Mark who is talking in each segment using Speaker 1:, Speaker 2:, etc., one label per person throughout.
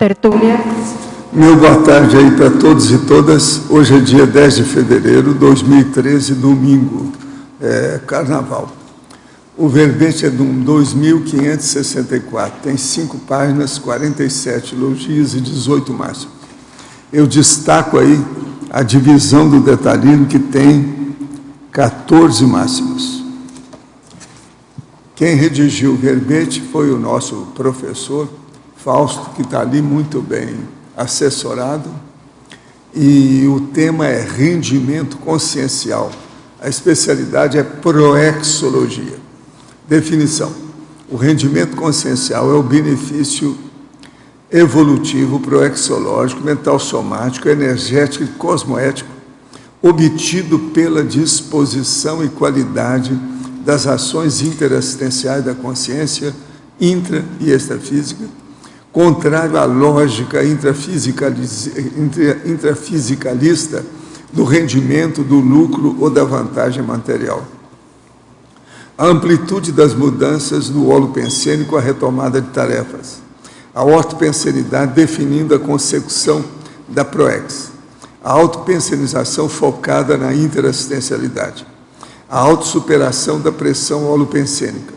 Speaker 1: tertúlia.
Speaker 2: Meu boa tarde aí para todos e todas. Hoje é dia 10 de fevereiro de 2013, domingo, carnaval. O verbete é de 2564, tem 5 páginas, 47 elogios e 18 máximos. Eu destaco aí a divisão do detalhismo, que tem 14 máximos. Quem redigiu o verbete foi o nosso professor Fausto, que está ali muito bem assessorado, e o tema é rendimento consciencial. A especialidade é proexologia. Definição: o rendimento consciencial é o benefício evolutivo, proexológico, mental somático, energético e cosmoético obtido pela disposição e qualidade das ações interassistenciais da consciência intra- e extrafísica, contrário à lógica intrafisicalista do rendimento, do lucro ou da vantagem material. A amplitude das mudanças no holopensênico, a retomada de tarefas. A ortopensenidade definindo a consecução da proex. A autopensenização focada na interassistencialidade. A autossuperação da pressão holopensênica.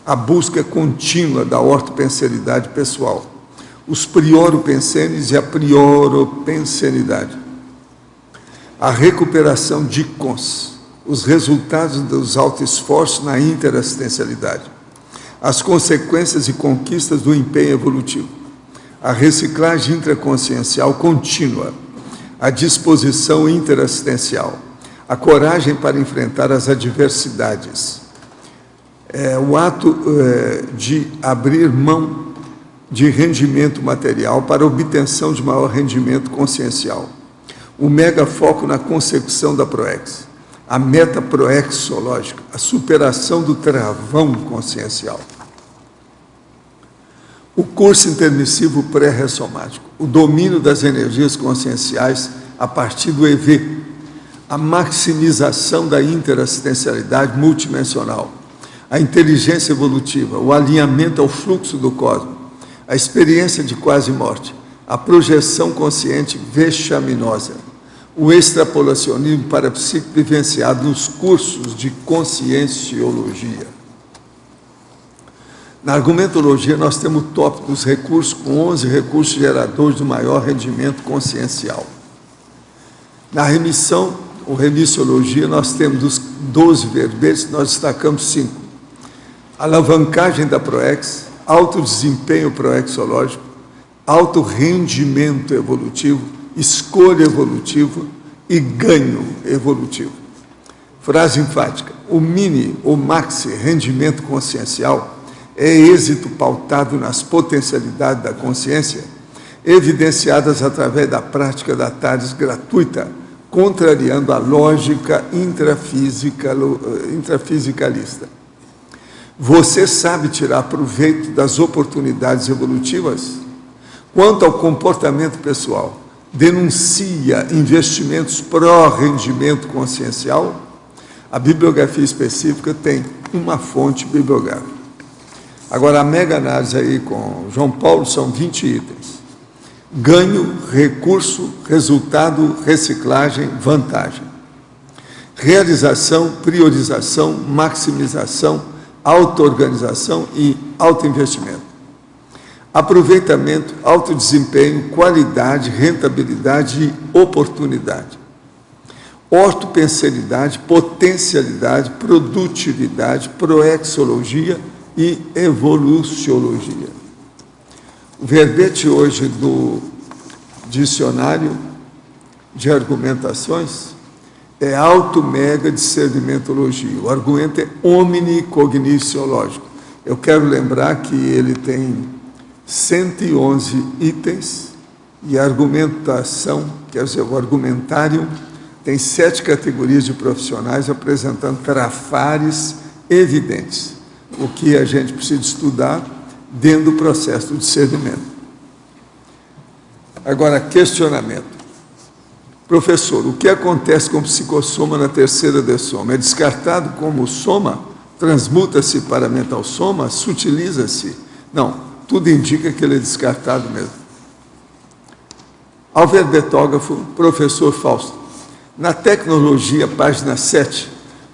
Speaker 2: A busca contínua da ortopensenidade pessoal. Os prioropensenes e a prioropensenidade. A recuperação de cons, os resultados dos autoesforços na interassistencialidade. As consequências e conquistas do empenho evolutivo. A reciclagem intraconsciencial contínua. A disposição interassistencial. A coragem para enfrentar as adversidades. O ato de abrir mão de rendimento material para obtenção de maior rendimento consciencial. O mega foco na consecução da proex. A meta proexológica, a superação do travão consciencial. O curso intermissivo pré-ressomático, o domínio das energias conscienciais a partir do EV, a maximização da interassistencialidade multidimensional, a inteligência evolutiva, o alinhamento ao fluxo do cosmos, a experiência de quase morte, a projeção consciente vexaminosa, o extrapolacionismo parapsíquico vivenciado nos cursos de conscienciologia. Na argumentologia, nós temos o tópico dos recursos, com 11 recursos geradores do maior rendimento consciencial. Na remissão, ou remissiologia, nós temos dos 12 verbetes, nós destacamos 5. Alavancagem da proex, alto desempenho proexológico, alto rendimento evolutivo, escolha evolutiva e ganho evolutivo. Frase enfática: o mini ou maxi rendimento consciencial é êxito pautado nas potencialidades da consciência, evidenciadas através da prática da TARES gratuita, contrariando a lógica intrafisicalista. Você sabe tirar proveito das oportunidades evolutivas? Quanto ao comportamento pessoal, denuncia investimentos pró-rendimento consciencial? A bibliografia específica tem uma fonte bibliográfica. Agora, a mega análise aí com João Paulo são 20 itens. Ganho, recurso, resultado, reciclagem, vantagem. Realização, priorização, maximização, auto-organização e auto-investimento. Aproveitamento, alto desempenho, qualidade, rentabilidade e oportunidade. Ortopensenidade, potencialidade, produtividade, proexologia e evoluciologia. O verbete hoje do dicionário de argumentações é auto-mega discernimentologia. O argumento é omnicogniciológico. Eu quero lembrar que ele tem 111 itens e a argumentação, quer dizer, o argumentário, tem 7 categorias de profissionais apresentando trafares evidentes, o que a gente precisa estudar dentro do processo do discernimento. Agora, questionamento. Professor, o que acontece com o psicossoma na terceira dessoma? É descartado como soma? Transmuta-se para mental soma? Sutiliza-se? Não, tudo indica que ele é descartado mesmo. Ao verbetógrafo, professor Fausto, na tecnologia, página 7,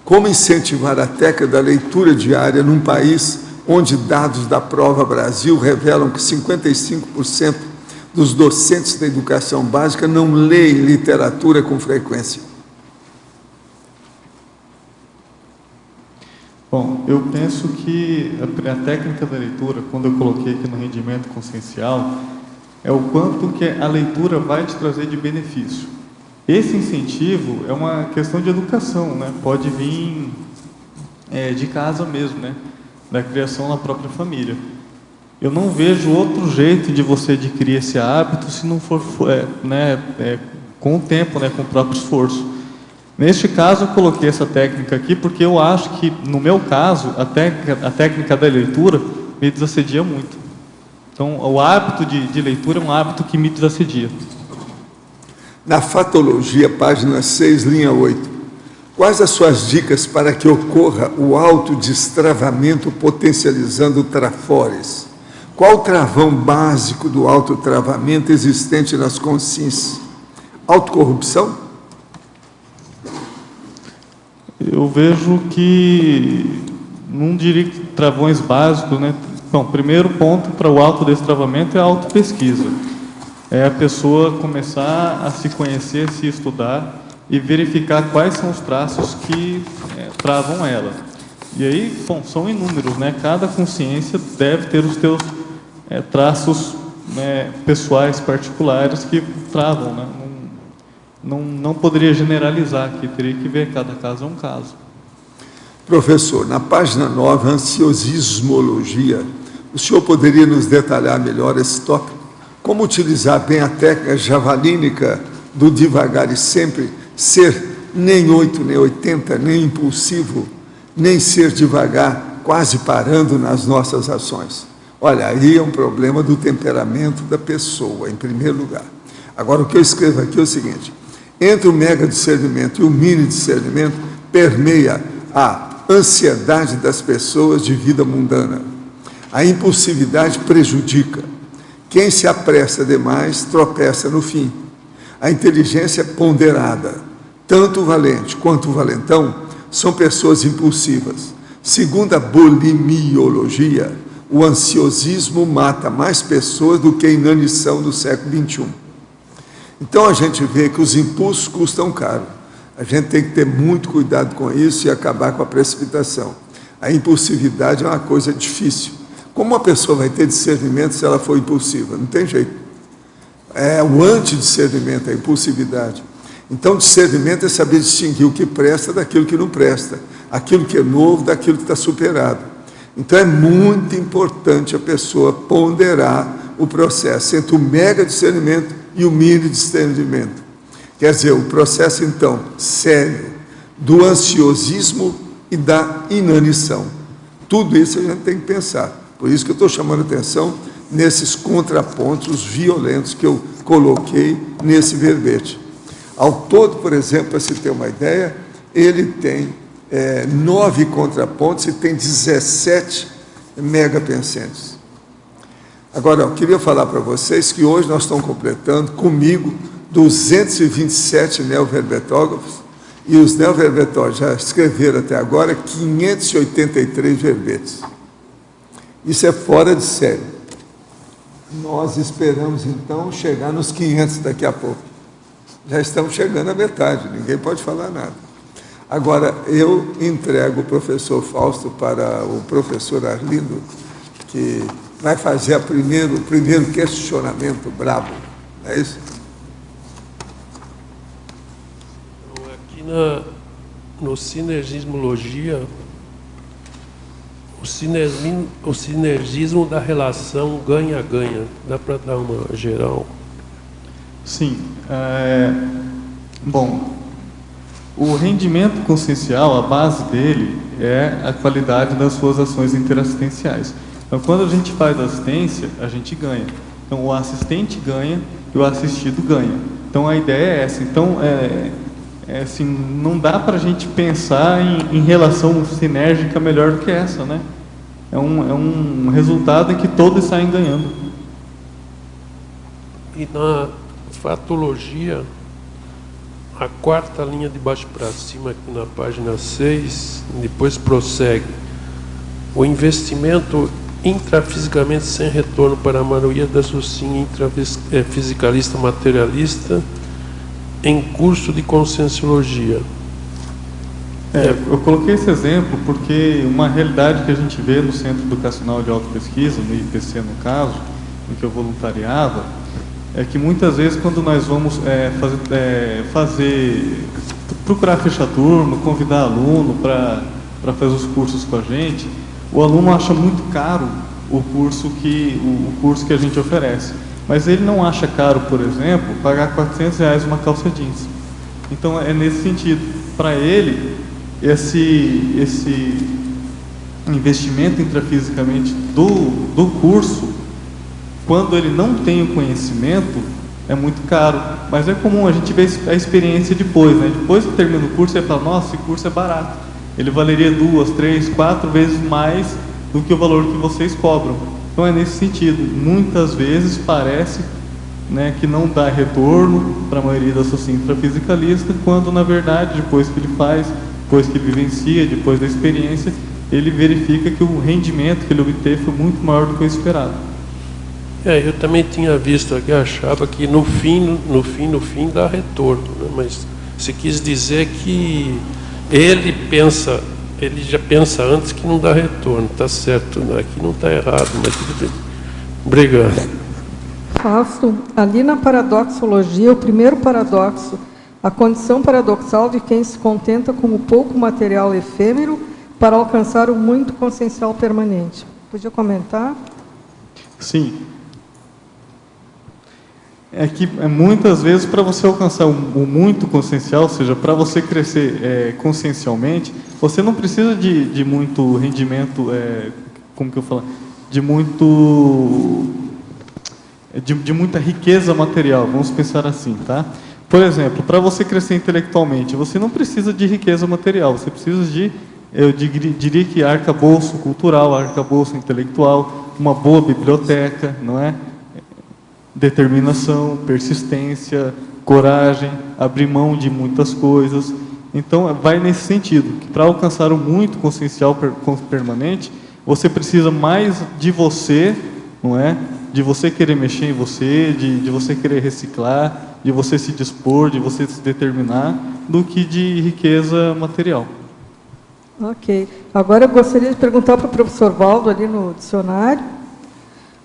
Speaker 2: como incentivar a técnica da leitura diária num país onde dados da Prova Brasil revelam que 55% dos docentes da educação básica não leem literatura com frequência?
Speaker 1: Bom, eu penso que a técnica da leitura, quando eu coloquei aqui no rendimento consciencial, é o quanto que a leitura vai te trazer de benefício. Esse incentivo é uma questão de educação, né? Pode vir de casa mesmo, né? Da criação na própria família. Eu não vejo outro jeito de você adquirir esse hábito se não for com o tempo, né? Com o próprio esforço. Neste caso, eu coloquei essa técnica aqui porque eu acho que, no meu caso, a técnica da leitura me desassedia muito. Então, o hábito de leitura é um hábito que me desassedia.
Speaker 2: Na Fatologia, página 6, linha 8, quais as suas dicas para que ocorra o autodestravamento potencializando trafores? Qual o travão básico do autotravamento existente nas consciências? Autocorrupção?
Speaker 1: Eu vejo que, não diria que travões básicos, né? Bom, primeiro ponto para o autodestravamento é a autopesquisa. É a pessoa começar a se conhecer, se estudar e verificar quais são os traços que travam ela. E aí, bom, são inúmeros, né? Cada consciência deve ter os seus traços, né, pessoais, particulares que travam, né? Não poderia generalizar aqui, teria que ver, cada caso é um caso.
Speaker 2: Professor, na página 9, ansiosismologia, o senhor poderia nos detalhar melhor esse tópico? Como utilizar bem a técnica javalínica do devagar e sempre, ser nem 8, nem 80, nem impulsivo, nem ser devagar, quase parando nas nossas ações? Olha, aí é um problema do temperamento da pessoa, em primeiro lugar. Agora, o que eu escrevo aqui é o seguinte: entre o mega discernimento e o mini discernimento, permeia a ansiedade das pessoas de vida mundana. A impulsividade prejudica. Quem se apressa demais tropeça no fim. A inteligência é ponderada. Tanto o valente quanto o valentão são pessoas impulsivas. Segundo a bulimiologia, o ansiosismo mata mais pessoas do que a inanição no século XXI. Então a gente vê que os impulsos custam caro. A gente tem que ter muito cuidado com isso e acabar com a precipitação. A impulsividade é uma coisa difícil. Como uma pessoa vai ter discernimento se ela for impulsiva? Não tem jeito. É o antidiscernimento, a impulsividade. Então, discernimento é saber distinguir o que presta daquilo que não presta, aquilo que é novo daquilo que está superado. Então, é muito importante a pessoa ponderar o processo entre o mega discernimento e o mini discernimento. Quer dizer, o processo, então, sério, do ansiosismo e da inanição. Tudo isso a gente tem que pensar. Por isso que eu estou chamando a atenção nesses contrapontos violentos que eu coloquei nesse verbete. Ao todo, por exemplo, para se ter uma ideia, ele tem 9 contrapontos e tem 17 megapensentes. Agora, eu queria falar para vocês que hoje nós estamos completando, comigo, 227 neoverbetógrafos, e os neoverbetógrafos já escreveram até agora 583 verbetes. Isso é fora de série. Nós esperamos, então, chegar nos 500 daqui a pouco. Já estamos chegando à metade, ninguém pode falar nada. Agora, eu entrego o professor Fausto para o professor Arlindo, que vai fazer o primeiro questionamento brabo. Não é isso?
Speaker 3: Aqui no Sinergismologia, o sinergismo da relação ganha-ganha. Dá para dar uma geral?
Speaker 1: Sim. Bom, o rendimento consciencial, a base dele é a qualidade das suas ações interassistenciais. Então, quando a gente faz assistência, a gente ganha. Então, o assistente ganha e o assistido ganha. Então, a ideia é essa. Então, assim, não dá para a gente pensar em relação sinérgica melhor do que essa, né? É um resultado em que todos saem ganhando.
Speaker 3: E fatologia, a quarta linha de baixo para cima, aqui na página 6, depois prossegue. O investimento intrafisicamente sem retorno para a maioria da SUSIM intrafisicalista materialista em curso de conscienciologia.
Speaker 1: Eu coloquei esse exemplo porque uma realidade que a gente vê no Centro Educacional de Autopesquisa, no IPC no caso, em que eu voluntariava, é que muitas vezes quando nós vamos procurar fechar turno, convidar aluno para fazer os cursos com a gente, o aluno acha muito caro o curso que a gente oferece. Mas ele não acha caro, por exemplo, pagar R$400 uma calça jeans. Então é nesse sentido. Para ele, esse investimento intrafisicamente do curso, quando ele não tem o conhecimento, é muito caro. Mas é comum a gente ver a experiência depois, né? Depois que termina o curso, ele fala, nossa, esse curso é barato. Ele valeria 2, 3, 4 vezes mais do que o valor que vocês cobram. Então é nesse sentido. Muitas vezes parece, né, que não dá retorno para a maioria da SUSIM intrafisicalista, quando na verdade, depois que ele faz, depois que ele vivencia, depois da experiência, ele verifica que o rendimento que ele obteve foi muito maior do que o esperado.
Speaker 3: Eu também tinha visto aqui, achava que no fim dá retorno, né? Mas se quis dizer que ele já pensa antes que não dá retorno, está certo, né? Aqui não está errado, mas tudo bem. Obrigado.
Speaker 4: Fausto, ali na paradoxologia, o primeiro paradoxo, a condição paradoxal de quem se contenta com o pouco material efêmero para alcançar o muito consciencial permanente. Podia comentar?
Speaker 1: Sim. É que muitas vezes para você alcançar o muito consciencial, ou seja, para você crescer consciencialmente, você não precisa de muito rendimento, como que eu falo, de muita riqueza material, vamos pensar assim, tá? Por exemplo, para você crescer intelectualmente, você não precisa de riqueza material, você precisa diria que arcabouço cultural, arcabouço intelectual, uma boa biblioteca, não é? Determinação, persistência, coragem, abrir mão de muitas coisas. Então, vai nesse sentido, que para alcançar o muito consciencial permanente, você precisa mais de você, não é? De você querer mexer em você, de você querer reciclar, de você se dispor, de você se determinar, do que de riqueza material.
Speaker 4: Ok. Agora eu gostaria de perguntar para o professor Valdo, ali no dicionário,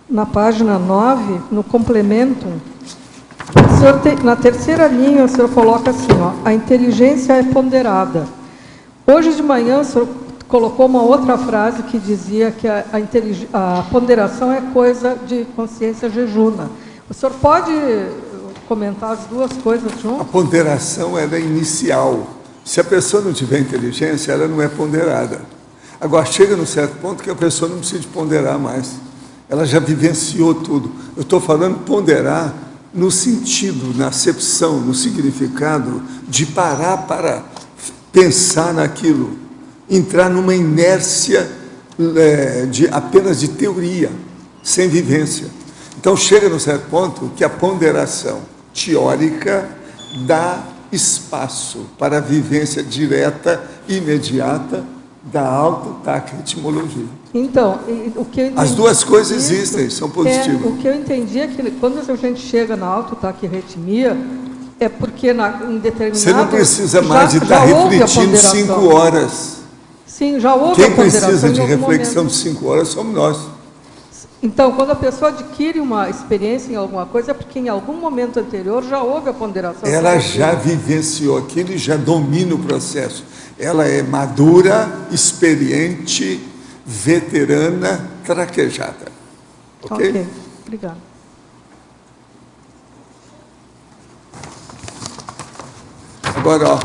Speaker 4: na página 9, no complemento, o senhor na terceira linha, o senhor coloca assim, ó, a inteligência é ponderada. Hoje de manhã, o senhor colocou uma outra frase que dizia que a ponderação é coisa de consciência jejuna. O senhor pode comentar as duas coisas juntas?
Speaker 2: A ponderação é inicial. Se a pessoa não tiver inteligência, ela não é ponderada. Agora, chega num certo ponto que a pessoa não precisa de ponderar mais. Ela já vivenciou tudo. Eu estou falando ponderar no sentido, na acepção, no significado de parar para pensar naquilo, entrar numa inércia apenas de teoria, sem vivência. Então, chega num certo ponto que a ponderação teórica dá espaço para a vivência direta, imediata, da auto-taquiritmologia.
Speaker 4: Então, o que eu entendi,
Speaker 2: as duas coisas existem, são positivas.
Speaker 4: O que eu entendi é que quando a gente chega na auto-taquiritmia, é porque em determinado...
Speaker 2: Você não precisa mais de estar refletindo 5 horas.
Speaker 4: Sim, já houve
Speaker 2: Quem
Speaker 4: a ponderação.
Speaker 2: precisa de reflexão de 5 horas somos nós.
Speaker 4: Então, quando a pessoa adquire uma experiência em alguma coisa, é porque em algum momento anterior já houve a ponderação.
Speaker 2: Ela já vivenciou aquilo e já domina o processo. Ela é madura, experiente, veterana, traquejada. Ok?
Speaker 4: Obrigada.
Speaker 2: Agora, ó,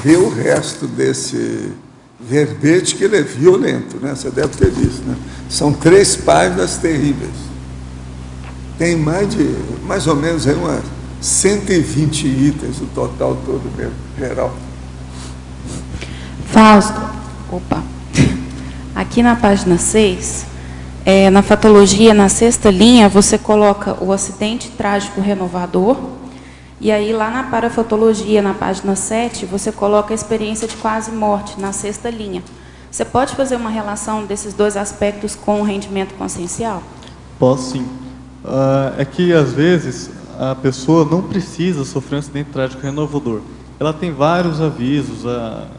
Speaker 2: vê o resto desse verbete, que ele é violento, né? Você deve ter visto, né? São 3 páginas terríveis. Tem mais ou menos aí umas 120 itens, o total todo mesmo, geral.
Speaker 5: Fausto, aqui na página 6, na fatologia, na 6ª linha, você coloca o acidente trágico renovador, E aí, lá na parafotologia, na página 7, você coloca a experiência de quase morte, na 6ª linha. Você pode fazer uma relação desses dois aspectos com o rendimento consciencial?
Speaker 1: Posso sim. É que, às vezes, a pessoa não precisa sofrer um acidente trágico renovador. Ela tem vários avisos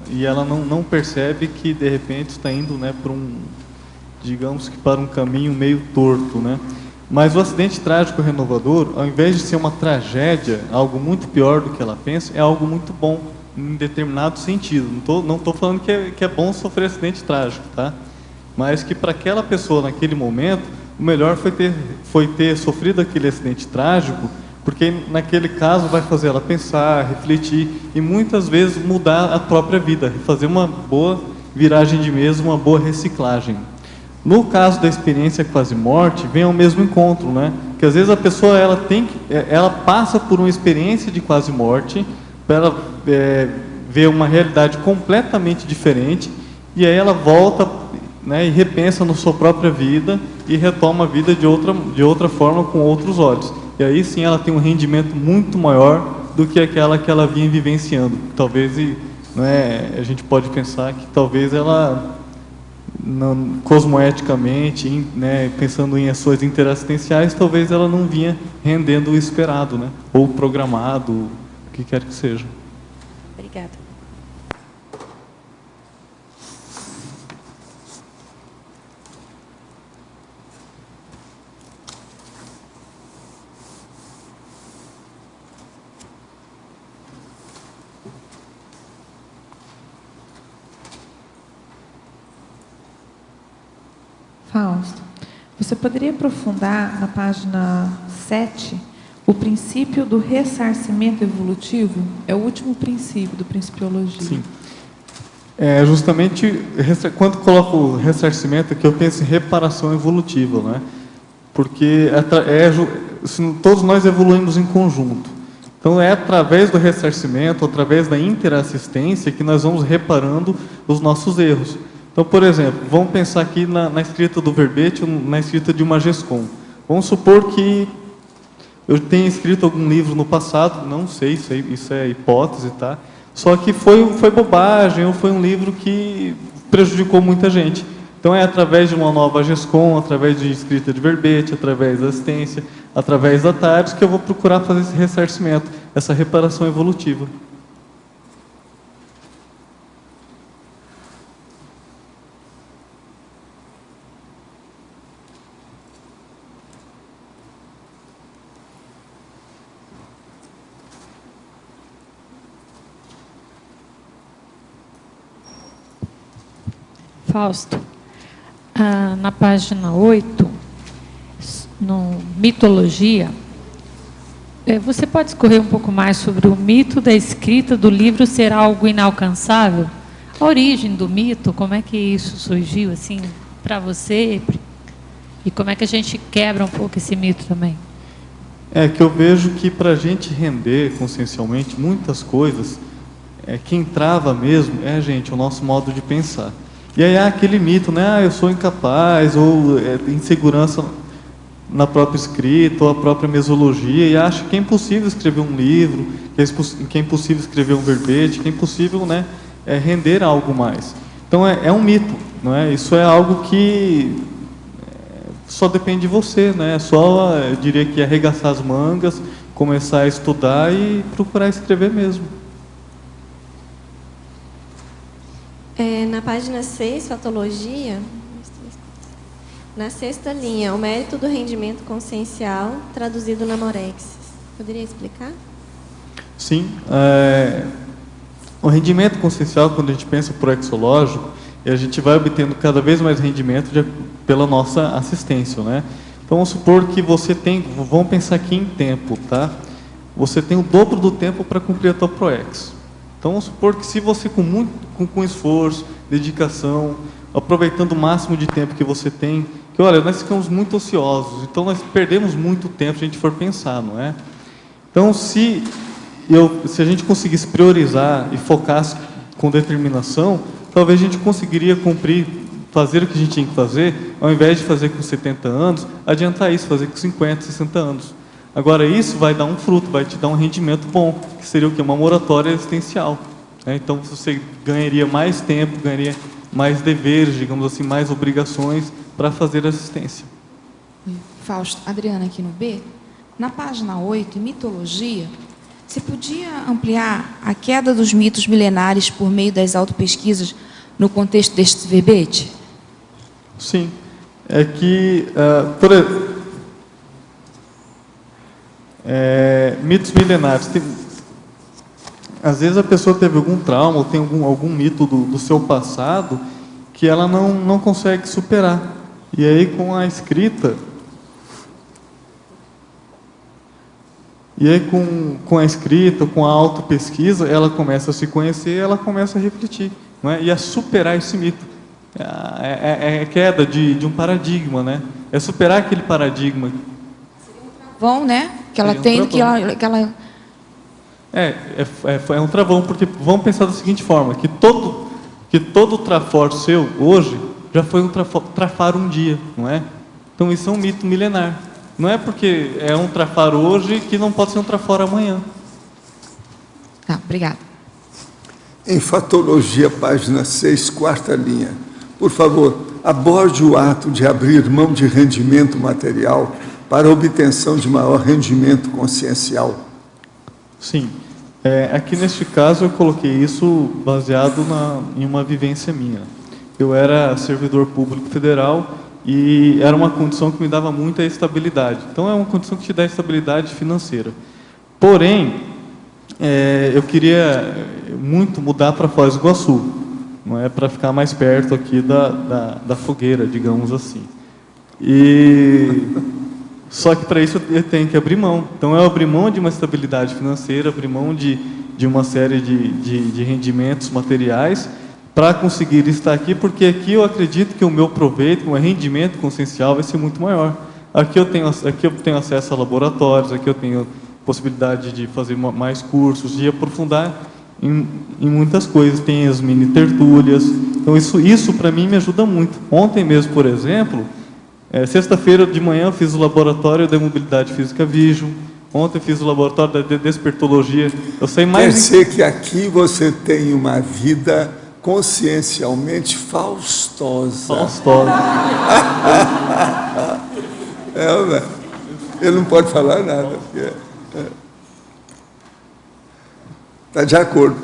Speaker 1: e ela não percebe que, de repente, está indo, né, digamos que para um caminho meio torto, né? Mas o acidente trágico renovador, ao invés de ser uma tragédia, algo muito pior do que ela pensa, é algo muito bom, em determinado sentido. Não estou falando que é bom sofrer acidente trágico, tá? Mas que para aquela pessoa, naquele momento, o melhor foi ter sofrido aquele acidente trágico, porque naquele caso vai fazer ela pensar, refletir e muitas vezes mudar a própria vida, fazer uma boa viragem de mesa, uma boa reciclagem. No caso da experiência quase morte, vem ao mesmo encontro, né? Que às vezes a pessoa ela passa por uma experiência de quase morte para ela ver uma realidade completamente diferente e aí ela volta, né, e repensa na sua própria vida e retoma a vida de outra forma, com outros olhos. E aí sim ela tem um rendimento muito maior do que aquela que ela vinha vivenciando. Talvez, né, a gente pode pensar que talvez ela, cosmoeticamente, né, pensando em ações interassistenciais, talvez ela não vinha rendendo o esperado, né, ou programado, o que quer que seja.
Speaker 5: Obrigada.
Speaker 6: Fausto, você poderia aprofundar na página 7 o princípio do ressarcimento evolutivo? É o último princípio do Principiologia. Sim.
Speaker 1: Justamente, quando coloco ressarcimento, é que eu penso em reparação evolutiva, né? Porque todos nós evoluímos em conjunto. Então, é através do ressarcimento, através da interassistência, que nós vamos reparando os nossos erros. Então, por exemplo, vamos pensar aqui na escrita do verbete, na escrita de uma GESCOM. Vamos supor que eu tenha escrito algum livro no passado, não sei, isso é hipótese, tá? Só que foi bobagem, ou foi um livro que prejudicou muita gente. Então, é através de uma nova GESCOM, através de escrita de verbete, através da assistência, através da TARES, que eu vou procurar fazer esse ressarcimento, essa reparação evolutiva.
Speaker 7: Fausto, na página 8, no Mitologia, você pode discorrer um pouco mais sobre o mito da escrita do livro ser algo inalcançável? A origem do mito, como é que isso surgiu assim para você? E como é que a gente quebra um pouco esse mito também?
Speaker 1: É que eu vejo que para a gente render consciencialmente muitas coisas, quem trava mesmo o nosso modo de pensar. E aí há aquele mito, né? Eu sou incapaz, ou insegurança na própria escrita, ou a própria mesologia, e acha que é impossível escrever um livro, que é impossível escrever um verbete, que é impossível, né, render algo mais. Então é um mito, não é? Isso é algo que só depende de você, né? Só, eu diria que arregaçar as mangas, começar a estudar e procurar escrever mesmo.
Speaker 8: Na página 6, Fatologia, na 6ª linha, o mérito do rendimento consciencial traduzido na Morexis. Poderia explicar?
Speaker 1: Sim. O rendimento consciencial, quando a gente pensa por exológico, a gente vai obtendo cada vez mais rendimento pela nossa assistência, né? Então, vamos supor que você tem, vamos pensar aqui em tempo, tá? Você tem o dobro do tempo para cumprir a tua ProEx. Então, vamos supor que se você com esforço, dedicação, aproveitando o máximo de tempo que você tem, que olha, nós ficamos muito ociosos, então nós perdemos muito tempo se a gente for pensar, não é? Então, se a gente conseguisse priorizar e focasse com determinação, talvez a gente conseguiria fazer o que a gente tinha que fazer, ao invés de fazer com 70 anos, adiantar isso, fazer com 50, 60 anos. Agora, isso vai dar um fruto, vai te dar um rendimento bom, que seria o quê? Uma moratória existencial. Então, você ganharia mais tempo, ganharia mais deveres, digamos assim, mais obrigações para fazer assistência.
Speaker 9: Fausto, Adriana aqui no B. Na página 8, em mitologia, você podia ampliar a queda dos mitos milenares por meio das autopesquisas no contexto deste verbete?
Speaker 1: Sim. É que, mitos milenares. Às vezes a pessoa teve algum trauma ou tem algum mito do seu passado que ela não consegue superar. E aí, com a escrita... E aí, com a escrita, com a autopesquisa, ela começa a se conhecer, ela começa a refletir, não é? E a superar esse mito. É a queda de um paradigma, né? É superar aquele paradigma.
Speaker 9: Vão, né? Que ela tem, que ela...
Speaker 1: É um travão, porque vamos pensar da seguinte forma, que todo trafar seu, hoje, já foi um trafar um dia, não é? Então, isso é um mito milenar. Não é porque é um trafar hoje que não pode ser um trafar amanhã.
Speaker 9: Tá, obrigada.
Speaker 2: Em Fatologia, página 6, quarta linha. Por favor, aborde o ato de abrir mão de rendimento material para a obtenção de maior rendimento consciencial.
Speaker 1: Sim. Aqui, neste caso, eu coloquei isso baseado em uma vivência minha. Eu era servidor público federal e era uma condição que me dava muita estabilidade. Então, é uma condição que te dá estabilidade financeira. Porém, eu queria muito mudar para Foz do Iguaçu, não é, para ficar mais perto aqui da fogueira, digamos assim. Só que para isso eu tenho que abrir mão. Então, eu abri mão de uma estabilidade financeira, abri mão de uma série de rendimentos materiais para conseguir estar aqui, porque aqui eu acredito que o meu proveito, o meu rendimento consciencial vai ser muito maior. Aqui eu tenho acesso a laboratórios, aqui eu tenho possibilidade de fazer mais cursos, de aprofundar em muitas coisas. Tem as mini tertúlias. Então, isso para mim me ajuda muito. Ontem mesmo, por exemplo, sexta-feira de manhã eu fiz o laboratório da mobilidade física Vision. Ontem eu fiz o laboratório da despertologia. Eu sei mais...
Speaker 2: Quer dizer que aqui você tem uma vida consciencialmente faustosa. Ele não pode falar nada. Está de acordo.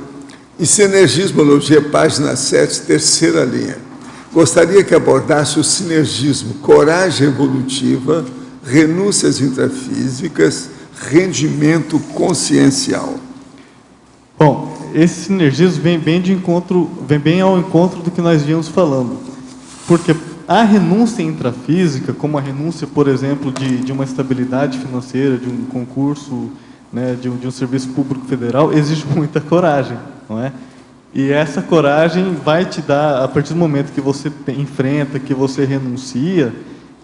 Speaker 2: Em Sinergismologia, página 7, terceira linha. Gostaria que abordasse o sinergismo, coragem evolutiva, renúncias intrafísicas, rendimento consciencial.
Speaker 1: Bom, esse sinergismo vem bem ao encontro do que nós vínhamos falando. Porque a renúncia intrafísica, como a renúncia, por exemplo, de uma estabilidade financeira, de um concurso, né, de um serviço público federal, exige muita coragem, não é? E essa coragem vai te dar, a partir do momento que você enfrenta, que você renuncia,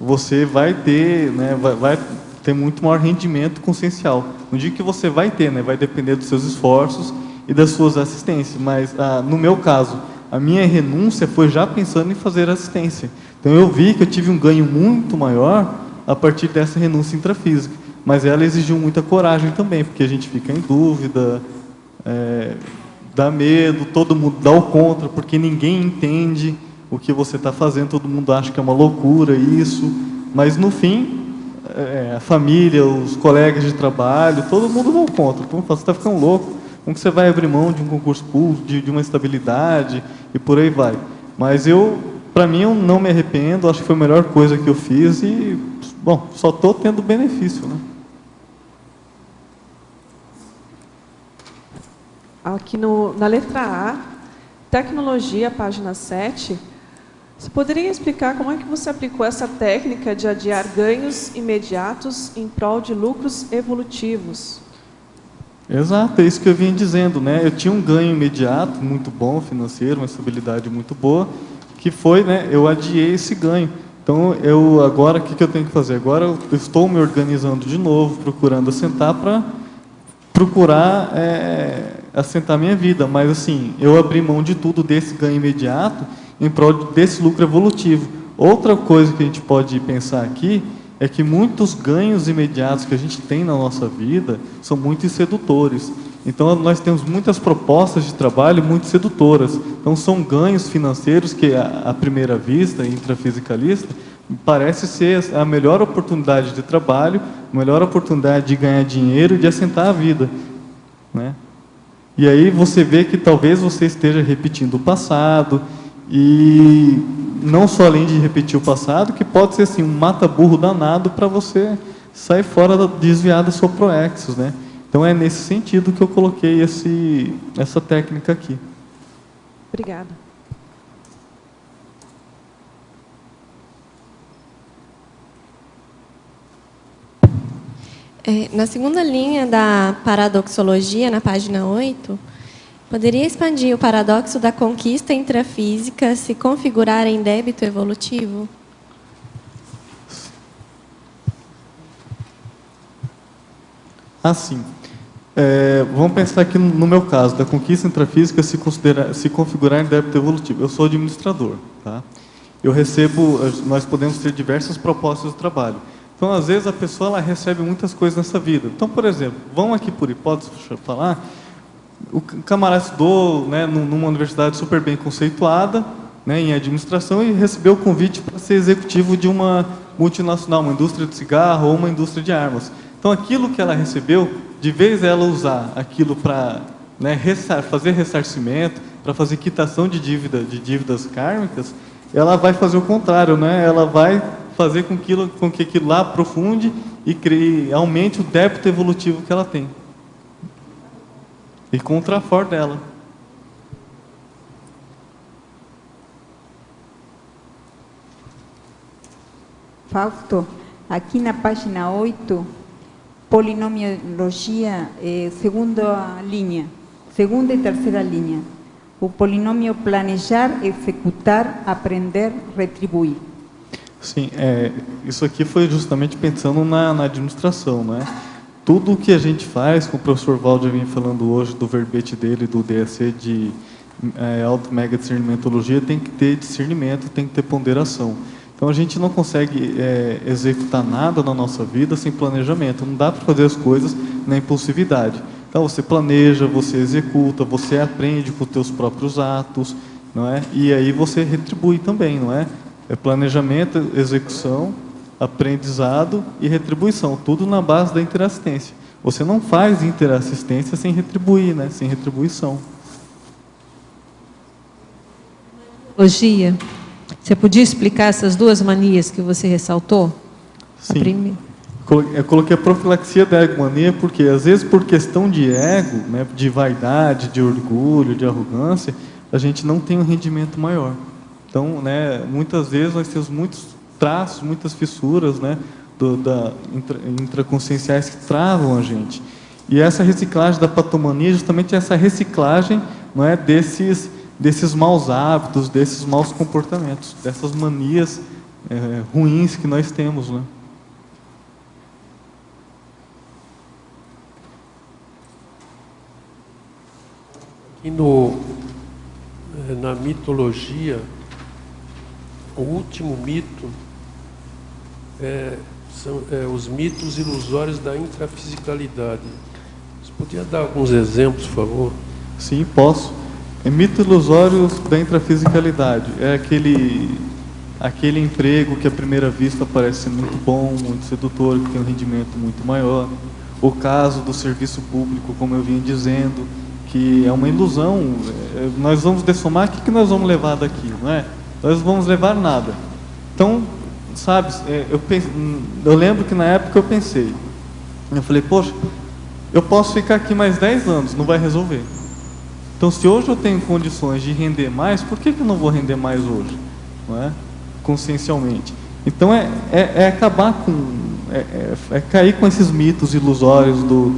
Speaker 1: você vai ter, né, vai ter muito maior rendimento consciencial. Não digo que você vai ter, né, vai depender dos seus esforços e das suas assistências, mas no meu caso, a minha renúncia foi já pensando em fazer assistência. Então eu vi que eu tive um ganho muito maior a partir dessa renúncia intrafísica, mas ela exigiu muita coragem também, porque a gente fica em dúvida, dá medo, todo mundo dá o contra, porque ninguém entende o que você está fazendo, todo mundo acha que é uma loucura isso, mas no fim, a família, os colegas de trabalho, todo mundo dá o contra. Então, você está ficando louco, como que você vai abrir mão de um concurso público, de uma estabilidade e por aí vai. Mas para mim, eu não me arrependo, acho que foi a melhor coisa que eu fiz e, bom, só estou tendo benefício, né?
Speaker 10: Aqui na letra A, tecnologia, página 7, você poderia explicar como é que você aplicou essa técnica de adiar ganhos imediatos em prol de lucros evolutivos?
Speaker 1: Exato, é isso que eu vinha dizendo, né? Eu tinha um ganho imediato, muito bom, financeiro, uma estabilidade muito boa, que foi, né, eu adiei esse ganho. Então, agora, o que eu tenho que fazer? Agora eu estou me organizando de novo, procurando assentar para procurar assentar minha vida. Mas, assim, eu abri mão de tudo desse ganho imediato em prol desse lucro evolutivo. Outra coisa que a gente pode pensar aqui é que muitos ganhos imediatos que a gente tem na nossa vida são muito sedutores. Então, nós temos muitas propostas de trabalho muito sedutoras. Então, são ganhos financeiros que, à primeira vista, intrafisicalista, parece ser a melhor oportunidade de trabalho, a melhor oportunidade de ganhar dinheiro e de assentar a vida, né? E aí você vê que talvez você esteja repetindo o passado, e não só além de repetir o passado, que pode ser assim, um mata-burro danado para você sair fora, desviar da sua proexis, né? Então é nesse sentido que eu coloquei essa técnica aqui.
Speaker 10: Obrigada.
Speaker 8: Na segunda linha da paradoxologia, na página 8, poderia expandir o paradoxo da conquista intrafísica se configurar em débito evolutivo?
Speaker 1: Assim, vamos pensar aqui no meu caso, da conquista intrafísica se configurar em débito evolutivo. Eu sou administrador, tá? Eu recebo, nós podemos ter diversas propostas de trabalho. Então, às vezes, a pessoa ela recebe muitas coisas nessa vida. Então, por exemplo, vamos aqui por hipótese falar, o camarada estudou, né, numa universidade super bem conceituada, né, em administração, e recebeu o convite para ser executivo de uma multinacional, uma indústria de cigarro ou uma indústria de armas. Então, aquilo que ela recebeu, de vez ela usar aquilo para, né, fazer ressarcimento, para fazer quitação de dívidas kármicas, ela vai fazer o contrário, né? Ela vai fazer com que aquilo lá aprofunde e aumente o débito evolutivo que ela tem. E contrafor dela.
Speaker 11: Fausto, aqui na página 8, polinomiologia, segunda linha, segunda e terceira linha. O polinômio planejar, executar, aprender, retribuir.
Speaker 1: Sim, isso aqui foi justamente pensando na administração, né? Tudo o que a gente faz, como o professor Valdir vinha falando hoje do verbete dele, do DSC de auto-mega discernimentologia, tem que ter discernimento, tem que ter ponderação. Então, a gente não consegue executar nada na nossa vida sem planejamento. Não dá para fazer as coisas na impulsividade. Então, você planeja, você executa, você aprende com os teus próprios atos, não é? E aí você retribui também, não é? É planejamento, execução, aprendizado e retribuição, tudo na base da interassistência. Você não faz interassistência sem retribuir, né? Sem retribuição.
Speaker 12: Logia. Você podia explicar essas duas manias que você ressaltou?
Speaker 1: Sim. Eu coloquei a profilaxia da egomania porque, às vezes, por questão de ego, né, de vaidade, de orgulho, de arrogância, a gente não tem um rendimento maior. Então, né, muitas vezes nós temos muitos traços, muitas fissuras, né, intraconscienciais que travam a gente. E essa reciclagem da patomania é justamente essa reciclagem, não é, desses maus hábitos, desses maus comportamentos, dessas manias ruins que nós temos, né?
Speaker 3: E na mitologia, o último mito são os mitos ilusórios da intrafisicalidade. Você podia dar alguns exemplos, por favor?
Speaker 1: Sim, posso. Mito ilusório da intrafisicalidade. É aquele emprego que à primeira vista parece ser muito bom, muito sedutor, que tem um rendimento muito maior. O caso do serviço público, como eu vinha dizendo, que é uma ilusão. Nós vamos dessomar, o que nós vamos levar daqui, não é? Nós não vamos levar nada. Então, sabe, eu lembro que na época eu pensei, eu falei, poxa, eu posso ficar aqui mais 10 anos, não vai resolver. Então, se hoje eu tenho condições de render mais, por que eu não vou render mais hoje? Não é? Consciencialmente. Então, acabar com... cair com esses mitos ilusórios do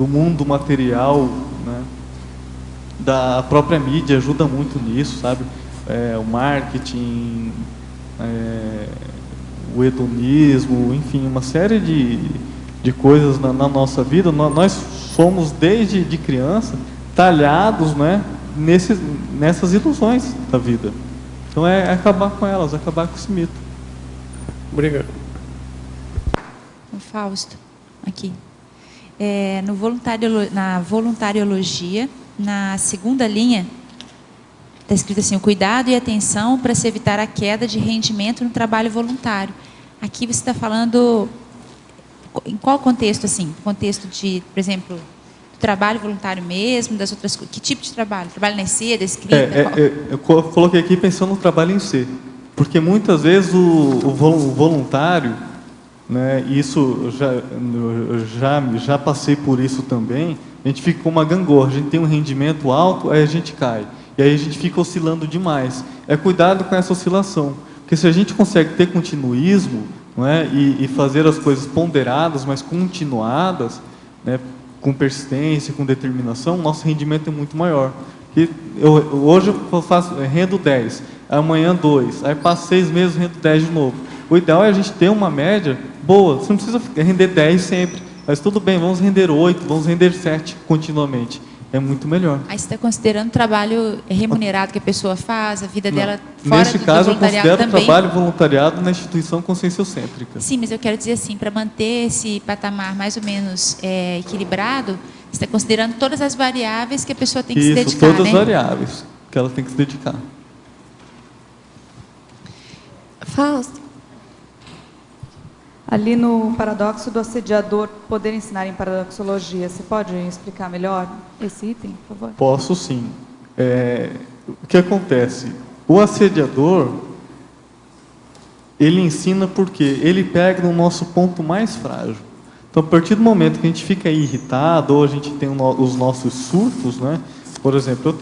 Speaker 1: mundo material, né? Da própria mídia ajuda muito nisso, sabe? O marketing, o hedonismo, enfim, uma série de coisas na nossa vida. Nós somos, desde de criança, talhados, né, nessas ilusões da vida. Então, acabar com elas, acabar com esse mito.
Speaker 3: Obrigado.
Speaker 9: Fausto, aqui. Na voluntariologia, na segunda linha, está escrito assim: o cuidado e atenção para se evitar a queda de rendimento no trabalho voluntário. Aqui você está falando em qual contexto, assim? Contexto de, por exemplo, do trabalho voluntário mesmo, das outras coisas? Que tipo de trabalho? Trabalho na escrita, escrita?
Speaker 1: Eu coloquei aqui pensando no trabalho em si, porque muitas vezes o voluntário, né, isso eu já passei por isso também, a gente fica com uma gangorra, a gente tem um rendimento alto, aí a gente cai, e aí a gente fica oscilando demais. Cuidado com essa oscilação, porque se a gente consegue ter continuismo, não é, e fazer as coisas ponderadas, mas continuadas, né, com persistência, com determinação, nosso rendimento é muito maior. Hoje eu rendo 10, amanhã 2, aí passo 6 meses, rendo 10 de novo. O ideal é a gente ter uma média boa, você não precisa render 10 sempre, mas tudo bem, vamos render 8, vamos render 7 continuamente, é muito melhor.
Speaker 9: Aí você está considerando o trabalho remunerado que a pessoa faz, a vida dela fora
Speaker 1: Neste
Speaker 9: do
Speaker 1: caso, eu
Speaker 9: voluntariado
Speaker 1: considero
Speaker 9: também?
Speaker 1: o trabalho voluntariado na instituição conscienciocêntrica.
Speaker 9: Sim, mas eu quero dizer assim, para manter esse patamar mais ou menos equilibrado, você está considerando todas as variáveis que a pessoa tem que se dedicar,
Speaker 1: todas as
Speaker 9: né?
Speaker 1: variáveis que ela tem que se dedicar.
Speaker 8: Fausto.
Speaker 13: Ali no paradoxo do assediador, poder ensinar em paradoxologia, você pode explicar melhor esse item, por favor?
Speaker 1: Posso sim. O que acontece? O assediador, ele ensina porque ele pega no nosso ponto mais frágil. Então, a partir do momento que a gente fica irritado, ou a gente tem os nossos surtos, né? Por exemplo,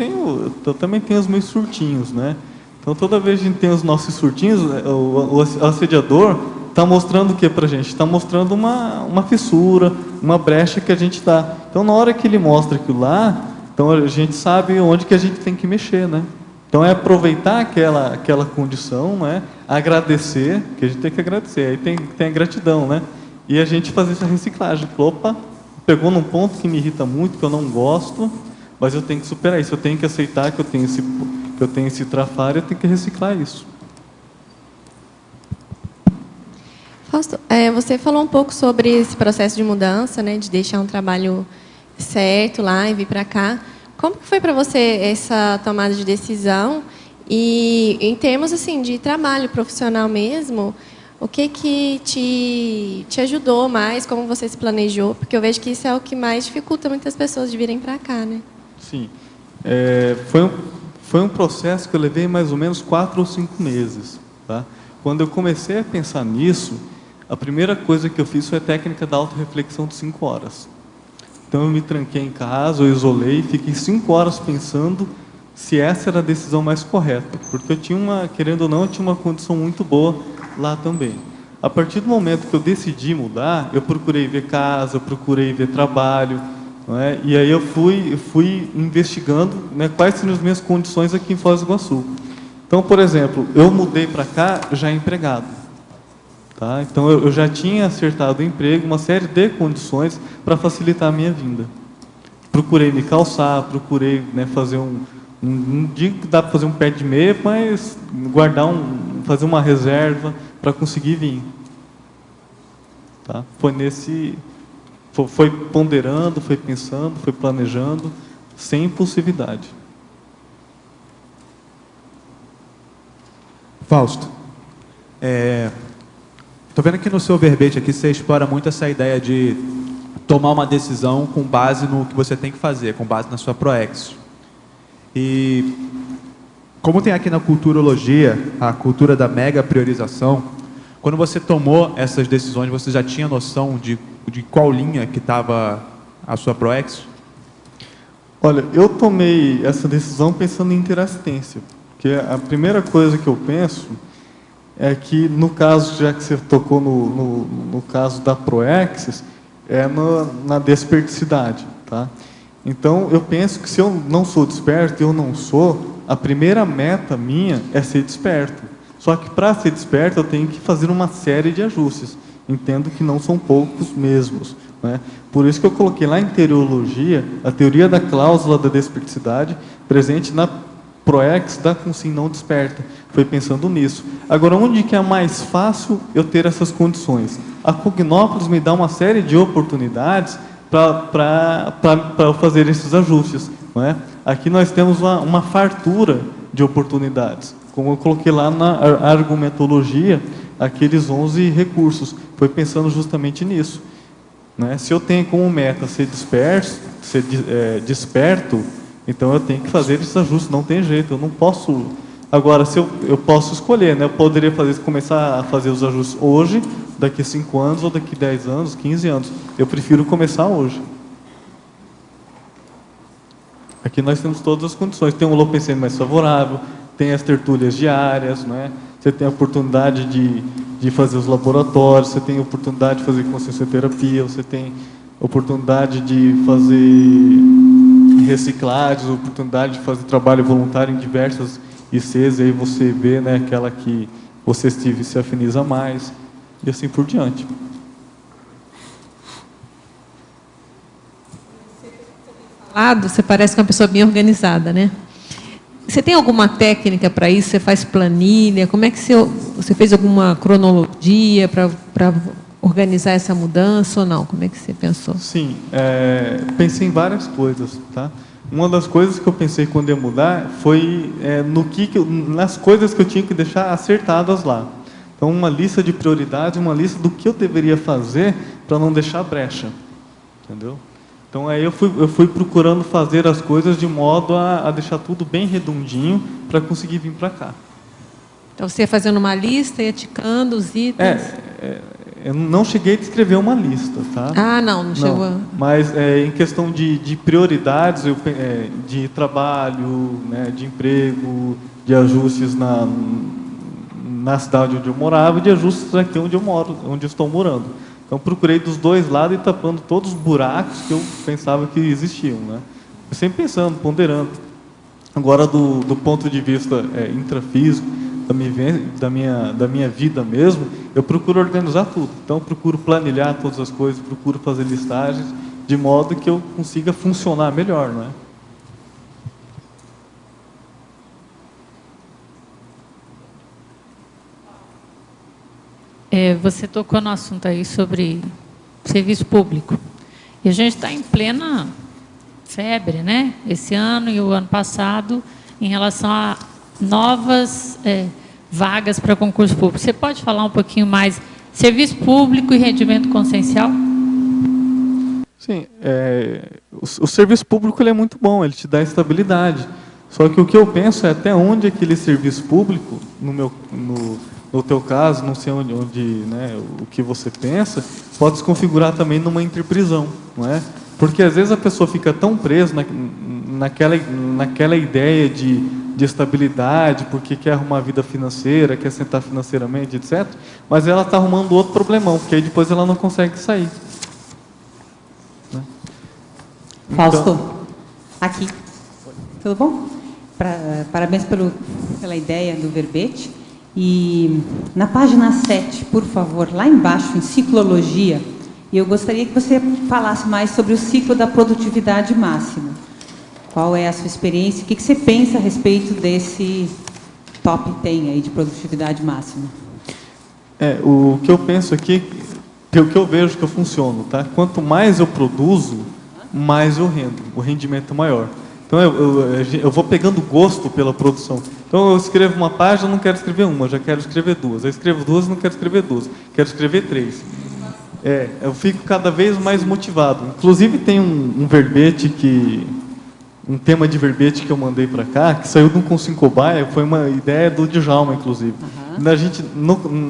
Speaker 1: eu também tenho os meus surtinhos, né? Então, toda vez que a gente tem os nossos surtinhos, o assediador está mostrando o que para a gente? Está mostrando uma fissura, uma brecha que a gente está. Então, na hora que ele mostra aquilo lá, então a gente sabe onde que a gente tem que mexer, né? Então, é aproveitar aquela condição, né? Agradecer, que a gente tem que agradecer. Aí tem a gratidão, né? E a gente fazer essa reciclagem. Opa, pegou num ponto que me irrita muito, que eu não gosto, mas eu tenho que superar isso. Eu tenho que aceitar que eu tenho esse trafar, eu tenho que reciclar isso.
Speaker 8: Fausto, você falou um pouco sobre esse processo de mudança, né, de deixar um trabalho certo lá e vir para cá. Como que foi para você essa tomada de decisão? E em termos assim de trabalho profissional mesmo, o que te ajudou mais? Como você se planejou? Porque eu vejo que isso é o que mais dificulta muitas pessoas de virem para cá, né?
Speaker 1: Sim. Foi um processo que eu levei mais ou menos 4 ou 5 meses. Tá? Quando eu comecei a pensar nisso, a primeira coisa que eu fiz foi a técnica da autorreflexão de 5 horas. Então, eu me tranquei em casa, eu isolei, fiquei 5 horas pensando se essa era a decisão mais correta. Porque eu tinha querendo ou não, eu tinha uma condição muito boa lá também. A partir do momento que eu decidi mudar, eu procurei ver casa, eu procurei ver trabalho, não é? E aí eu fui investigando, né, quais seriam as minhas condições aqui em Foz do Iguaçu. Então, por exemplo, eu mudei para cá já empregado. Tá? Então, eu já tinha acertado o emprego, uma série de condições para facilitar a minha vinda. Procurei me calçar, procurei, né, fazer não digo que dá para fazer um pé de meia, mas fazer uma reserva para conseguir vir. Tá? Foi ponderando, foi pensando, foi planejando, sem impulsividade.
Speaker 14: Fausto, estou vendo que no seu verbete aqui você explora muito essa ideia de tomar uma decisão com base no que você tem que fazer, com base na sua proexo. E como tem aqui na culturologia a cultura da mega priorização, quando você tomou essas decisões, você já tinha noção de qual linha que estava a sua proexo?
Speaker 1: Olha, eu tomei essa decisão pensando em interassistência, porque a primeira coisa que eu penso é que, no caso, já que você tocou no caso da proexis, na desperticidade, tá? Então, eu penso que se eu não sou desperto, eu não sou, a primeira meta minha é ser desperto. Só que, para ser desperto, eu tenho que fazer uma série de ajustes. Entendo que não são poucos mesmos, né? Por isso que eu coloquei lá em Teriologia a teoria da cláusula da desperticidade presente na PROEX da Consim não desperta. Foi pensando nisso. Agora, onde que é mais fácil eu ter essas condições? A Cognópolis me dá uma série de oportunidades para eu fazer esses ajustes. Não é? Aqui nós temos uma fartura de oportunidades. Como eu coloquei lá na argumentologia, aqueles 11 recursos. Foi pensando justamente nisso. Né? Se eu tenho como meta ser desperto, então eu tenho que fazer esses ajustes, não tem jeito, eu não posso... Agora, se eu posso escolher, né? Eu poderia começar a fazer os ajustes hoje, daqui a 5 anos, ou daqui a 10 anos, 15 anos. Eu prefiro começar hoje. Aqui nós temos todas as condições. Tem um HoloPensene mais favorável, tem as tertúlias diárias, né? Você tem a oportunidade de fazer os laboratórios, você tem a oportunidade de fazer consciencioterapia, você tem a oportunidade de fazer reciclagens, a oportunidade de fazer trabalho voluntário em diversas ICs, e aí você vê, né, aquela que você se afiniza mais, e assim por diante.
Speaker 12: Você parece que é uma pessoa bem organizada, né? Você tem alguma técnica para isso? Você faz planilha? Como é que você fez alguma cronologia para organizar essa mudança ou não? Como é que você pensou?
Speaker 1: Sim, pensei em várias coisas, tá? Uma das coisas que eu pensei quando ia mudar foi nas coisas que eu tinha que deixar acertadas lá. Então, uma lista de prioridades, uma lista do que eu deveria fazer para não deixar brecha, entendeu? Então, aí eu fui procurando fazer as coisas de modo a deixar tudo bem redondinho para conseguir vir para cá.
Speaker 12: Então, você ia fazendo uma lista, ia ticando os itens?
Speaker 1: Eu não cheguei a escrever uma lista, tá?
Speaker 12: Ah, não chegou.
Speaker 1: Mas em questão de prioridades, de trabalho, né, de emprego, de ajustes na cidade onde eu morava e de ajustes aqui onde eu moro, onde eu estou morando. Então, procurei dos dois lados e tapando todos os buracos que eu pensava que existiam, né? Eu sempre pensando, ponderando. Agora, do ponto de vista intrafísico, da minha vida mesmo, eu procuro organizar tudo. Então, eu procuro planilhar todas as coisas, procuro fazer listagens, de modo que eu consiga funcionar melhor, não é?
Speaker 7: Você tocou no assunto aí sobre serviço público. E a gente está em plena febre, né? Esse ano e o ano passado, em relação a novas vagas para concurso público. Você pode falar um pouquinho mais serviço público e rendimento consciencial?
Speaker 1: Sim, o serviço público ele é muito bom, ele te dá estabilidade. Só que o que eu penso é até onde aquele serviço público, no teu caso, não sei onde né, o que você pensa, pode se configurar também numa interprisão, não é? Porque às vezes a pessoa fica tão presa naquela ideia de estabilidade, porque quer arrumar vida financeira, quer sentar financeiramente, etc. Mas ela está arrumando outro problemão, porque aí depois ela não consegue sair. Né?
Speaker 15: Fausto, aqui. Tudo bom? Parabéns pela ideia do verbete. E na página 7, por favor, lá embaixo, em ciclologia, eu gostaria que você falasse mais sobre o ciclo da produtividade máxima. Qual é a sua experiência? O que você pensa a respeito desse top 10 aí de produtividade máxima?
Speaker 1: O que eu penso aqui, o que eu vejo que eu funciono, tá? Quanto mais eu produzo, mais eu rendo, o rendimento é maior. Então, eu vou pegando gosto pela produção. Então, eu escrevo uma página, não quero escrever uma, já quero escrever duas. Eu escrevo duas, não quero escrever duas, quero escrever 3. Eu fico cada vez mais motivado. Inclusive, tem um verbete um tema de verbete que eu mandei para cá, que saiu de um Consim Cobaia, foi uma ideia do Djalma, inclusive. Uhum. A gente,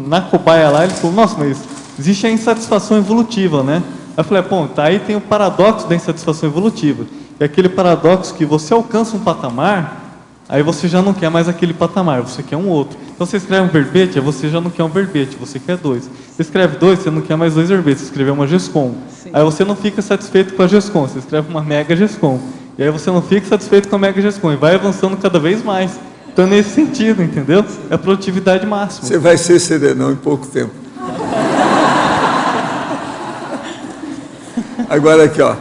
Speaker 1: na cobaia lá, ele falou, nossa, mas existe a insatisfação evolutiva, né? Eu falei, aí tem o paradoxo da insatisfação evolutiva. É aquele paradoxo que você alcança um patamar, aí você já não quer mais aquele patamar, você quer um outro. Então você escreve um verbete, aí você já não quer um verbete, você quer 2. Você escreve 2, você não quer mais 2 verbetes, você escreveu uma GESCOM. Sim. Aí você não fica satisfeito com a GESCOM, você escreve uma mega GESCOM. E aí você não fica satisfeito com a mega GESCOM, e vai avançando cada vez mais. Então nesse sentido, entendeu? É a produtividade máxima.
Speaker 2: Você vai ser serenão em pouco tempo. Agora aqui, ó,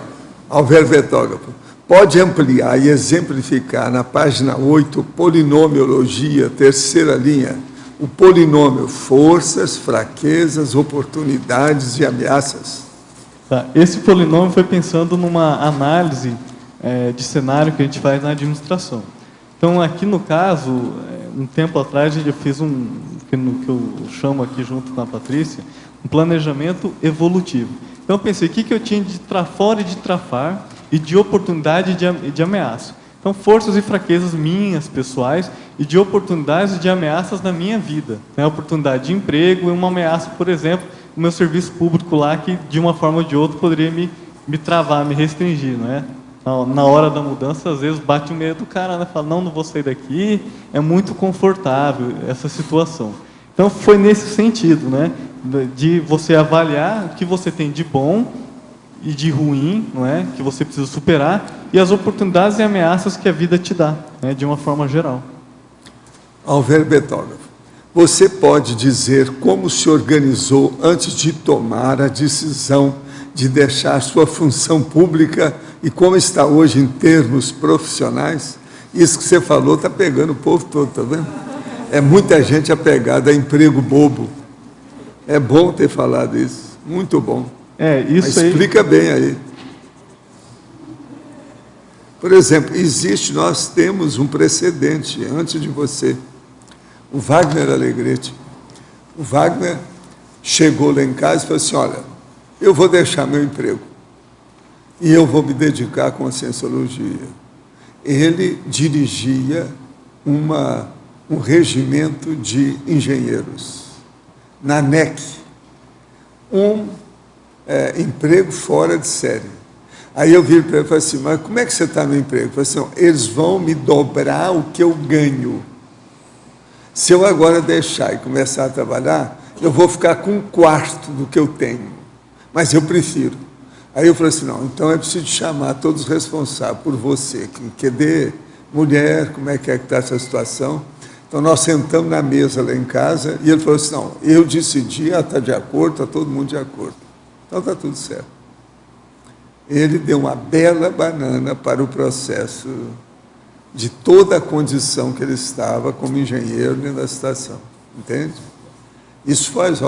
Speaker 2: ao verbetógrafo. Pode ampliar e exemplificar na página 8, polinomiologia, terceira linha, o polinômio forças, fraquezas, oportunidades e ameaças.
Speaker 1: Tá. Esse polinômio foi pensando numa análise de cenário que a gente faz na administração. Então, aqui no caso, um tempo atrás, eu fiz que eu chamo aqui junto com a Patrícia, um planejamento evolutivo. Então, eu pensei, o que eu tinha de trafora e de trafar, e de oportunidade e de ameaça. Então, forças e fraquezas minhas, pessoais, e de oportunidades e de ameaças na minha vida. Né? Oportunidade de emprego e uma ameaça, por exemplo, o meu serviço público lá, que de uma forma ou de outra poderia me travar, me restringir. Não é? Na hora da mudança, às vezes bate o medo do cara, né? Fala, não vou sair daqui, é muito confortável essa situação. Então, foi nesse sentido, né? De você avaliar o que você tem de bom e de ruim, não é? Que você precisa superar, e as oportunidades e ameaças que a vida te dá, né? De uma forma geral.
Speaker 2: Alver Betógrafo, você pode dizer como se organizou antes de tomar a decisão de deixar sua função pública e como está hoje em termos profissionais? Isso que você falou está pegando o povo todo, está vendo? É muita gente apegada a emprego bobo. É bom ter falado isso, muito bom.
Speaker 1: Isso
Speaker 2: mas
Speaker 1: aí.
Speaker 2: Explica bem aí. Por exemplo, nós temos um precedente antes de você. O Wagner Alegrete. O Wagner chegou lá em casa e falou assim, olha, eu vou deixar meu emprego e eu vou me dedicar à conscienciologia. Ele dirigia um regimento de engenheiros na NEC. Emprego fora de série. Aí eu viro para ele e falei assim, mas como é que você está no emprego? Eu falei assim, eles vão me dobrar o que eu ganho. Se eu agora deixar e começar a trabalhar, eu vou ficar com um quarto do que eu tenho. Mas eu prefiro. Aí eu falei assim, não, então é preciso chamar todos os responsáveis por você. QD, mulher, como é que está essa situação? Então, nós sentamos na mesa lá em casa e ele falou assim, não, eu decidi, está de acordo, está todo mundo de acordo. Então, está tudo certo. Ele deu uma bela banana para o processo de toda a condição que ele estava como engenheiro dentro da estação. Entende? Isso faz,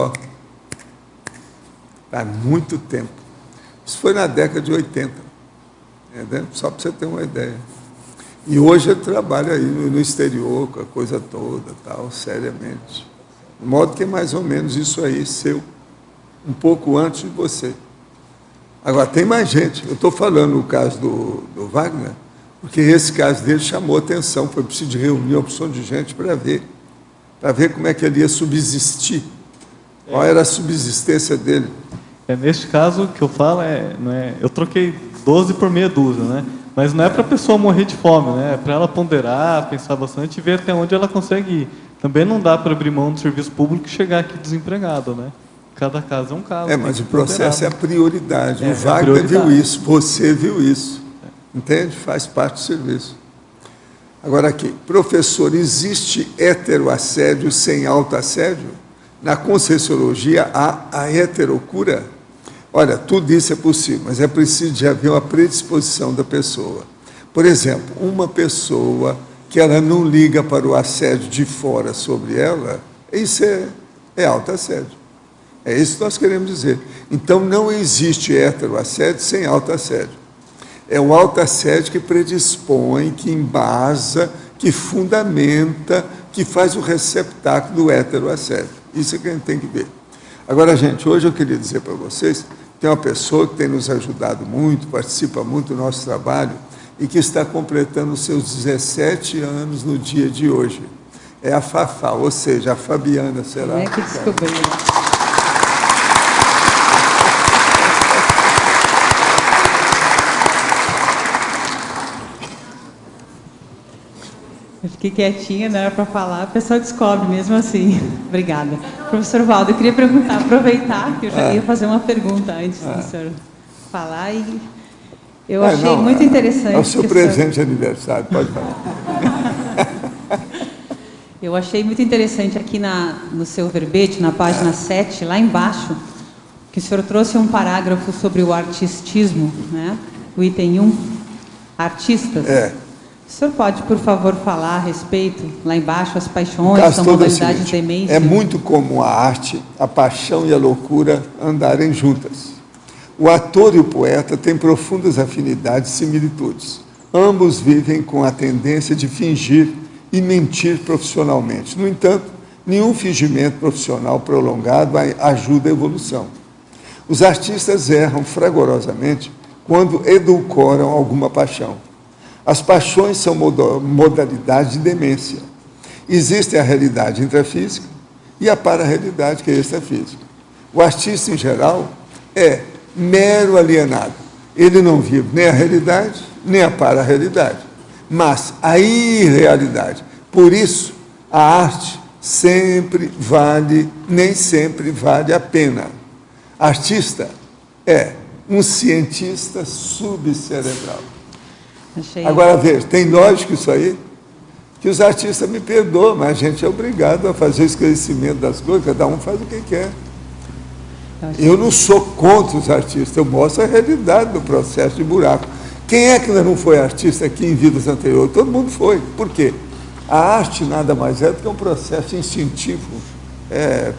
Speaker 2: há muito tempo. Isso foi na década de 80. Entende? Só para você ter uma ideia. E hoje ele trabalha aí no exterior, com a coisa toda, tal, seriamente. De modo que é mais ou menos isso aí, seu. Um pouco antes de você. Agora, tem mais gente. Eu estou falando o caso do Wagner, porque esse caso dele chamou atenção. Foi preciso de reunir uma opção de gente para ver como é que ele ia subsistir. Qual era a subsistência dele.
Speaker 1: Neste caso, o que eu falo eu troquei 12 por meia dúzia, né? Mas não é para a pessoa morrer de fome, né? É para ela ponderar, pensar bastante e ver até onde ela consegue ir. Também não dá para abrir mão do serviço público e chegar aqui desempregado, né? Cada caso é um caso.
Speaker 2: Mas o processo é a prioridade. O Wagner viu isso, você viu isso. Entende? Faz parte do serviço. Agora aqui, professor, existe heteroassédio sem autoassédio? Na Conscienciologia há a heterocura? Olha, tudo isso é possível, mas é preciso de haver uma predisposição da pessoa. Por exemplo, uma pessoa que ela não liga para o assédio de fora sobre ela, isso é autoassédio. É isso que nós queremos dizer. Então, não existe heteroassédio sem autoassédio. É o autoassédio que predispõe, que embasa, que fundamenta, que faz o receptáculo do heteroassédio. Isso é que a gente tem que ver. Agora, gente, hoje eu queria dizer para vocês, tem uma pessoa que tem nos ajudado muito, participa muito do nosso trabalho e que está completando os seus 17 anos no dia de hoje. É a Fafá, ou seja, a Fabiana, será?
Speaker 11: Que descobriu.
Speaker 15: Eu fiquei quietinha, não era para falar, a pessoa descobre mesmo assim. Obrigada. Professor Valdo, eu queria perguntar, aproveitar que eu já ia fazer uma pergunta antes do senhor falar e eu achei muito interessante.
Speaker 2: É o seu presente de aniversário, pode falar.
Speaker 15: Eu achei muito interessante aqui no seu verbete, na página 7, lá embaixo, que o senhor trouxe um parágrafo sobre o artistismo, né? O item 1. artistas.
Speaker 2: O
Speaker 15: senhor pode, por favor, falar a respeito, lá embaixo, as paixões, são modalidades de demência?
Speaker 2: É muito comum a arte, a paixão e a loucura andarem juntas. O ator e o poeta têm profundas afinidades e similitudes. Ambos vivem com a tendência de fingir e mentir profissionalmente. No entanto, nenhum fingimento profissional prolongado ajuda a evolução. Os artistas erram fragorosamente quando edulcoram alguma paixão. As paixões são modalidades de demência. Existe a realidade intrafísica e a para-realidade, que é extrafísica. O artista, em geral, é mero alienado. Ele não vive nem a realidade, nem a para-realidade, mas a irrealidade. Por isso, a arte nem sempre vale a pena. Artista é um cientista subcerebral. Agora, veja, tem lógico isso aí? Que os artistas me perdoam, mas a gente é obrigado a fazer esclarecimento das coisas, cada um faz o que quer. Eu não sou contra os artistas, eu mostro a realidade do processo de buraco. Quem é que não foi artista aqui em vidas anteriores? Todo mundo foi. Por quê? A arte nada mais é do que um processo instintivo,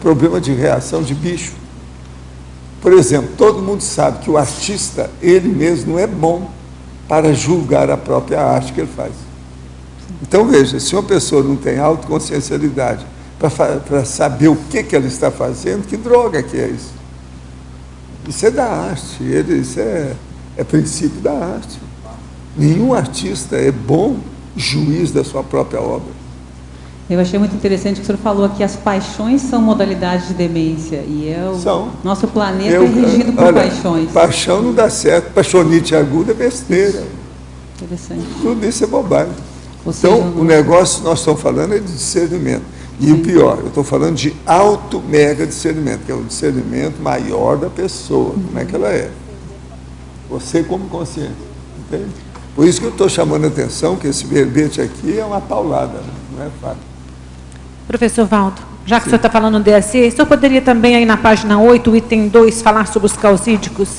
Speaker 2: problema de reação de bicho. Por exemplo, todo mundo sabe que o artista, ele mesmo, não é bom para julgar a própria arte que ele faz. Então, veja, se uma pessoa não tem autoconsciencialidade para saber o que ela está fazendo, que droga que é isso? Isso é da arte, isso é princípio da arte. Nenhum artista é bom juiz da sua própria obra.
Speaker 15: Eu achei muito interessante que o senhor falou que as paixões são modalidades de demência. E nosso planeta é regido por paixões.
Speaker 2: Paixão não dá certo. Paixonite aguda é besteira.
Speaker 15: Interessante.
Speaker 2: Tudo isso é bobagem. Então, o negócio nós estamos falando é de discernimento. E o pior, eu estou falando de auto-mega discernimento, que é o discernimento maior da pessoa. Como é que ela é? Você como consciente. Entende? Por isso que eu estou chamando a atenção que esse verbete aqui é uma paulada, né? Não é fácil.
Speaker 12: Professor Valdo, já que o senhor está falando do DSE, o senhor poderia também, aí na página 8, o item 2, falar sobre os causídicos?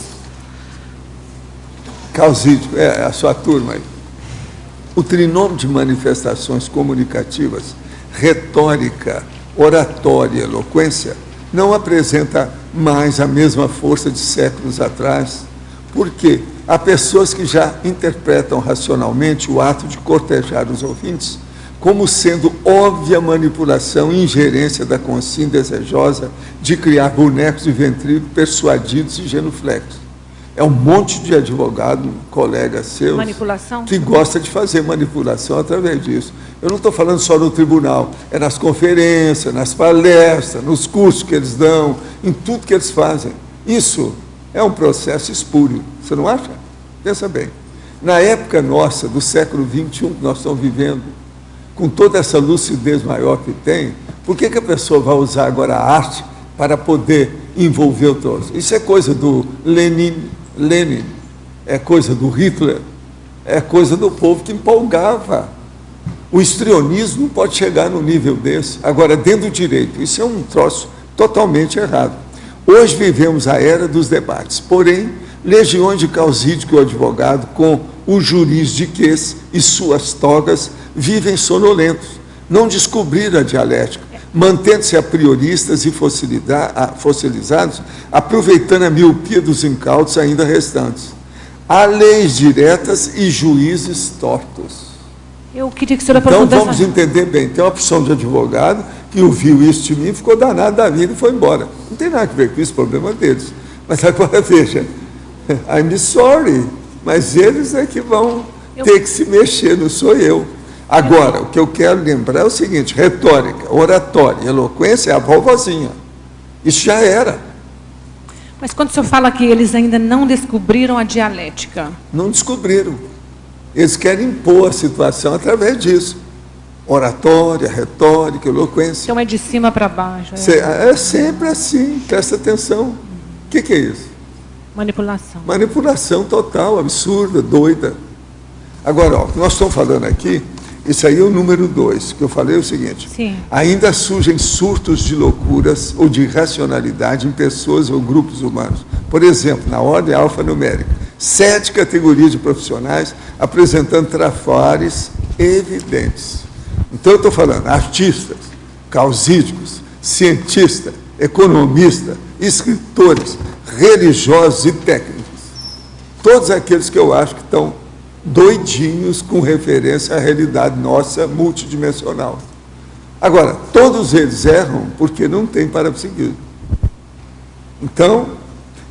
Speaker 2: Causídico, a sua turma aí. O trinômio de manifestações comunicativas, retórica, oratória e eloquência, não apresenta mais a mesma força de séculos atrás. Por quê? Há pessoas que já interpretam racionalmente o ato de cortejar os ouvintes como sendo óbvia manipulação e ingerência da consciência desejosa de criar bonecos de ventríloco persuadidos e genuflexos. É um monte de advogado, colegas seus, que gosta de fazer manipulação através disso. Eu não estou falando só no tribunal, é nas conferências, nas palestras, nos cursos que eles dão, em tudo que eles fazem. Isso é um processo espúrio, você não acha? Pensa bem. Na época nossa, do século XXI, que nós estamos vivendo, com toda essa lucidez maior que tem, por que a pessoa vai usar agora a arte para poder envolver o troço? Isso é coisa do Lenin, é coisa do Hitler, é coisa do povo que empolgava. O histrionismo não pode chegar no nível desse. Agora, dentro do direito, isso é um troço totalmente errado. Hoje vivemos a era dos debates, porém, legiões de causídico e advogado com o juridiquês e suas togas vivem sonolentos, não descobriram a dialética, mantendo-se a prioristas e fossilizados, aproveitando a miopia dos incautos ainda restantes. Há leis diretas e juízes tortos.
Speaker 12: Eu queria que o senhor
Speaker 2: aprofundasse. Então, vamos entender bem. Tem uma opção de advogado que ouviu isso de mim, ficou danado da vida e foi embora. Não tem nada a ver com isso, problema deles. Mas agora, veja, I'm sorry, mas eles é que vão ter que se mexer, não sou eu. Agora, o que eu quero lembrar é o seguinte, retórica, oratória, eloquência é a vovozinha. Isso já era.
Speaker 12: Mas quando o senhor fala que eles ainda não descobriram a dialética?
Speaker 2: Não descobriram. Eles querem impor a situação através disso. Oratória, retórica, eloquência.
Speaker 12: Então é de cima para baixo.
Speaker 2: É sempre assim, presta atenção. O que é isso?
Speaker 12: Manipulação.
Speaker 2: Manipulação total, absurda, doida. Agora, o que nós estamos falando aqui, isso aí é o número 2, que eu falei o seguinte.
Speaker 12: Sim.
Speaker 2: Ainda surgem surtos de loucuras ou de irracionalidade em pessoas ou grupos humanos. Por exemplo, na ordem alfanumérica, 7 categorias de profissionais apresentando trafares evidentes. Então, eu estou falando artistas, causídicos, cientistas, economistas, escritores, religiosos e técnicos. Todos aqueles que eu acho que estão doidinhos com referência à realidade nossa multidimensional. Agora, todos eles erram porque não tem parapsiquismo. Então,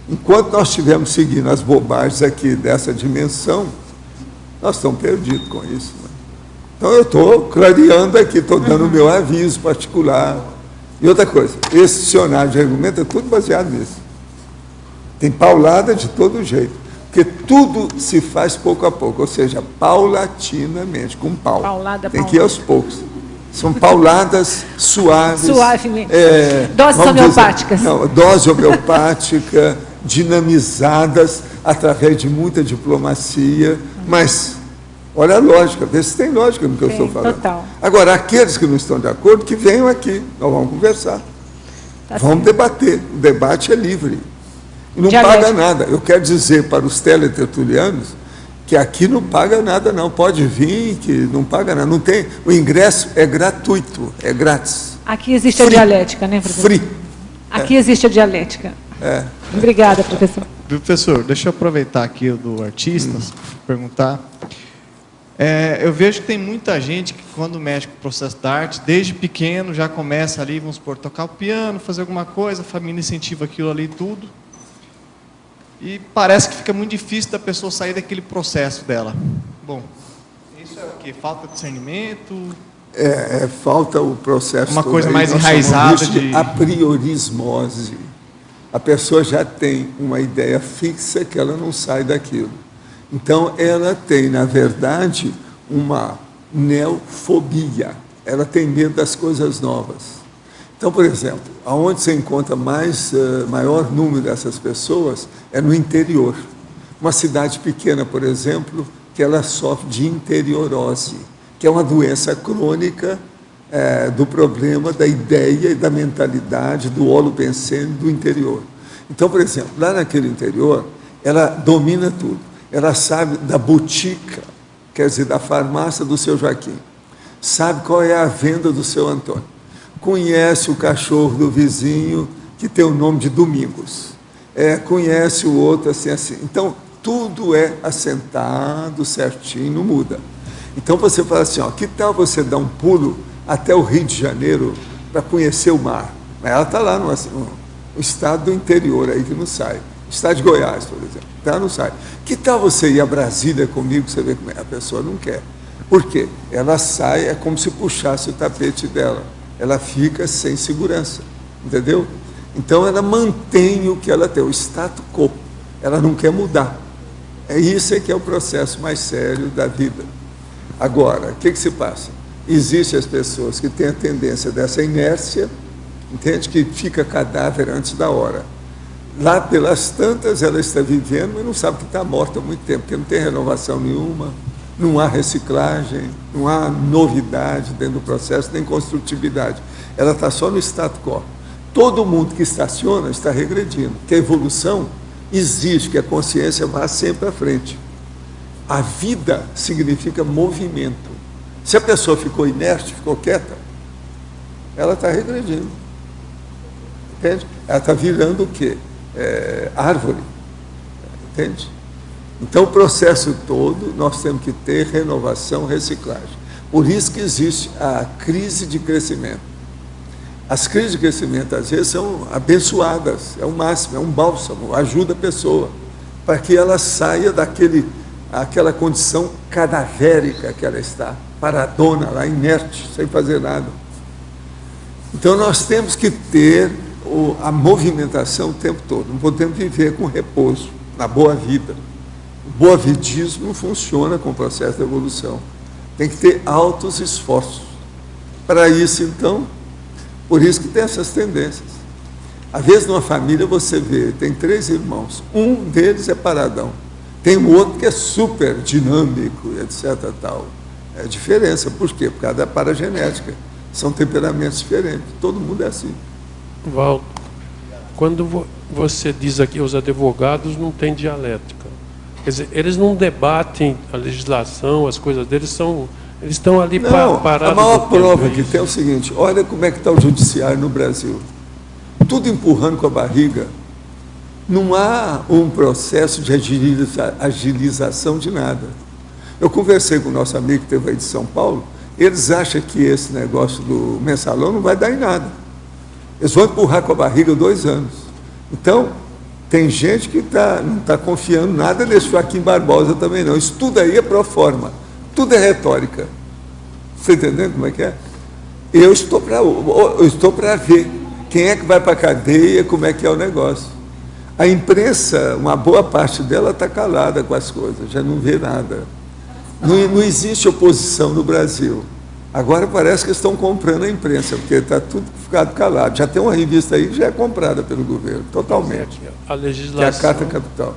Speaker 2: enquanto nós estivermos seguindo as bobagens aqui dessa dimensão, nós estamos perdidos com isso. Né? Então, eu estou clareando aqui, estou dando o meu aviso particular. E outra coisa, esse dicionário de argumento é tudo baseado nisso. Tem paulada de todo jeito. Porque tudo se faz pouco a pouco, ou seja, paulatinamente, com pau. Tem que ir aos poucos. São pauladas suaves.
Speaker 12: Suavemente. Doses homeopáticas.
Speaker 2: Dose homeopática, dinamizadas através de muita diplomacia. Mas, olha a lógica, vê se tem lógica no que eu estou falando.
Speaker 12: Total.
Speaker 2: Agora, aqueles que não estão de acordo, que venham aqui, nós vamos conversar. Vamos debater. O debate é livre. E não paga nada. Eu quero dizer para os teletertulianos que aqui não paga nada, não. Pode vir, que não paga nada. Não tem, o ingresso é gratuito, é grátis.
Speaker 12: Aqui existe a dialética, né, professor?
Speaker 2: Free.
Speaker 12: Aqui existe a dialética. Obrigada, professor.
Speaker 1: Professor, deixa eu aproveitar aqui o do artistas, perguntar. Eu vejo que tem muita gente que, quando mexe com o processo da arte, desde pequeno já começa ali, vamos supor, tocar o piano, fazer alguma coisa, a família incentiva aquilo ali tudo. E parece que fica muito difícil da pessoa sair daquele processo dela. Bom, isso é o quê? Falta de discernimento?
Speaker 2: Falta o processo.
Speaker 1: Uma coisa
Speaker 2: aí,
Speaker 1: mais enraizada
Speaker 2: de apriorismose. A pessoa já tem uma ideia fixa que ela não sai daquilo. Então, ela tem, na verdade, uma neofobia. Ela tem medo das coisas novas. Então, por exemplo, aonde você encontra maior número dessas pessoas é no interior. Uma cidade pequena, por exemplo, que ela sofre de interiorose, que é uma doença crônica do problema da ideia e da mentalidade, do holopensene do interior. Então, por exemplo, lá naquele interior, ela domina tudo. Ela sabe da botica, quer dizer, da farmácia do seu Joaquim. Sabe qual é a venda do seu Antônio. Conhece o cachorro do vizinho, que tem o nome de Domingos. Conhece o outro assim, assim. Então, tudo é assentado certinho, não muda. Então, você fala assim, que tal você dar um pulo até o Rio de Janeiro para conhecer o mar? Mas ela está lá no estado do interior, aí que não sai. Estado de Goiás, por exemplo. Tá, não sai. Que tal você ir a Brasília comigo, você vê como é? A pessoa não quer. Por quê? Ela sai, é como se puxasse o tapete dela. Ela fica sem segurança, entendeu? Então, ela mantém o que ela tem, o status quo. Ela não quer mudar. Isso que é o processo mais sério da vida. Agora, o que se passa? Existem as pessoas que têm a tendência dessa inércia, entende? Que fica cadáver antes da hora. Lá pelas tantas, ela está vivendo, mas não sabe que está morta há muito tempo, porque não tem renovação nenhuma, não há reciclagem, não há novidade dentro do processo, nem construtividade. Ela está só no status quo. Todo mundo que estaciona está regredindo, porque a evolução exige que a consciência vá sempre à frente. A vida significa movimento. Se a pessoa ficou inerte, ficou quieta, ela está regredindo. Entende? Ela está virando o quê? Árvore. Entende? Então, o processo todo, nós temos que ter renovação, reciclagem. Por isso que existe a crise de crescimento. As crises de crescimento, às vezes, são abençoadas, é o máximo, é um bálsamo, ajuda a pessoa, para que ela saia daquela condição cadavérica que ela está, paradona, lá, inerte, sem fazer nada. Então, nós temos que ter a movimentação o tempo todo, não podemos viver com repouso, na boa vida. O boavidismo não funciona com o processo de evolução. Tem que ter altos esforços. Para isso, então, por isso que tem essas tendências. Às vezes, numa família, você vê, tem 3 irmãos, um deles é paradão, tem um outro que é super dinâmico, etc. Tal. É diferença, por quê? Por causa da paragenética. São temperamentos diferentes, todo mundo é assim.
Speaker 3: Valdo, quando você diz aqui os advogados não têm dialética, Quer dizer, eles não debatem a legislação, as coisas deles eles estão ali parados.
Speaker 2: A maior prova que tem é o seguinte: olha como é que está o judiciário no Brasil. Tudo empurrando com a barriga. Não há um processo de agilização de nada. Eu conversei com o nosso amigo que esteve aí de São Paulo, eles acham que esse negócio do mensalão não vai dar em nada. Eles vão empurrar com a barriga 2 anos. Então, tem gente que não está confiando nada nesse Joaquim Barbosa também não. Isso tudo aí é pro forma, tudo é retórica. Você entendendo como é que é? Eu estou para ver quem é que vai para a cadeia, como é que é o negócio. A imprensa, uma boa parte dela está calada com as coisas, já não vê nada. Não existe oposição no Brasil. Agora parece que estão comprando a imprensa, porque está tudo ficado calado. Já tem uma revista aí que já é comprada pelo governo, totalmente.
Speaker 3: A legislação,
Speaker 2: que é a Carta Capital.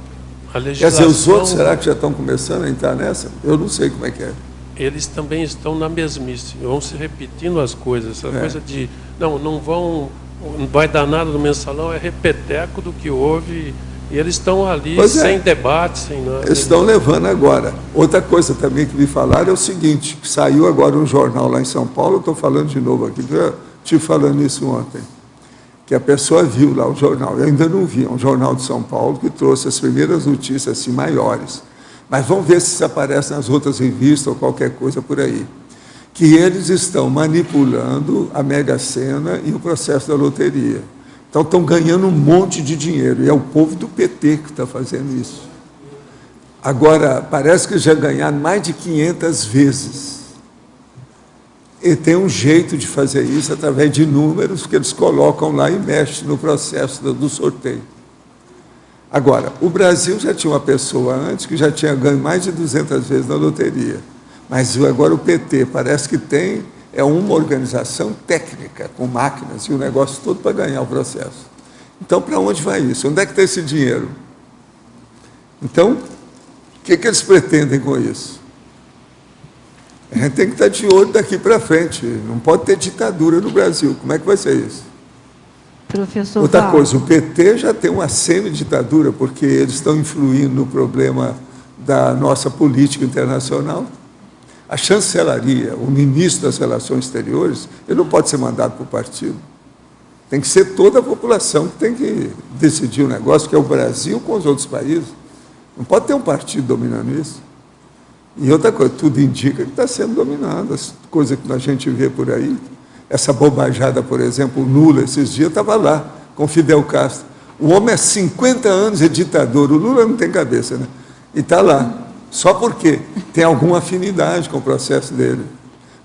Speaker 3: A legislação,
Speaker 2: quer dizer, os outros, será que já estão começando a entrar nessa? Eu não sei como é que é.
Speaker 3: Eles também estão na mesmice, vão se repetindo as coisas. Essa coisa de, não vai dar nada no mensalão, é repeteco do que houve. E eles estão ali sem debate, sem nada.
Speaker 2: Eles estão levando agora. Outra coisa também que me falaram é o seguinte: saiu agora um jornal lá em São Paulo, eu estou falando de novo aqui, eu estive falando isso ontem, que a pessoa viu lá o jornal, eu ainda não vi, é um jornal de São Paulo que trouxe as primeiras notícias assim, maiores. Mas vamos ver se isso aparece nas outras revistas ou qualquer coisa por aí. Que eles estão manipulando a Mega Sena e o processo da loteria. Então, estão ganhando um monte de dinheiro. E é o povo do PT que está fazendo isso. Agora, parece que já ganharam mais de 500 vezes. E tem um jeito de fazer isso através de números que eles colocam lá e mexem no processo do sorteio. Agora, o Brasil já tinha uma pessoa antes que já tinha ganho mais de 200 vezes na loteria. Mas agora o PT parece que tem uma organização técnica, com máquinas e o negócio todo para ganhar o processo. Então, para onde vai isso? Onde é que está esse dinheiro? Então, o que eles pretendem com isso? A gente tem que estar de olho daqui para frente. Não pode ter ditadura no Brasil. Como é que vai ser isso?
Speaker 4: Professor
Speaker 2: Outra
Speaker 4: Val.
Speaker 2: coisa, o PT já tem uma semi-ditadura, porque eles estão influindo no problema da nossa política internacional. A chancelaria, o ministro das Relações Exteriores, ele não pode ser mandado por partido. Tem que ser toda a população que tem que decidir o negócio, que é o Brasil com os outros países. Não pode ter um partido dominando isso. E outra coisa, tudo indica que está sendo dominado. As coisas que a gente vê por aí, essa bobajada, por exemplo, o Lula, esses dias estava lá, com Fidel Castro. O homem há 50 anos é ditador, o Lula não tem cabeça, né? E está lá. Só porque tem alguma afinidade com o processo dele.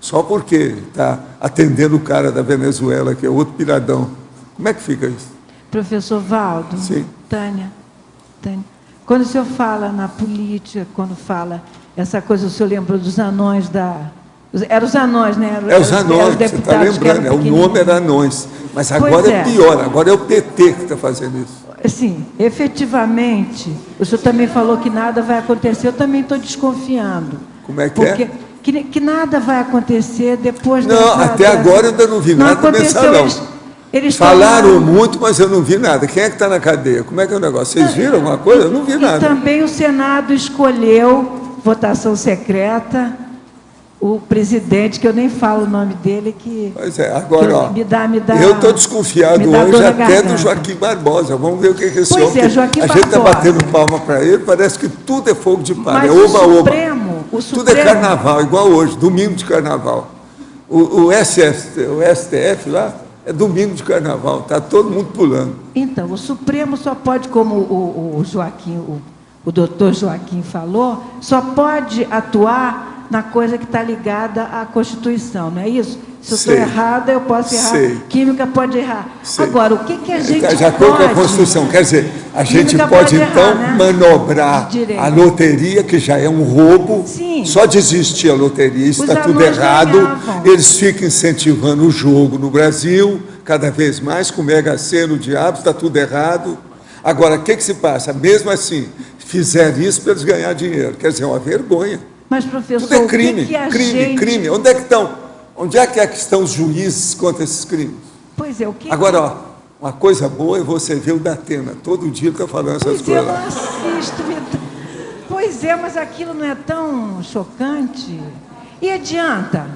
Speaker 2: Só porque está atendendo o cara da Venezuela, que é outro piradão. Como é que fica isso?
Speaker 16: Professor Valdo.
Speaker 2: Sim.
Speaker 16: Tânia. Quando o senhor fala na política, quando fala essa coisa, o senhor lembra dos anões da... Eram os anões, né?
Speaker 2: Os anões, você está lembrando, o nome era anões. Mas agora é pior, agora é o PT que está fazendo isso.
Speaker 16: Sim, efetivamente, o senhor também falou que nada vai acontecer, eu também estou desconfiando.
Speaker 2: Como é que é?
Speaker 16: Que nada vai acontecer depois
Speaker 2: Não, até agora eu ainda não vi nada do mensalão.
Speaker 16: Eles
Speaker 2: falaram muito, mas eu não vi nada. Quem é que está na cadeia? Como é que é o negócio? Vocês viram alguma coisa? Eu não vi nada.
Speaker 16: E também o Senado escolheu, votação secreta, o presidente, que eu nem falo o nome dele, que...
Speaker 2: Pois é, agora, ó,
Speaker 16: me dá,
Speaker 2: eu estou desconfiado hoje até do Joaquim Barbosa. Vamos ver o que é esse homem...
Speaker 16: Pois é, Joaquim Barbosa.
Speaker 2: A gente está batendo palma para ele, parece que tudo é fogo de palha.
Speaker 16: Mas
Speaker 2: é
Speaker 16: o
Speaker 2: Supremo... Tudo
Speaker 16: Supremo...
Speaker 2: é carnaval, igual hoje, domingo de carnaval. O STF lá é domingo de carnaval, está todo mundo pulando.
Speaker 16: Então, o Supremo só pode, como o doutor Joaquim falou, só pode atuar na coisa que está ligada à Constituição, não é isso? Se eu estou errada, eu posso errar. Química pode errar. Agora, o que a gente pode...
Speaker 2: Já foi com a Constituição, quer dizer, a gente pode então manobrar a loteria, que já é um roubo.
Speaker 16: Sim.
Speaker 2: Só de existir a loteria, isso está tudo errado. Eles ficam incentivando o jogo no Brasil, cada vez mais, com Mega Sena, o diabo, está tudo errado. Agora, o que se passa? Mesmo assim, fizeram isso para eles ganhar dinheiro. Quer dizer, é uma vergonha.
Speaker 16: Mas, professor,
Speaker 2: tudo é crime,
Speaker 16: crime.
Speaker 2: Onde é que estão? Onde é que estão os juízes contra esses crimes?
Speaker 16: Pois é, o que...
Speaker 2: Agora, ó, uma coisa boa é você ver o Datena. Todo dia ele está falando essas coisas.
Speaker 16: Eu não assisto. Pois é, mas aquilo não é tão chocante. E adianta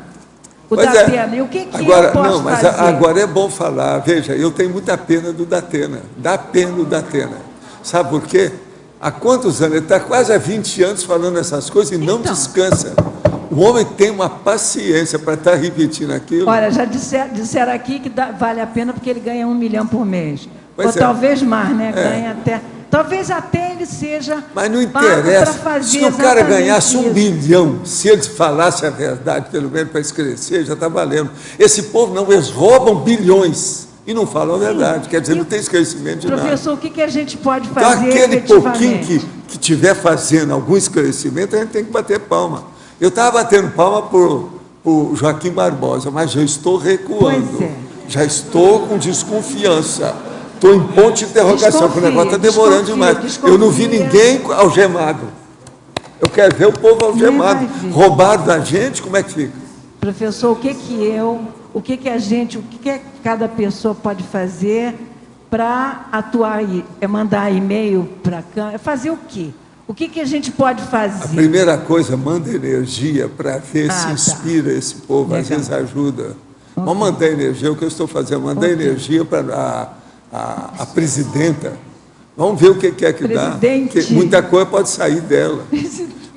Speaker 16: o
Speaker 2: Pois
Speaker 16: Datena? E o que
Speaker 2: agora,
Speaker 16: eu posso
Speaker 2: não, mas
Speaker 16: fazer?
Speaker 2: agora é bom falar. Veja, eu tenho muita pena do Datena. Dá pena do Datena. Sabe por quê? Há quantos anos? Ele está quase há 20 anos falando essas coisas e não descansa. O homem tem uma paciência para estar repetindo aquilo.
Speaker 16: Olha, já disseram aqui que vale a pena porque ele ganha 1 milhão por mês.
Speaker 2: Pois
Speaker 16: Ou talvez mais, né?
Speaker 2: É.
Speaker 16: Ganha até... Talvez até ele seja...
Speaker 2: Mas não
Speaker 16: pago pra
Speaker 2: interessa.
Speaker 16: fazer
Speaker 2: Se o cara
Speaker 16: exatamente
Speaker 2: ganhasse 1
Speaker 16: isso.
Speaker 2: bilhão, se ele falasse a verdade, pelo menos para esclarecer, já está valendo. Esse povo não, eles roubam bilhões e não falam a verdade. Quer dizer, não tem esclarecimento de nada.
Speaker 16: Professor, o que a gente pode
Speaker 2: Então,
Speaker 16: fazer
Speaker 2: aquele pouquinho
Speaker 16: efetivamente?
Speaker 2: que estiver fazendo algum esclarecimento, a gente tem que bater palma. Eu estava batendo palma por Joaquim Barbosa, mas já estou recuando.
Speaker 16: Pois é.
Speaker 2: Já estou com desconfiança. Estou em ponto de interrogação, porque o negócio está demorando demais. Eu não vi ninguém algemado. Eu quero ver o povo algemado. Roubaram da gente, como é que fica?
Speaker 16: Professor, o que cada pessoa pode fazer para atuar aí? É mandar e-mail para cá? É fazer o quê? O que a gente pode fazer?
Speaker 2: A primeira coisa, manda energia para ver se inspira esse povo, às vezes ajuda. Vamos mandar energia, o que eu estou fazendo, mandar energia para a presidenta. Vamos ver o que é que dá. Porque muita coisa pode sair dela.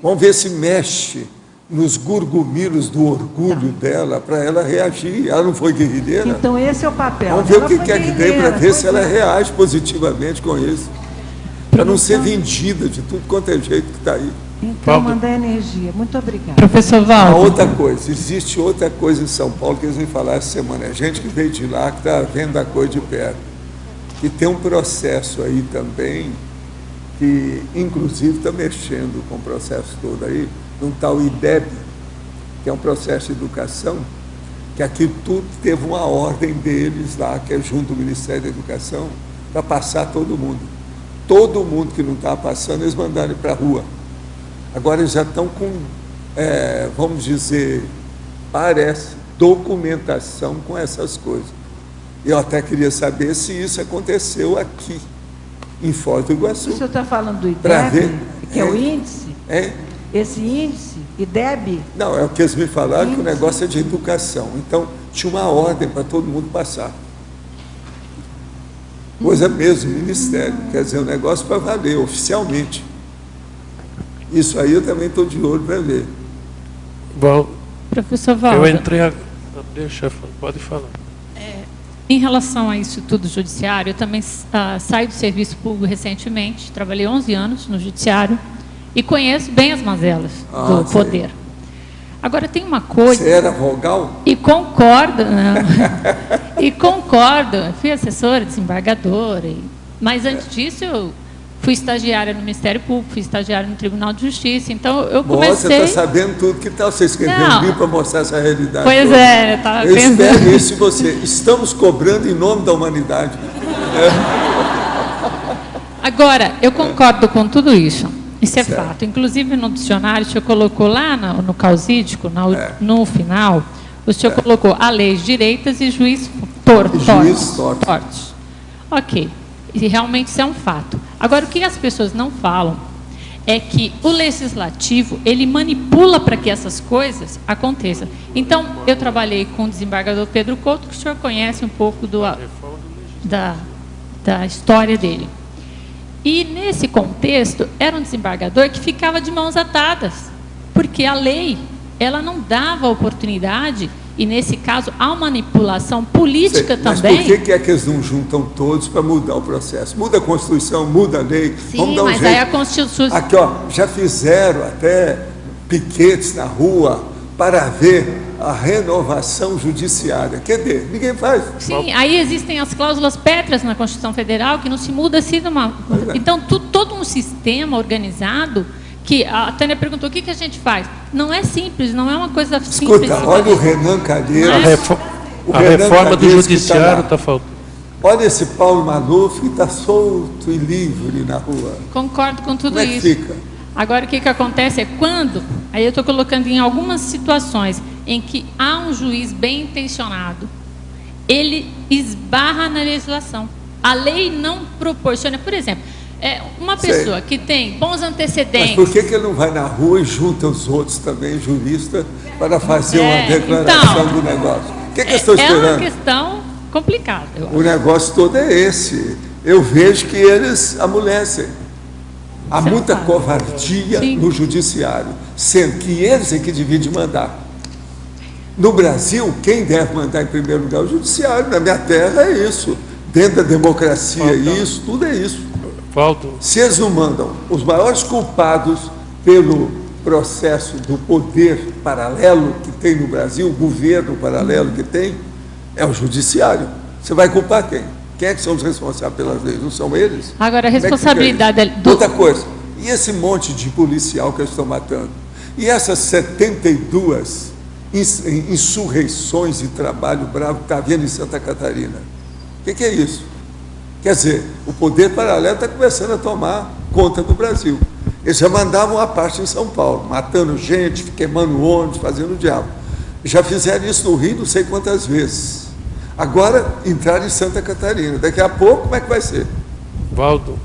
Speaker 2: Vamos ver se mexe nos gurgumilos do orgulho dela, para ela reagir. Ela não foi guerrilheira?
Speaker 16: Então esse é o papel.
Speaker 2: Vamos ver o que é que tem para ver se ela reage positivamente com isso. Para não ser vendida de tudo quanto é jeito que está aí.
Speaker 16: Então, mandar energia. Muito obrigada.
Speaker 7: Professor Valdo.
Speaker 2: Outra coisa, existe outra coisa em São Paulo que eles me falaram essa semana. É gente que veio de lá, que está vendo a coisa de perto. E tem um processo aí também, que inclusive está mexendo com o processo todo aí, num tal IDEB, que é um processo de educação, que aqui tudo teve uma ordem deles lá, que é junto ao Ministério da Educação, para passar todo mundo. Todo mundo que não estava passando, eles mandaram para a rua. Agora eles já estão com, vamos dizer, parece, documentação com essas coisas. Eu até queria saber se isso aconteceu aqui, em Foz do Iguaçu.
Speaker 16: O senhor está falando do
Speaker 2: Pra
Speaker 16: IDEB,
Speaker 2: ver.
Speaker 16: que é o índice?
Speaker 2: É?
Speaker 16: Esse índice, IDEB?
Speaker 2: Não, é o que eles me falaram, que o negócio é de educação. Então, tinha uma ordem para todo mundo passar. Coisa mesmo, ministério. Quer dizer, um negócio para valer, oficialmente. Isso aí eu também estou de olho para ver.
Speaker 3: Bom,
Speaker 7: Professor Valdo.
Speaker 3: eu entrei... Deixa, pode falar.
Speaker 7: Em relação a isso tudo judiciário, eu também saí do serviço público recentemente, trabalhei 11 anos no judiciário e conheço bem as mazelas do poder. Agora, tem uma coisa...
Speaker 2: Você era vogal?
Speaker 7: E concordo, né? E concordo, fui assessora, desembargadora, mas antes disso eu fui estagiária no Ministério Público, fui estagiária no Tribunal de Justiça, então eu comecei...
Speaker 2: Você está sabendo tudo, que tal você escrever um livro para mostrar essa realidade?
Speaker 7: Pois é, estava pensando...
Speaker 2: Eu espero isso em você. Estamos cobrando em nome da humanidade.
Speaker 7: Agora, eu concordo com tudo isso. Isso é fato. Inclusive, no dicionário, o senhor colocou lá no causídico, no final, o senhor colocou a leis direitas e juiz tortos. Ok. E realmente isso é um fato. Agora, o que as pessoas não falam é que o legislativo, ele manipula para que essas coisas aconteçam. Então, eu trabalhei com o desembargador Pedro Couto, que o senhor conhece um pouco da história dele. E, nesse contexto, era um desembargador que ficava de mãos atadas, porque a lei, ela não dava oportunidade, e, nesse caso, há uma manipulação política também.
Speaker 2: Mas por que é que eles não juntam todos para mudar o processo? Muda a Constituição, muda a lei.
Speaker 7: Sim,
Speaker 2: vamos dar um
Speaker 7: mas
Speaker 2: jeito.
Speaker 7: aí a Constituição...
Speaker 2: Aqui, ó, já fizeram até piquetes na rua para ver a renovação judiciária. Quer dizer, ninguém faz.
Speaker 7: Sim, aí existem as cláusulas pétreas na Constituição Federal, que não se muda assim numa... Então, todo um sistema organizado, que a Tânia perguntou, o que a gente faz? Não é simples, não é uma coisa simples.
Speaker 2: Escuta, olha o Renan Calheiros.
Speaker 3: A reforma do judiciário está faltando.
Speaker 2: Olha esse Paulo Maluf que está solto e livre na rua.
Speaker 7: Concordo com tudo
Speaker 2: Como é que
Speaker 7: isso.
Speaker 2: fica?
Speaker 7: Agora, o que acontece é quando, aí eu estou colocando em algumas situações em que há um juiz bem intencionado, ele esbarra na legislação. A lei não proporciona, por exemplo, Uma pessoa que tem bons antecedentes...
Speaker 2: Mas por que ele não vai na rua e junta os outros também, juristas, para fazer uma declaração do negócio? O que estão esperando?
Speaker 7: É uma questão complicada, eu acho.
Speaker 2: O negócio todo é esse. Eu vejo que eles amolecem. Há muita covardia no judiciário, sendo que eles é que deviam mandar. No Brasil, quem deve mandar em primeiro lugar é o judiciário. Na minha terra é isso. Dentro da democracia, isso, tudo é isso. Se eles não mandam, os maiores culpados pelo processo do poder paralelo que tem no Brasil, o governo paralelo que tem, é o judiciário. Você vai culpar quem? Quem é que são os responsáveis pelas leis? Não são eles?
Speaker 7: Agora, a responsabilidade...
Speaker 2: Outra coisa, e esse monte de policial que eles estão matando? E essas 72 insurreições e trabalho bravo que está havendo em Santa Catarina? O que é isso? Quer dizer, o poder paralelo está começando a tomar conta do Brasil. Eles já mandavam a parte em São Paulo, matando gente, queimando ônibus, fazendo o diabo. Já fizeram isso no Rio não sei quantas vezes. Agora, entraram em Santa Catarina. Daqui a pouco, como é que vai ser?
Speaker 3: Valdo,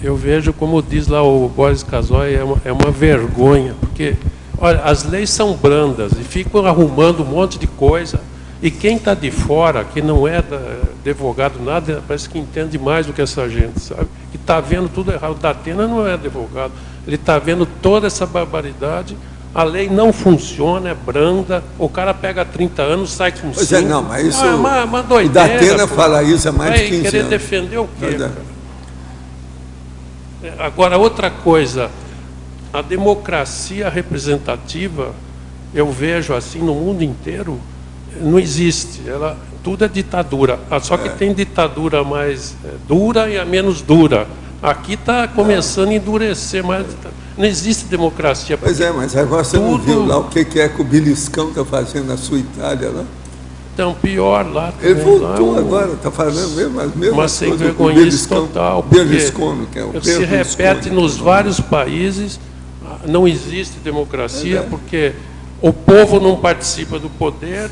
Speaker 3: eu vejo, como diz lá o Boris Casoy, é uma vergonha, porque, olha, as leis são brandas e ficam arrumando um monte de coisa, e quem está de fora, que não é advogado nada, parece que entende mais do que essa gente, sabe? Que está vendo tudo errado. O Datena não é advogado, ele está vendo toda essa barbaridade. A lei não funciona, é branda, o cara pega 30 anos, sai com 5.
Speaker 2: Pois é, não, mas isso...
Speaker 3: uma doideira.
Speaker 2: O Datena fala isso há mais de 15
Speaker 3: querer
Speaker 2: anos.
Speaker 3: defender o quê, cara? Agora, outra coisa, a democracia representativa, eu vejo assim no mundo inteiro, não existe. Tudo é ditadura. Só que tem ditadura mais dura e a menos dura. Aqui está começando a endurecer, mas não existe democracia.
Speaker 2: Pois é, mas agora você não viu lá o que é que o Beliscão está fazendo na sua Itália lá?
Speaker 3: Então, pior lá também.
Speaker 2: Ele voltou agora, está falando mesmo as mesmas
Speaker 3: mas sem
Speaker 2: coisas.
Speaker 3: vergonhice total.
Speaker 2: Berlusconi, que é o
Speaker 3: se repete nos vários países, não existe democracia, porque o povo não participa do poder,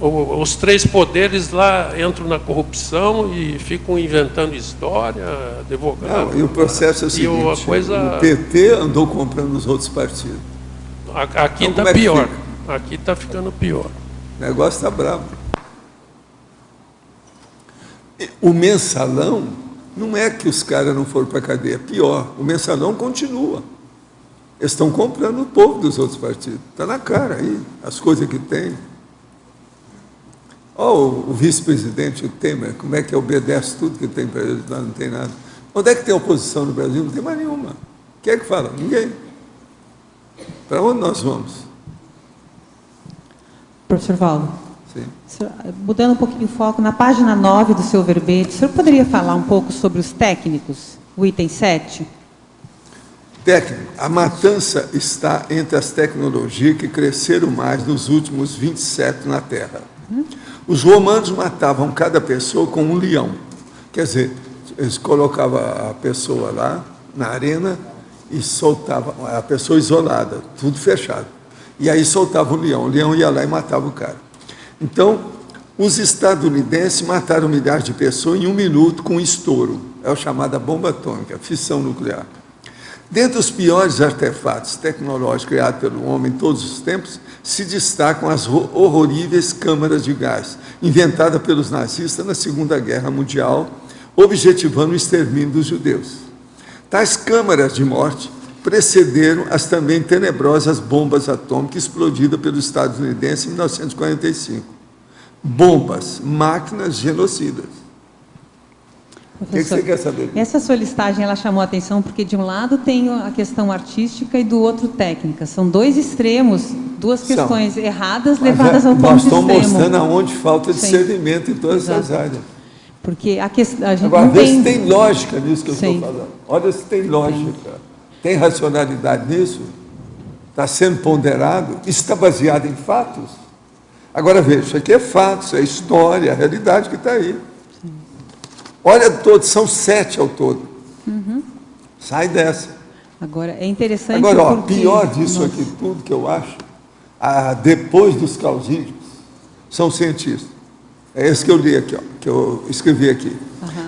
Speaker 3: os três poderes lá entram na corrupção e ficam inventando história, advogado.
Speaker 2: Não, e o processo é o seguinte, o PT andou comprando os outros partidos.
Speaker 3: Aqui está pior, aqui está ficando pior.
Speaker 2: O negócio está bravo. O mensalão, não é que os caras não foram para a cadeia, pior, o mensalão continua. Eles estão comprando o povo dos outros partidos. Está na cara aí, as coisas que tem. Olha o vice-presidente, o Temer, como é que obedece tudo que tem para eles, lá não tem nada. Onde é que tem oposição no Brasil? Não tem mais nenhuma. Quem é que fala? Ninguém. Para onde nós vamos?
Speaker 15: Professor Valdo,
Speaker 2: sim.
Speaker 15: Mudando um pouquinho o foco, na página 9 do seu verbete, o senhor poderia falar um pouco sobre os técnicos, o item 7?
Speaker 2: Técnico, a matança está entre as tecnologias que cresceram mais nos últimos 27 na Terra. Os romanos matavam cada pessoa com um leão. Quer dizer, eles colocavam a pessoa lá na arena e soltavam a pessoa isolada, tudo fechado. E aí soltava o leão ia lá e matava o cara. Então, os estadunidenses mataram milhares de pessoas em 1 minuto com um estouro. É a chamada bomba atômica, fissão nuclear. Dentre os piores artefatos tecnológicos criados pelo homem em todos os tempos, se destacam as horroríveis câmaras de gás, inventadas pelos nazistas na Segunda Guerra Mundial, objetivando o extermínio dos judeus. Tais câmaras de morte precederam as também tenebrosas bombas atômicas explodidas pelo estadunidense em 1945. Bombas, máquinas genocidas. O que você quer saber?
Speaker 15: Essa sua listagem ela chamou a atenção porque, de um lado, tem a questão artística e do outro técnica. São dois extremos, duas questões erradas levadas ao ponto extremo.
Speaker 2: Nós estamos mostrando aonde falta discernimento em todas essas áreas.
Speaker 15: Porque a questão... A gente
Speaker 2: agora,
Speaker 15: não
Speaker 2: vê
Speaker 15: tem...
Speaker 2: se tem lógica nisso que eu estou falando. Olha se tem lógica. Tem racionalidade nisso? Está sendo ponderado? Isso está baseado em fatos? Agora, veja, isso aqui é fatos, é história, a realidade que está aí. Olha todos, são 7 ao todo. Sai dessa.
Speaker 15: Agora, é interessante...
Speaker 2: Agora, pior disso aqui tudo que eu acho, depois dos caudilhos, são cientistas. É esse que eu li aqui, ó, que eu escrevi aqui.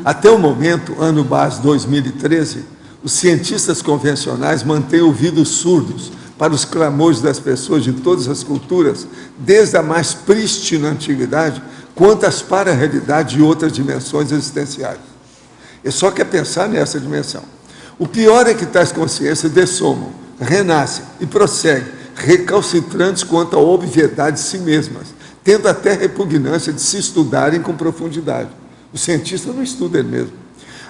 Speaker 2: Até o momento, ano base 2013, os cientistas convencionais mantêm ouvidos surdos para os clamores das pessoas de todas as culturas, desde a mais prístina antiguidade, quanto às para-realidades e outras dimensões existenciais. Ele só quer pensar nessa dimensão. O pior é que tais consciências dessomam, renascem e prosseguem, recalcitrantes quanto à obviedade de si mesmas, tendo até repugnância de se estudarem com profundidade. O cientista não estuda ele mesmo.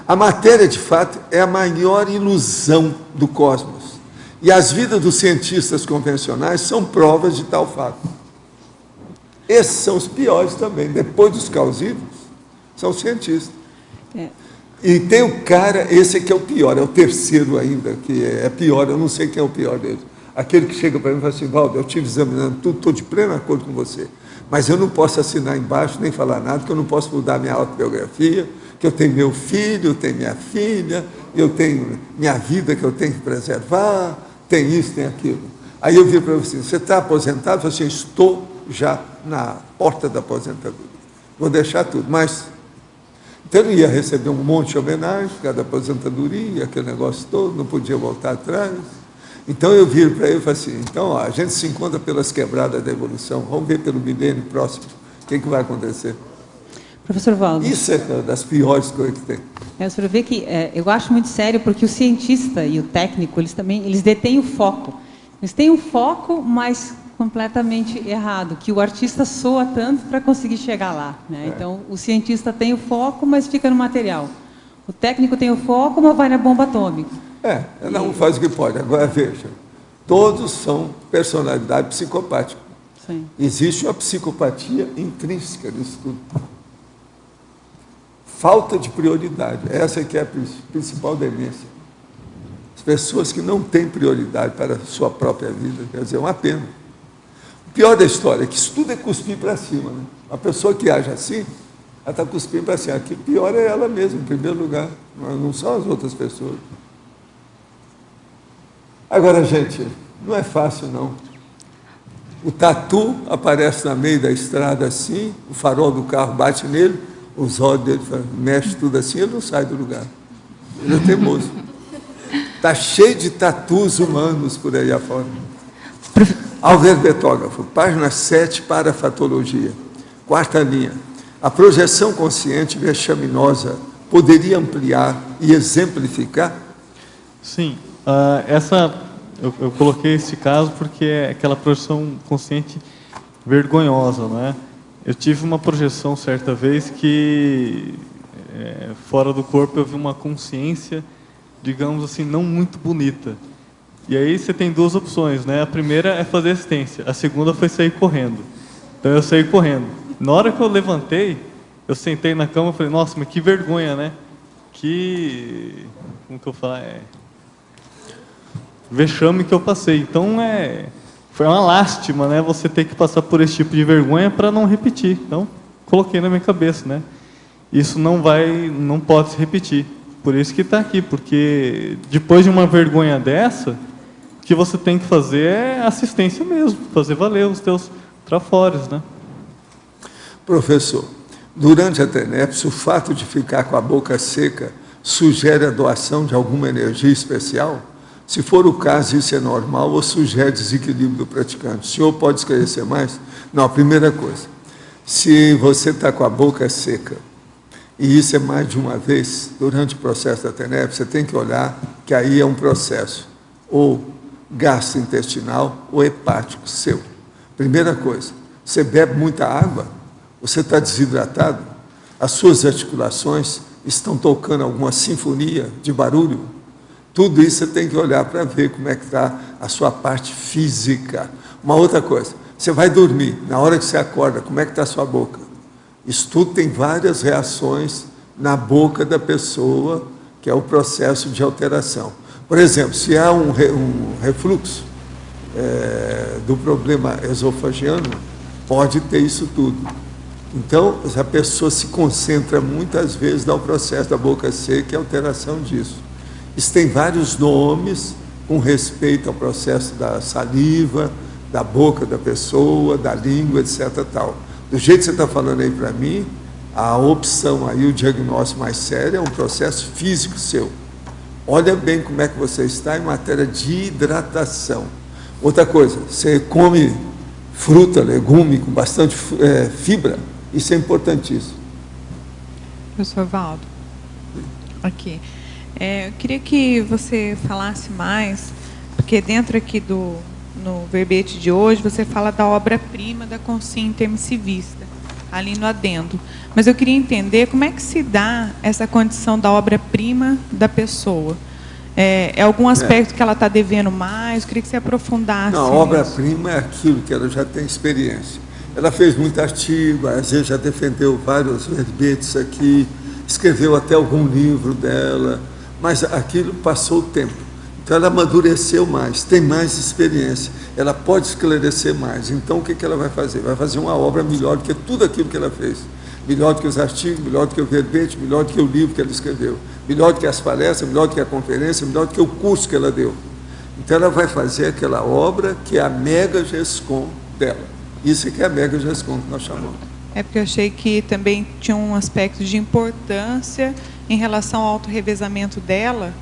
Speaker 2: A matéria, de fato, é a maior ilusão do cosmos. E as vidas dos cientistas convencionais são provas de tal fato. Esses são os piores também. Depois dos causivos, são os cientistas. E tem o cara, esse aqui é o pior, é o terceiro ainda, que é pior, eu não sei quem é o pior deles. Aquele que chega para mim e fala assim, Valdo, eu estive examinando tudo, estou de pleno acordo com você, mas eu não posso assinar embaixo, nem falar nada, porque eu não posso mudar minha autobiografia, que eu tenho meu filho, eu tenho minha filha, eu tenho minha vida que eu tenho que preservar, tem isso, tem aquilo. Aí eu vi para você, você está aposentado? Eu falei assim, estou já na porta da aposentadoria, vou deixar tudo, mas... Então ele ia receber um monte de homenagem por causa da aposentadoria, aquele negócio todo, não podia voltar atrás. Então eu viro para ele e falei assim, então ó, a gente se encontra pelas quebradas da evolução, vamos ver pelo milênio próximo o que vai acontecer.
Speaker 15: Professor Valdo.
Speaker 2: Isso é das piores coisas que tem.
Speaker 15: O senhor vê que eu acho muito sério, porque o cientista e o técnico, eles detêm o foco. Eles têm um foco, mas completamente errado, que o artista soa tanto para conseguir chegar lá, né? Então, o cientista tem o foco, mas fica no material. O técnico tem o foco, mas vai na bomba atômica.
Speaker 2: Cada um faz o que pode. Agora, veja, todos são personalidade psicopática.
Speaker 15: Sim.
Speaker 2: Existe uma psicopatia intrínseca nisso tudo. Falta de prioridade. Essa que é a principal demência. As pessoas que não têm prioridade para a sua própria vida, quer dizer, é uma pena. O pior da história é que isso tudo é cuspir para cima, né? A pessoa que age assim, ela está cuspindo para cima. Aqui pior é ela mesma, em primeiro lugar, não são as outras pessoas. Agora, gente, não é fácil, não. O tatu aparece no meio da estrada assim, o farol do carro bate nele, os olhos dele mexem tudo assim, ele não sai do lugar. Ele é teimoso. Está cheio de tatus humanos por aí afora. Álvaro Betógrafo, página 7, parafatologia. Quarta linha. A projeção consciente vexaminosa poderia ampliar e exemplificar?
Speaker 1: Sim. Eu coloquei esse caso porque é aquela projeção consciente vergonhosa, não é? Eu tive uma projeção certa vez que, fora do corpo, eu vi uma consciência, digamos assim, não muito bonita. E aí você tem duas opções, né? A primeira é fazer assistência, a segunda foi sair correndo. Então eu saí correndo. Na hora que eu levantei, eu sentei na cama e falei, nossa, mas que vergonha, né? Como que eu falo? Vexame que eu passei. Então foi uma lástima, né? Você ter que passar por esse tipo de vergonha para não repetir. Então, coloquei na minha cabeça, né? Isso não pode se repetir. Por isso que está aqui, porque depois de uma vergonha dessa, o que você tem que fazer é assistência mesmo, fazer valer os teus trafores, né?
Speaker 2: Professor, durante a tenepse, o fato de ficar com a boca seca sugere a doação de alguma energia especial? Se for o caso, isso é normal ou sugere desequilíbrio do praticante? O senhor pode esclarecer mais? Não, a primeira coisa, se você está com a boca seca, e isso é mais de uma vez, durante o processo da tenepse, você tem que olhar que aí é um processo ou gastrointestinal ou hepático seu. Primeira coisa, você bebe muita água, você está desidratado, as suas articulações estão tocando alguma sinfonia de barulho, tudo isso você tem que olhar para ver como é que está a sua parte física. Uma outra coisa, você vai dormir, na hora que você acorda, como é que está a sua boca? Isso tudo tem várias reações na boca da pessoa, que é o processo de alteração. Por exemplo, se há um refluxo do problema esofagiano, pode ter isso tudo. Então, a pessoa se concentra muitas vezes no processo da boca seca e alteração disso. Isso tem vários nomes com respeito ao processo da saliva, da boca da pessoa, da língua, etc. Tal. Do jeito que você está falando aí para mim, a opção aí, o diagnóstico mais sério é um processo físico seu. Olha bem como é que você está em matéria de hidratação. Outra coisa, você come fruta, legume com bastante fibra, isso é importantíssimo.
Speaker 6: Professor Valdo, aqui. Eu queria que você falasse mais, porque dentro aqui no verbete de hoje, você fala da obra-prima da consciência intermissivista, ali no adendo. Mas eu queria entender como é que se dá essa condição da obra-prima da pessoa. É algum aspecto que ela está devendo mais? Eu queria que você aprofundasse.
Speaker 2: Não, a obra-prima é aquilo que ela já tem experiência. Ela fez muito artigo, às vezes já defendeu vários verbetes aqui, escreveu até algum livro dela, mas aquilo passou o tempo. Então ela amadureceu mais, tem mais experiência, ela pode esclarecer mais. Então o que ela vai fazer? Vai fazer uma obra melhor do que tudo aquilo que ela fez. Melhor do que os artigos, melhor do que o verbete, melhor do que o livro que ela escreveu, melhor do que as palestras, melhor do que a conferência, melhor do que o curso que ela deu. Então ela vai fazer aquela obra que é a mega GESCOM dela. Isso que é a mega GESCOM que nós chamamos.
Speaker 6: É porque eu achei que também tinha um aspecto de importância em relação ao autorrevezamento dela,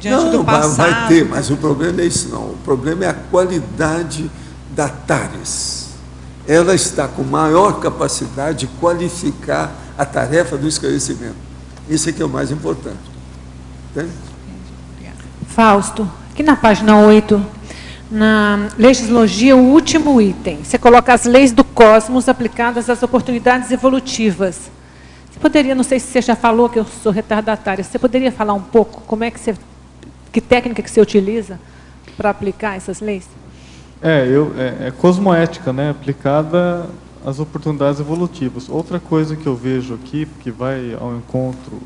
Speaker 6: diante do passado.
Speaker 2: Vai ter, mas o problema é isso não. O problema é a qualidade da TARES. Ela está com maior capacidade de qualificar a tarefa do esclarecimento. Isso é que é o mais importante. Entende?
Speaker 17: Fausto, aqui na página 8, na legislogia, o último item, você coloca as leis do cosmos aplicadas às oportunidades evolutivas. Você poderia, não sei se você já falou que eu sou retardatária, você poderia falar um pouco como é que técnica que você utiliza para aplicar essas leis?
Speaker 1: É cosmoética, né, aplicada às oportunidades evolutivas. Outra coisa que eu vejo aqui, que vai ao encontro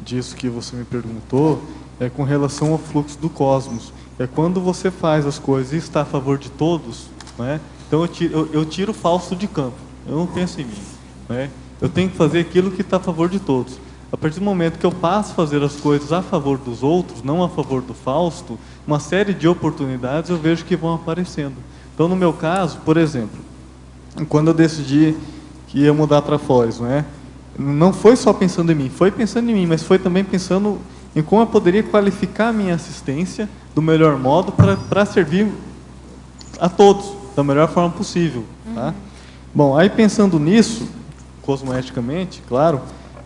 Speaker 1: disso que você me perguntou, é com relação ao fluxo do cosmos. É quando você faz as coisas e está a favor de todos, né, então eu tiro o Fausto de campo, eu não penso em mim, né, eu tenho que fazer aquilo que está a favor de todos. A partir do momento que eu passo a fazer as coisas a favor dos outros, não a favor do Fausto, uma série de oportunidades eu vejo que vão aparecendo. Então, no meu caso, por exemplo, quando eu decidi que ia mudar para Foz, não foi só pensando em mim, foi pensando em mim, mas foi também pensando em como eu poderia qualificar a minha assistência do melhor modo para servir a todos, da melhor forma possível. Tá? Bom, aí pensando nisso, cosmoeticamente, claro,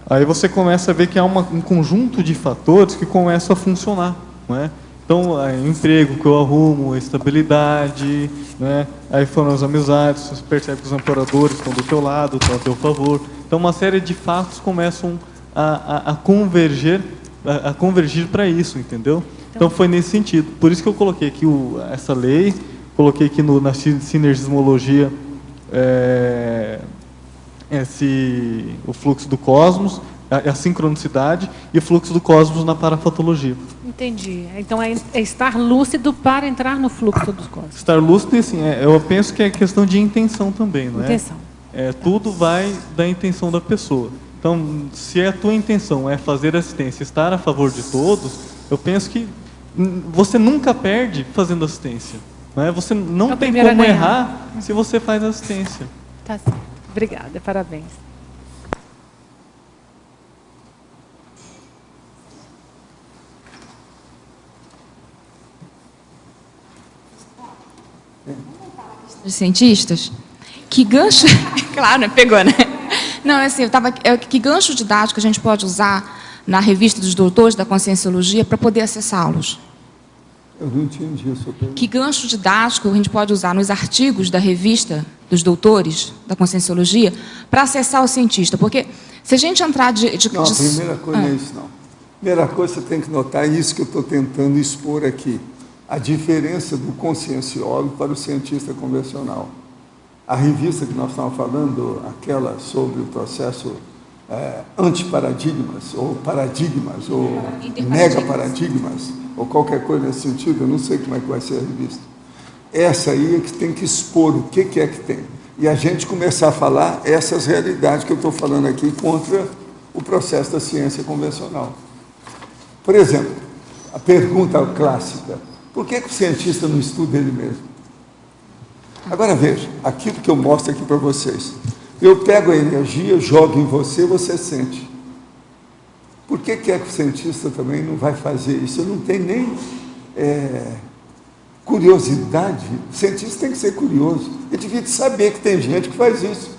Speaker 1: aí você começa a ver que há um conjunto de fatores que começam a funcionar, não é? Então, emprego que eu arrumo, estabilidade, né? Aí foram as amizades, você percebe que os amparadores estão do teu lado, estão a teu favor. Então, uma série de fatos começam a convergir para isso, entendeu? Então, foi nesse sentido. Por isso que eu coloquei aqui essa lei, coloquei aqui na sinergismologia o fluxo do cosmos, a sincronicidade e o fluxo do cosmos na parafatologia.
Speaker 17: Entendi. Então é estar lúcido para entrar no fluxo dos cosmos.
Speaker 1: Estar lúcido, assim, eu penso que é questão de intenção também, não é?
Speaker 17: Intenção.
Speaker 1: Tudo vai da intenção da pessoa. Então, se a tua intenção é fazer assistência, estar a favor de todos, eu penso que você nunca perde fazendo assistência. Não é? Você não tem como errar se você faz assistência.
Speaker 17: Tá certo. Obrigada, parabéns.
Speaker 9: Dos cientistas, que gancho, claro, pegou, né? Não, assim, que gancho didático a gente pode usar na revista dos doutores da Conscienciologia para poder acessá-los?
Speaker 2: Eu não entendi isso.
Speaker 9: Que gancho didático a gente pode usar nos artigos da revista dos doutores da Conscienciologia para acessar o cientista? Porque se a gente entrar
Speaker 2: Não, a primeira coisa não é isso, não. Primeira coisa, você tem que notar isso que eu estou tentando expor aqui. A diferença do conscienciólogo para o cientista convencional. A revista que nós estávamos falando, aquela sobre o processo antiparadigmas, ou paradigmas, ou megaparadigmas, ou qualquer coisa nesse sentido, eu não sei como é que vai ser a revista. Essa aí é que tem que expor o que é que tem. E a gente começar a falar essas realidades que eu estou falando aqui contra o processo da ciência convencional. Por exemplo, a pergunta clássica: por que o cientista não estuda ele mesmo? Agora veja, aquilo que eu mostro aqui para vocês. Eu pego a energia, jogo em você, você sente. Por que que o cientista também não vai fazer isso? Eu não tenho nem curiosidade. O cientista tem que ser curioso. Ele devia saber que tem gente que faz isso.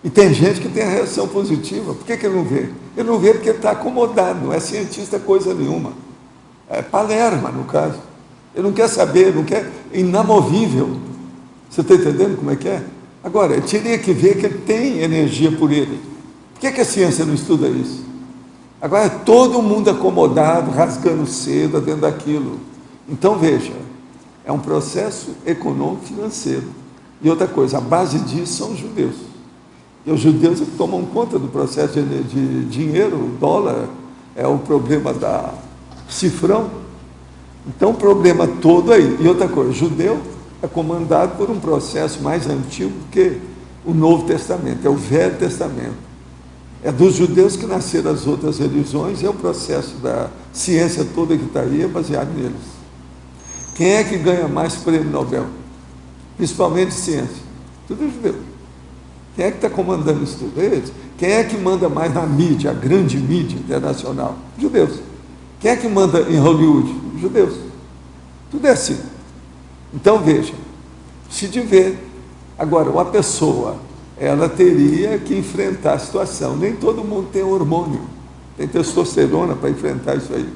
Speaker 2: E tem gente que tem a reação positiva. Por que que ele não vê? Ele não vê porque ele está acomodado. Não é cientista coisa nenhuma. É palerma, no caso. Ele não quer saber, não quer, inamovível. Você está entendendo como é que é? Agora, eu teria que ver que ele tem energia por ele. Por que que a ciência não estuda isso? Agora é todo mundo acomodado, rasgando seda dentro daquilo. Então, veja, é um processo econômico-financeiro. E outra coisa, a base disso são os judeus. E os judeus que tomam conta do processo de dinheiro, o dólar, é o problema da cifrão. Então, o problema todo aí. E outra coisa, o judeu é comandado por um processo mais antigo que o Novo Testamento, é o Velho Testamento. É dos judeus que nasceram as outras religiões, e é o processo da ciência toda que está aí, é baseado neles. Quem é que ganha mais prêmio Nobel? Principalmente ciência. Tudo é judeu. Quem é que está comandando isso tudo? Eles. Quem é que manda mais na mídia, a grande mídia internacional? Judeus. Quem é que manda em Hollywood? Judeus. Tudo é assim. Então, veja, se de ver. Agora, uma pessoa, ela teria que enfrentar a situação. Nem todo mundo tem hormônio, tem testosterona para enfrentar isso aí.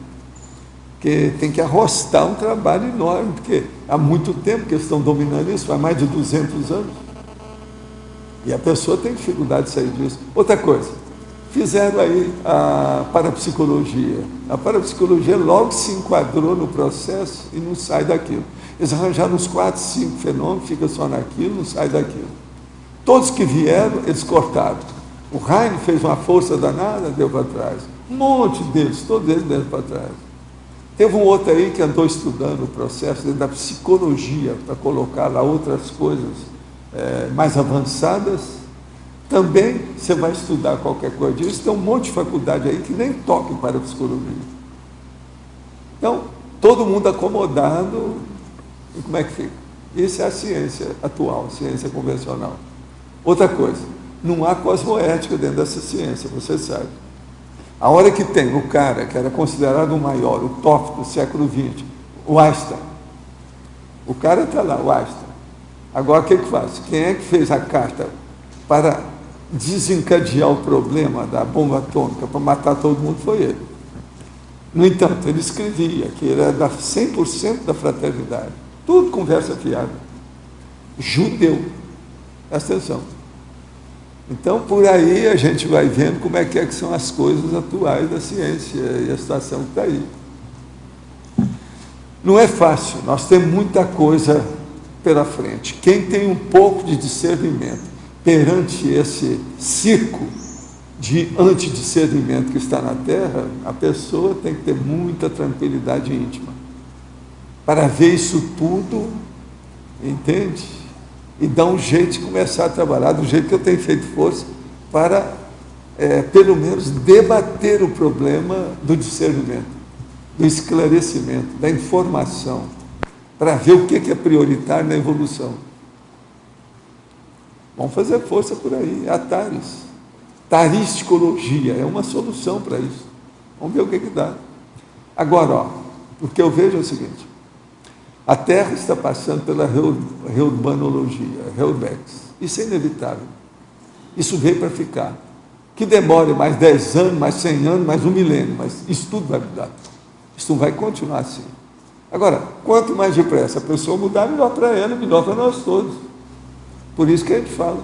Speaker 2: Porque tem que arrostar um trabalho enorme, porque há muito tempo que eles estão dominando isso, há mais de 200 anos. E a pessoa tem dificuldade de sair disso. Outra coisa, fizeram aí a parapsicologia. A parapsicologia logo se enquadrou no processo e não sai daquilo. Eles arranjaram uns 4, 5 fenômenos, fica só naquilo, não sai daquilo. Todos que vieram, eles cortaram. O Heine fez uma força danada, deu para trás. Um monte deles, todos eles deram para trás. Teve um outro aí que andou estudando o processo dentro da psicologia, para colocar lá outras coisas mais avançadas. Também você vai estudar qualquer coisa disso, tem um monte de faculdade aí que nem toca para a psicologia. Então, todo mundo acomodado, e como é que fica? Isso é a ciência atual, a ciência convencional. Outra coisa, não há cosmoética dentro dessa ciência, você sabe. A hora que tem o cara que era considerado o maior, o top do século XX, o Einstein, o cara está lá, o Einstein. Agora, o que faz? Quem é que fez a carta para desencadear o problema da bomba atômica, para matar todo mundo, foi ele. No entanto, ele escrevia que ele era 100% da fraternidade. Tudo conversa fiada. Judeu. Presta atenção. Então, por aí a gente vai vendo como é que são as coisas atuais da ciência e a situação que está aí. Não é fácil, nós temos muita coisa pela frente. Quem tem um pouco de discernimento perante esse circo de antidiscernimento que está na Terra, a pessoa tem que ter muita tranquilidade íntima para ver isso tudo, entende? E dar um jeito de começar a trabalhar, do jeito que eu tenho feito força, para, pelo menos, debater o problema do discernimento, do esclarecimento, da informação, para ver o que é prioritário na evolução. Vamos fazer força por aí, a TARIS. Taristologia é uma solução para isso. Vamos ver o que dá. Agora, o que eu vejo é o seguinte: a Terra está passando pela reurbanologia, Reurbex. Isso é inevitável. Isso veio para ficar. Que demore mais 10 anos, mais 100 anos, mais 1 milênio, mas isso tudo vai mudar. Isso não vai continuar assim. Agora, quanto mais depressa a pessoa mudar, melhor para ela, melhor para nós todos. Por isso que a gente fala.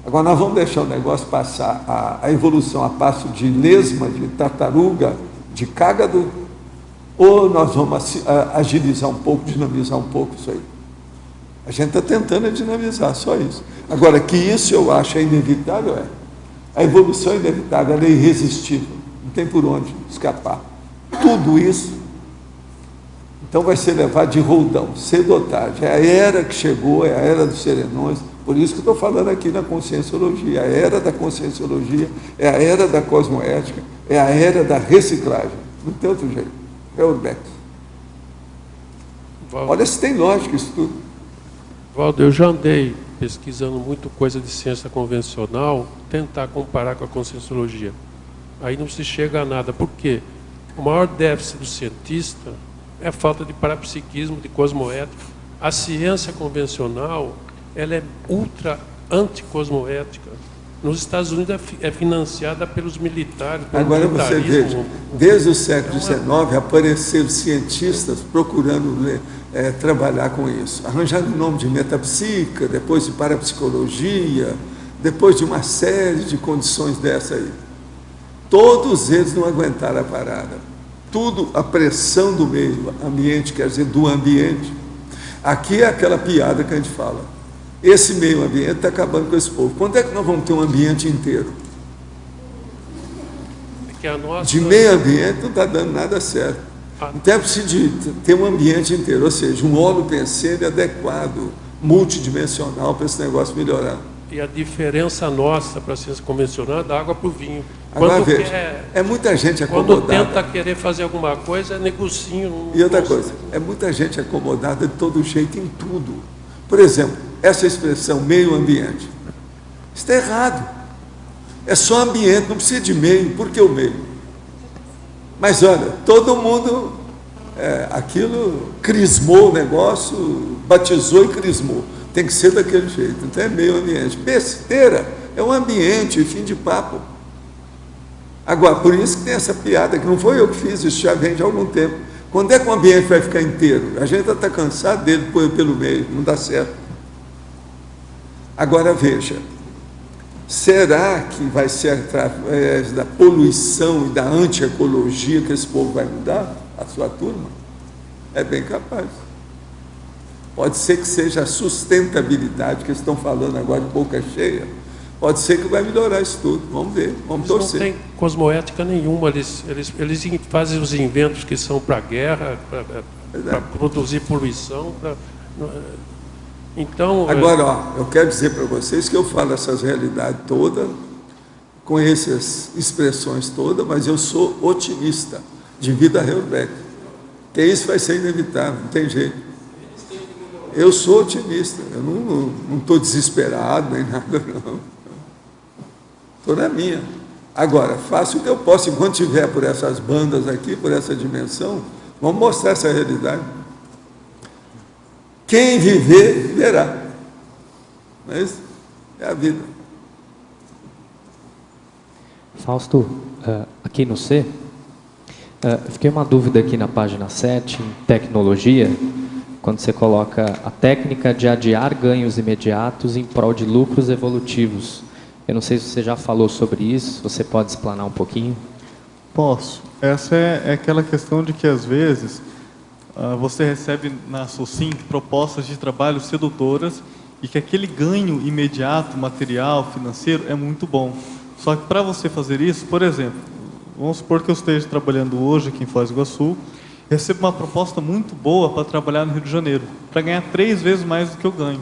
Speaker 2: Agora, nós vamos deixar o negócio passar, a evolução a passo de lesma, de tartaruga, de cágado, ou nós vamos agilizar um pouco, dinamizar um pouco isso aí. A gente está tentando dinamizar, só isso. Agora, que isso eu acho inevitável, a evolução é inevitável, ela é irresistível, não tem por onde escapar. Tudo isso, então, vai ser levado de roldão, cedo ou tarde. É a era que chegou, é a era dos serenões. Por isso que eu estou falando aqui na conscienciologia. A era da conscienciologia é a era da cosmoética, é a era da reciclagem. Não tem outro jeito. É o Urbex. Olha se tem lógica isso tudo.
Speaker 3: Valdo, eu já andei pesquisando muito coisa de ciência convencional, tentar comparar com a conscienciologia. Aí não se chega a nada. Por quê? O maior déficit do cientista é a falta de parapsiquismo, de cosmoética. A ciência convencional, ela é ultra anticosmoética. Nos Estados Unidos é financiada pelos militares. Pelo
Speaker 2: Agora você veja, desde o século XIX apareceram cientistas procurando trabalhar com isso, arranjando o nome de metapsíquica, depois de parapsicologia, depois de uma série de condições dessa aí. Todos eles não aguentaram a parada. Tudo a pressão do meio ambiente, quer dizer, do ambiente. Aqui é aquela piada que a gente fala. Esse meio ambiente está acabando com esse povo. Quando é que nós vamos ter um ambiente inteiro?
Speaker 3: É que a nossa...
Speaker 2: De meio ambiente não está dando nada certo. Então é preciso ter um ambiente inteiro, ou seja, um holopensene adequado, multidimensional para esse negócio melhorar.
Speaker 3: E a diferença nossa para a ciência convencional é da água para o vinho.
Speaker 2: Agora veja, é muita gente acomodada.
Speaker 3: Quando tenta querer fazer alguma coisa, é negocinho.
Speaker 2: E outra coisa, é muita gente acomodada de todo jeito em tudo. Por exemplo, essa expressão meio ambiente. Isso está errado. É só ambiente, não precisa de meio. Por que o meio? Mas olha, todo mundo, aquilo crismou o negócio, batizou e crismou. Tem que ser daquele jeito. Então é meio ambiente. Besteira, é um ambiente, fim de papo. Agora, por isso que tem essa piada, que não foi eu que fiz, isso já vem de algum tempo. Quando é que o ambiente vai ficar inteiro? A gente está cansado dele pelo meio, não dá certo. Agora veja, será que vai ser através da poluição e da antiecologia que esse povo vai mudar a sua turma? É bem capaz. Pode ser que seja a sustentabilidade que eles estão falando agora de boca cheia. Pode ser que vai melhorar isso tudo. Vamos ver, vamos torcer.
Speaker 3: Não tem cosmoética nenhuma. Eles fazem os inventos que são para a guerra, para produzir poluição. Então,
Speaker 2: agora, ó, eu quero dizer para vocês que eu falo essas realidades todas, com essas expressões todas, mas eu sou otimista de vida Heurebeck. Que isso vai ser inevitável, não tem jeito. Eu sou otimista, eu não estou desesperado nem nada, não. Estou na minha. Agora, faço o que eu posso, enquanto tiver por essas bandas aqui, por essa dimensão, vamos mostrar essa realidade. Quem viver, verá. Mas é a vida.
Speaker 18: Fausto, aqui no C, fiquei uma dúvida aqui na página 7, em tecnologia, quando você coloca a técnica de adiar ganhos imediatos em prol de lucros evolutivos. Eu não sei se você já falou sobre isso, você pode explanar um pouquinho?
Speaker 1: Posso. Essa é aquela questão de que, às vezes, você recebe na SOCIM propostas de trabalho sedutoras e que aquele ganho imediato, material, financeiro, é muito bom. Só que para você fazer isso, por exemplo, vamos supor que eu esteja trabalhando hoje aqui em Foz do Iguaçu, recebo uma proposta muito boa para trabalhar no Rio de Janeiro, para ganhar 3 vezes mais do que eu ganho.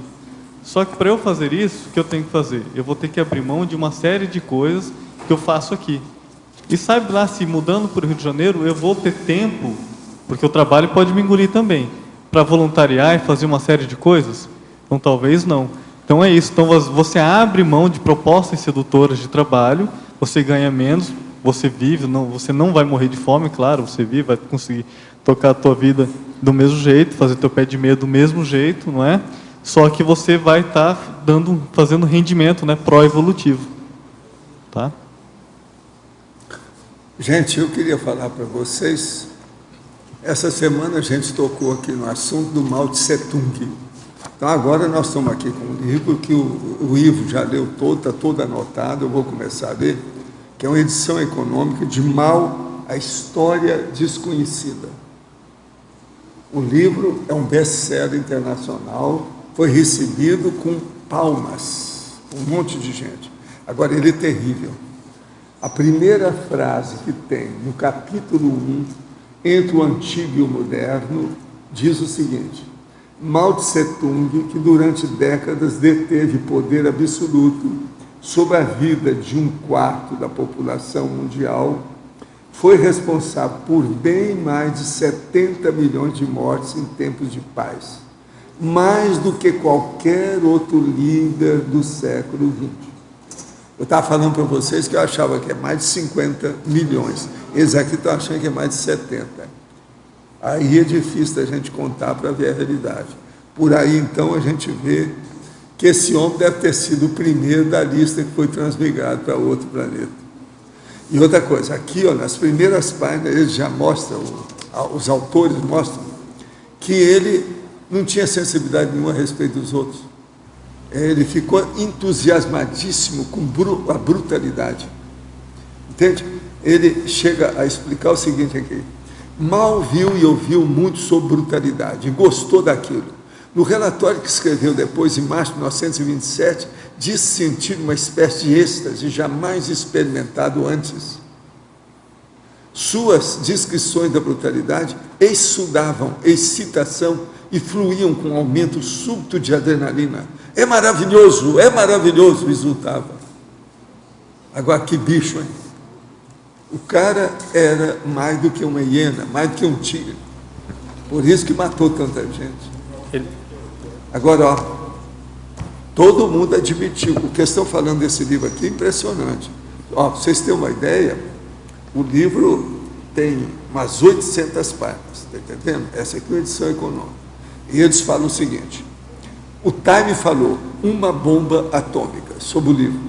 Speaker 1: Só que para eu fazer isso, o que eu tenho que fazer? Eu vou ter que abrir mão de uma série de coisas que eu faço aqui. E sabe lá, se mudando para o Rio de Janeiro, eu vou ter tempo, porque o trabalho pode me engolir também, para voluntariar e fazer uma série de coisas? Então talvez não. Então é isso, então você abre mão de propostas sedutoras de trabalho, você ganha menos, você vive, você não vai morrer de fome, claro, você vive, vai conseguir tocar a tua vida do mesmo jeito, fazer teu pé de meia do mesmo jeito, não é? Só que você vai estar fazendo rendimento, né, pró-evolutivo. Tá?
Speaker 2: Gente, eu queria falar para vocês, essa semana a gente tocou aqui no assunto do Mao Tse Tung. Então agora nós estamos aqui com um livro que o Ivo já leu todo, está todo anotado, eu vou começar a ler, que é uma edição econômica de Mao, a História Desconhecida. O livro é um best-seller internacional, foi recebido com palmas, um monte de gente. Agora, ele é terrível. A primeira frase que tem no capítulo 1, entre o antigo e o moderno, diz o seguinte: Mao Tse Tung, que durante décadas deteve poder absoluto sobre a vida de 1/4 da população mundial, foi responsável por bem mais de 70 milhões de mortes em tempos de paz. mais do que qualquer outro líder do século XX. Eu estava falando para vocês que eu achava que é mais de 50 milhões. Eles aqui estão achando que é mais de 70. Aí é difícil da gente contar para ver a realidade. Por aí, então, a gente vê que esse homem deve ter sido o primeiro da lista que foi transmigrado para outro planeta. E outra coisa, aqui, ó, nas primeiras páginas, eles já mostram, os autores mostram, que ele não tinha sensibilidade nenhuma a respeito dos outros. Ele ficou entusiasmadíssimo com a brutalidade. Entende? Ele chega a explicar o seguinte aqui: mal viu e ouviu muito sobre brutalidade, e gostou daquilo. No relatório que escreveu depois, em março de 1927, diz sentir uma espécie de êxtase jamais experimentado antes. Suas descrições da brutalidade exsudavam excitação e fluíam com um aumento súbito de adrenalina. É maravilhoso, exultava. Agora, que bicho, hein? O cara era mais do que uma hiena, mais do que um tigre. Por isso que matou tanta gente. Agora, ó, todo mundo admitiu. O que estão falando desse livro aqui é impressionante. Ó, pra vocês terem uma ideia, o livro tem umas 800 páginas, está entendendo? Essa aqui é uma edição econômica. E eles falam o seguinte: o Time falou uma bomba atômica sobre o livro.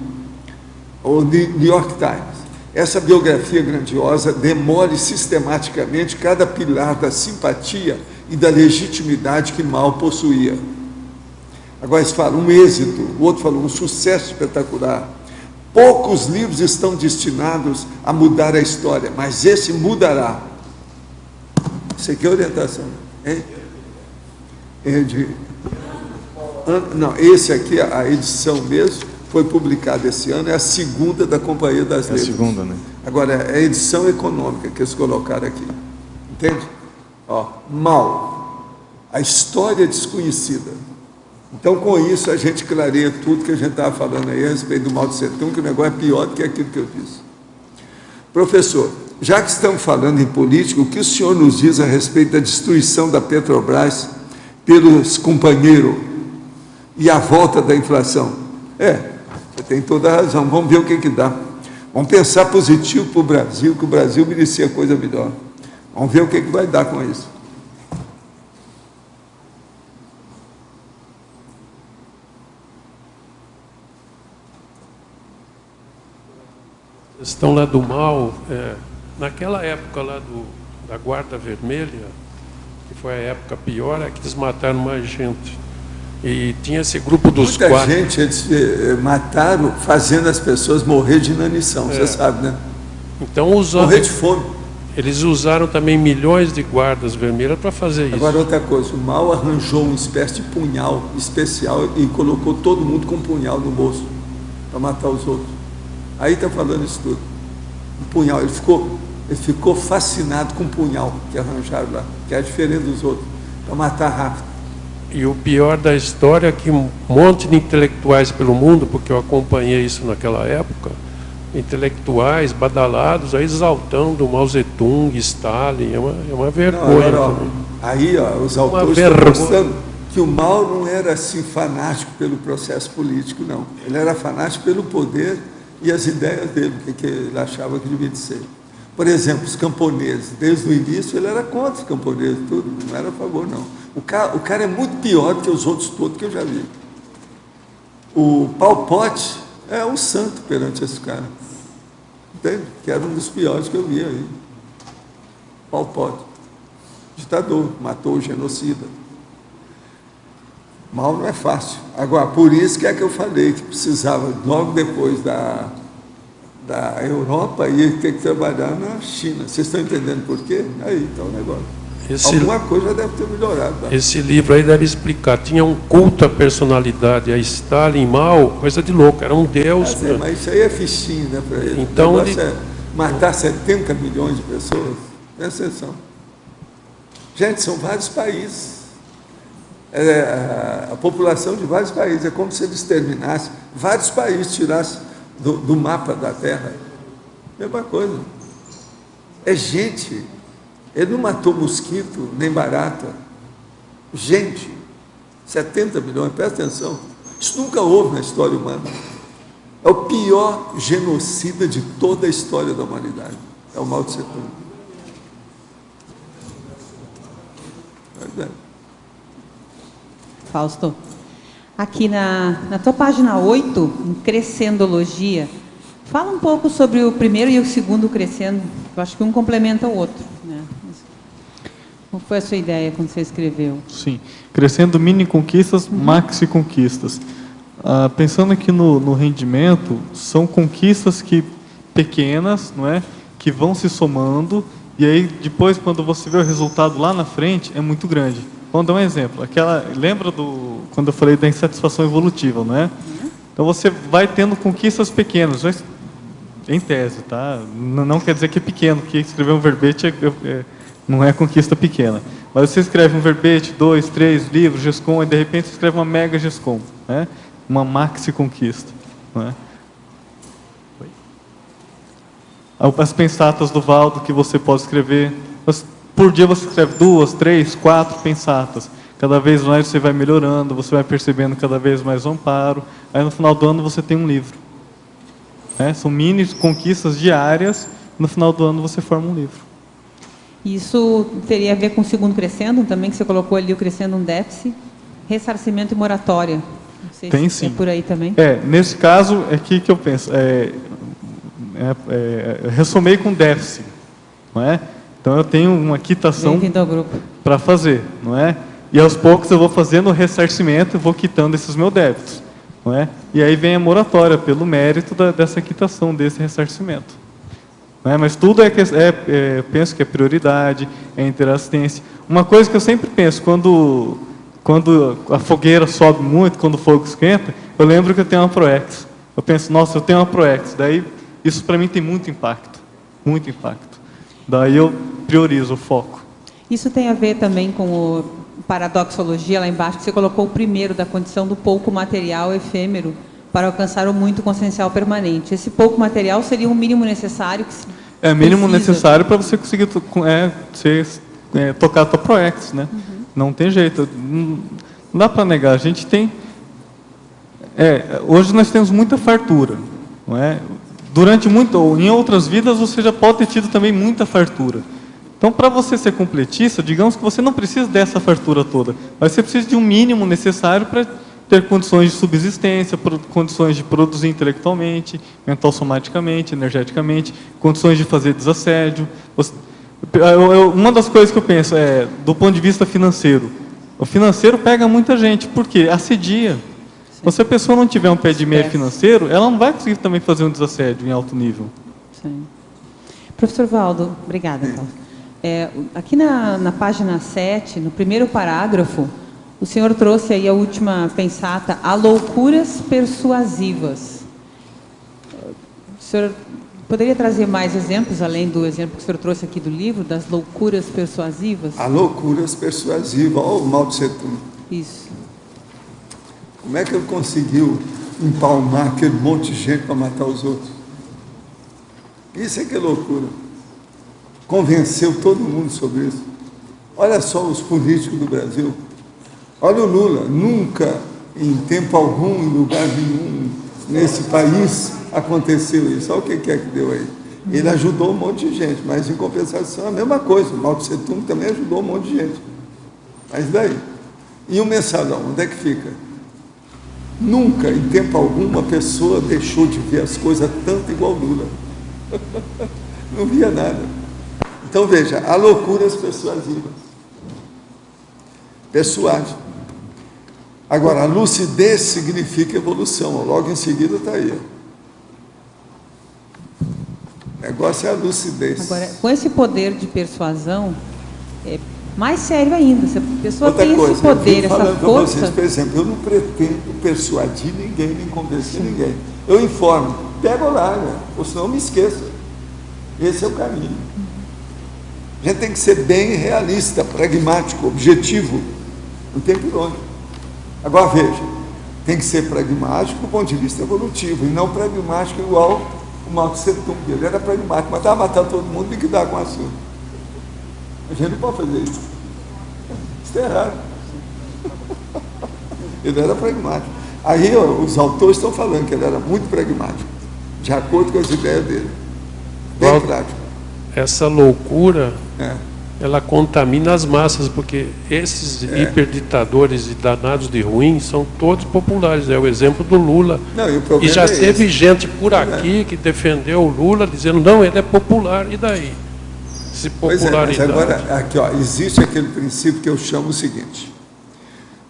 Speaker 2: O New York Times. Essa biografia grandiosa demole sistematicamente cada pilar da simpatia e da legitimidade que Mao possuía. Agora eles falam um êxito, o outro falou um sucesso espetacular. Poucos livros estão destinados a mudar a história, mas esse mudará. Isso aqui é orientação, hein? Não, esse aqui, a edição mesmo, foi publicada esse ano, é a segunda da Companhia das Letras.
Speaker 1: É a segunda, né?
Speaker 2: Agora, é a edição econômica que eles colocaram aqui. Entende? Ó, Mao, a história desconhecida. Então, com isso, a gente clareia tudo que a gente estava falando aí a respeito do Mao Tse Tung, que o negócio é pior do que aquilo que eu disse. Professor, já que estamos falando em política, o que o senhor nos diz a respeito da destruição da Petrobras pelos companheiros e a volta da inflação? Você tem toda a razão. Vamos ver o que dá. Vamos pensar positivo para o Brasil, que o Brasil merecia coisa melhor. Vamos ver o que vai dar com isso.
Speaker 3: A questão lá do Mao, naquela época lá da Guarda Vermelha, que foi a época pior, é que eles mataram mais gente. E tinha esse grupo dos
Speaker 2: Muita
Speaker 3: quatro.
Speaker 2: gente eles mataram fazendo as pessoas morrer de inanição, você sabe, né?
Speaker 3: Então,
Speaker 2: morrer de fome.
Speaker 3: Eles usaram também milhões de guardas vermelhas para fazer isso.
Speaker 2: Agora, outra coisa, o Mao arranjou uma espécie de punhal especial e colocou todo mundo com um punhal no bolso para matar os outros. Aí está falando isso tudo. Um punhal, ele ficou fascinado com o punhal que arranjaram lá, que é diferente dos outros, para matar rápido.
Speaker 3: E o pior da história é que um monte de intelectuais pelo mundo, porque eu acompanhei isso naquela época, intelectuais badalados, aí exaltando Mao Zedong, Stalin, é uma vergonha.
Speaker 2: Não, aí, os autores estão mostrando que o Mao não era assim fanático pelo processo político, não. Ele era fanático pelo poder e as ideias dele, que ele achava que devia ser. Por exemplo, os camponeses, desde o início ele era contra os camponeses, tudo, não era a favor, não. O cara é muito pior do que os outros todos que eu já vi. O Pol Pot é um santo perante esse cara, entende? Que era um dos piores que eu vi aí. Pol Pot, ditador, matou o genocida. Mal não é fácil. Agora, por isso que é que eu falei que precisava, logo depois da Europa, ia ter que trabalhar na China. Vocês estão entendendo por quê? Aí está o negócio. Alguma coisa deve ter melhorado. Tá?
Speaker 3: Esse livro aí deve explicar. Tinha um culto à personalidade, a Stalin, Mao, coisa de louco, era um deus.
Speaker 2: Mas isso aí é fichinho, né, para ele.
Speaker 3: Então,
Speaker 2: o negócio é matar 70 milhões de pessoas. Presta atenção. Gente, são vários países. A população de vários países. É como se eles terminassem, vários países tirassem do mapa da Terra. Mesma coisa. É gente. Ele não matou mosquito, nem barata. Gente. 70 milhões, presta atenção. Isso nunca houve na história humana. É o pior genocida de toda a história da humanidade. É o Mao Tse Tung.
Speaker 15: Fausto, aqui na tua página 8, em Crescendologia, fala um pouco sobre o primeiro e o segundo crescendo. Eu acho que um complementa o outro, né? Qual foi a sua ideia quando você escreveu?
Speaker 1: Sim, crescendo mini conquistas, maxi conquistas. Pensando aqui no rendimento, são conquistas pequenas, não é? Que vão se somando, e aí depois, quando você vê o resultado lá na frente, é muito grande. Vamos dar um exemplo. Lembra quando eu falei da insatisfação evolutiva, não é? Então você vai tendo conquistas pequenas, em tese, tá? Não quer dizer que é pequeno, porque escrever um verbete não é conquista pequena. Mas você escreve um verbete, 2, 3 livros, GESCOM, e de repente você escreve uma mega GESCOM, né? Uma maxi conquista, não é? As pensatas do Valdo que você pode escrever. Por dia você escreve 2, 3, 4 pensatas. Cada vez mais você vai melhorando, você vai percebendo cada vez mais o amparo. Aí no final do ano você tem um livro. São mini conquistas diárias. No final do ano você forma um livro.
Speaker 15: Isso teria a ver com o segundo crescendo também, que você colocou ali o crescendo um déficit, ressarcimento e moratória. Não sei
Speaker 1: tem
Speaker 15: se
Speaker 1: sim.
Speaker 15: É por aí também.
Speaker 1: Nesse caso, é aqui que eu penso. Eu ressomei com déficit, não é? Então eu tenho uma quitação para fazer, não é? E aos poucos eu vou fazendo o ressarcimento e vou quitando esses meus débitos, não é? E aí vem a moratória pelo mérito dessa quitação, desse ressarcimento. Não é? Mas tudo penso que é prioridade, é interassistência. Uma coisa que eu sempre penso, quando a fogueira sobe muito, quando o fogo esquenta, eu lembro que eu tenho uma Proex. Eu penso, nossa, eu tenho uma Proex. Daí isso para mim tem muito impacto, muito impacto. Daí eu priorizo o foco.
Speaker 15: Isso tem a ver também com o paradoxologia lá embaixo, que você colocou o primeiro da condição do pouco material efêmero para alcançar o muito consciencial permanente. Esse pouco material seria o mínimo necessário que se
Speaker 1: É mínimo necessário para você conseguir tocar a tua Proex, né? Não tem jeito, não dá para negar. A gente tem hoje nós temos muita fartura, não é? Em outras vidas você já pode ter tido também muita fartura. Então, para você ser completista, digamos que você não precisa dessa fartura toda, mas você precisa de um mínimo necessário para ter condições de subsistência, condições de produzir intelectualmente, mental-somaticamente, energeticamente, condições de fazer desassédio. Uma das coisas que eu penso do ponto de vista financeiro, o financeiro pega muita gente, porque assedia. Então, se a pessoa não tiver um pé de meia financeiro, ela não vai conseguir também fazer um desassédio em alto nível.
Speaker 15: Sim. Professor Valdo, obrigada. Então. Aqui na página 7, no primeiro parágrafo, o senhor trouxe aí a última pensata, a loucuras persuasivas. O senhor poderia trazer mais exemplos, além do exemplo que o senhor trouxe aqui do livro, das loucuras persuasivas?
Speaker 2: A loucuras persuasivas, olha o Mao Tse Tung.
Speaker 15: Isso.
Speaker 2: Como é que ele conseguiu empalmar aquele monte de gente para matar os outros? Isso é que é loucura. Convenceu todo mundo sobre isso. Olha só os políticos do Brasil. Olha o Lula. Nunca, em tempo algum, em lugar nenhum, nesse país, aconteceu isso. Olha o que é que deu aí. Ele ajudou um monte de gente, mas em compensação a mesma coisa. O Mao Tse Tung também ajudou um monte de gente. Mas daí? E o mensalão, onde é que fica? Nunca, em tempo algum, uma pessoa deixou de ver as coisas tanto igual Lula. Não via nada. Então, veja, há loucuras persuasivas. Persuade. Agora, a lucidez significa evolução. Logo em seguida está aí. O negócio é a lucidez.
Speaker 15: Agora, com esse poder de persuasão, é mais sério ainda. Se a pessoa
Speaker 2: Outra
Speaker 15: tem
Speaker 2: coisa,
Speaker 15: esse poder, essa força...
Speaker 2: Vocês, por exemplo, eu não pretendo persuadir ninguém, nem convencer ninguém. Eu informo, pega ou larga, ou senão eu me esqueça. Esse é o caminho. A gente tem que ser bem realista, pragmático, objetivo. Não tem por onde. Agora veja, tem que ser pragmático do ponto de vista evolutivo, e não pragmático igual o Mao Tse Tung. Ele era pragmático, mas estava matando todo mundo e liquidar com o assunto. A gente não pode fazer isso. Isso é errado. Ele era pragmático. Aí os autores estão falando que ele era muito pragmático, de acordo com as ideias dele. Bem prático.
Speaker 3: Essa loucura, ela contamina as massas, porque esses hiperditadores e danados de ruim são todos populares. É o exemplo do Lula.
Speaker 2: Não, e o problema
Speaker 3: já
Speaker 2: é
Speaker 3: teve
Speaker 2: esse.
Speaker 3: gente por aqui que defendeu o Lula, dizendo, não, ele é popular, e daí? Se popularidade...
Speaker 2: Mas agora, aqui, ó, existe aquele princípio que eu chamo o seguinte: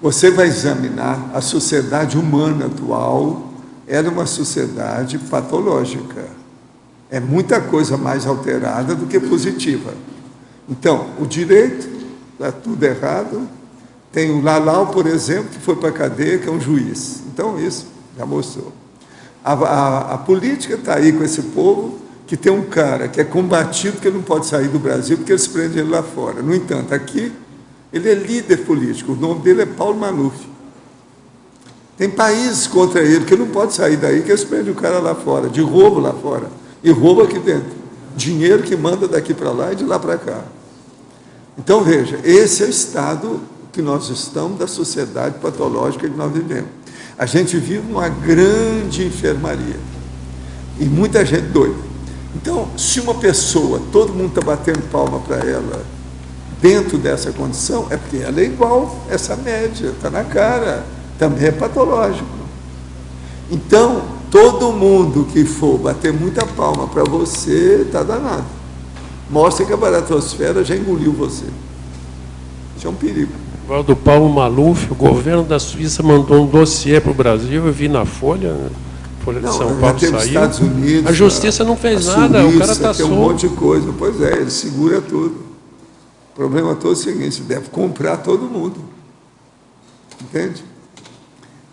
Speaker 2: você vai examinar a sociedade humana atual, ela é uma sociedade patológica. É muita coisa mais alterada do que positiva. Então, o direito, está tudo errado. Tem o Lalau, por exemplo, que foi para a cadeia, que é um juiz. Então, isso já mostrou. A política está aí com esse povo, que tem um cara que é combatido, que ele não pode sair do Brasil, porque eles prendem ele lá fora. No entanto, aqui, ele é líder político, o nome dele é Paulo Maluf. Tem países contra ele, que ele não pode sair daí, que eles prendem o cara lá fora, de roubo lá fora, e roubo aqui dentro. Dinheiro que manda daqui para lá e de lá para cá. Então, veja, esse é o estado que nós estamos da sociedade patológica que nós vivemos. A gente vive uma grande enfermaria, e muita gente doida. Então, se uma pessoa, todo mundo está batendo palma para ela, dentro dessa condição, é porque ela é igual essa média, está na cara, também é patológico. Então, todo mundo que for bater muita palma para você, está danado. Mostra que a baratosfera já engoliu você. Isso é um perigo.
Speaker 3: Do Paulo Maluf, o governo da Suíça mandou um dossiê para o Brasil, eu vi na Folha de São Paulo saiu.
Speaker 2: Estados Unidos,
Speaker 3: a justiça não fez nada,
Speaker 2: Suíça,
Speaker 3: o cara está solto.
Speaker 2: Tem um monte de coisa. Pois é, ele segura tudo. O problema todo é o seguinte: você deve comprar todo mundo. Entende?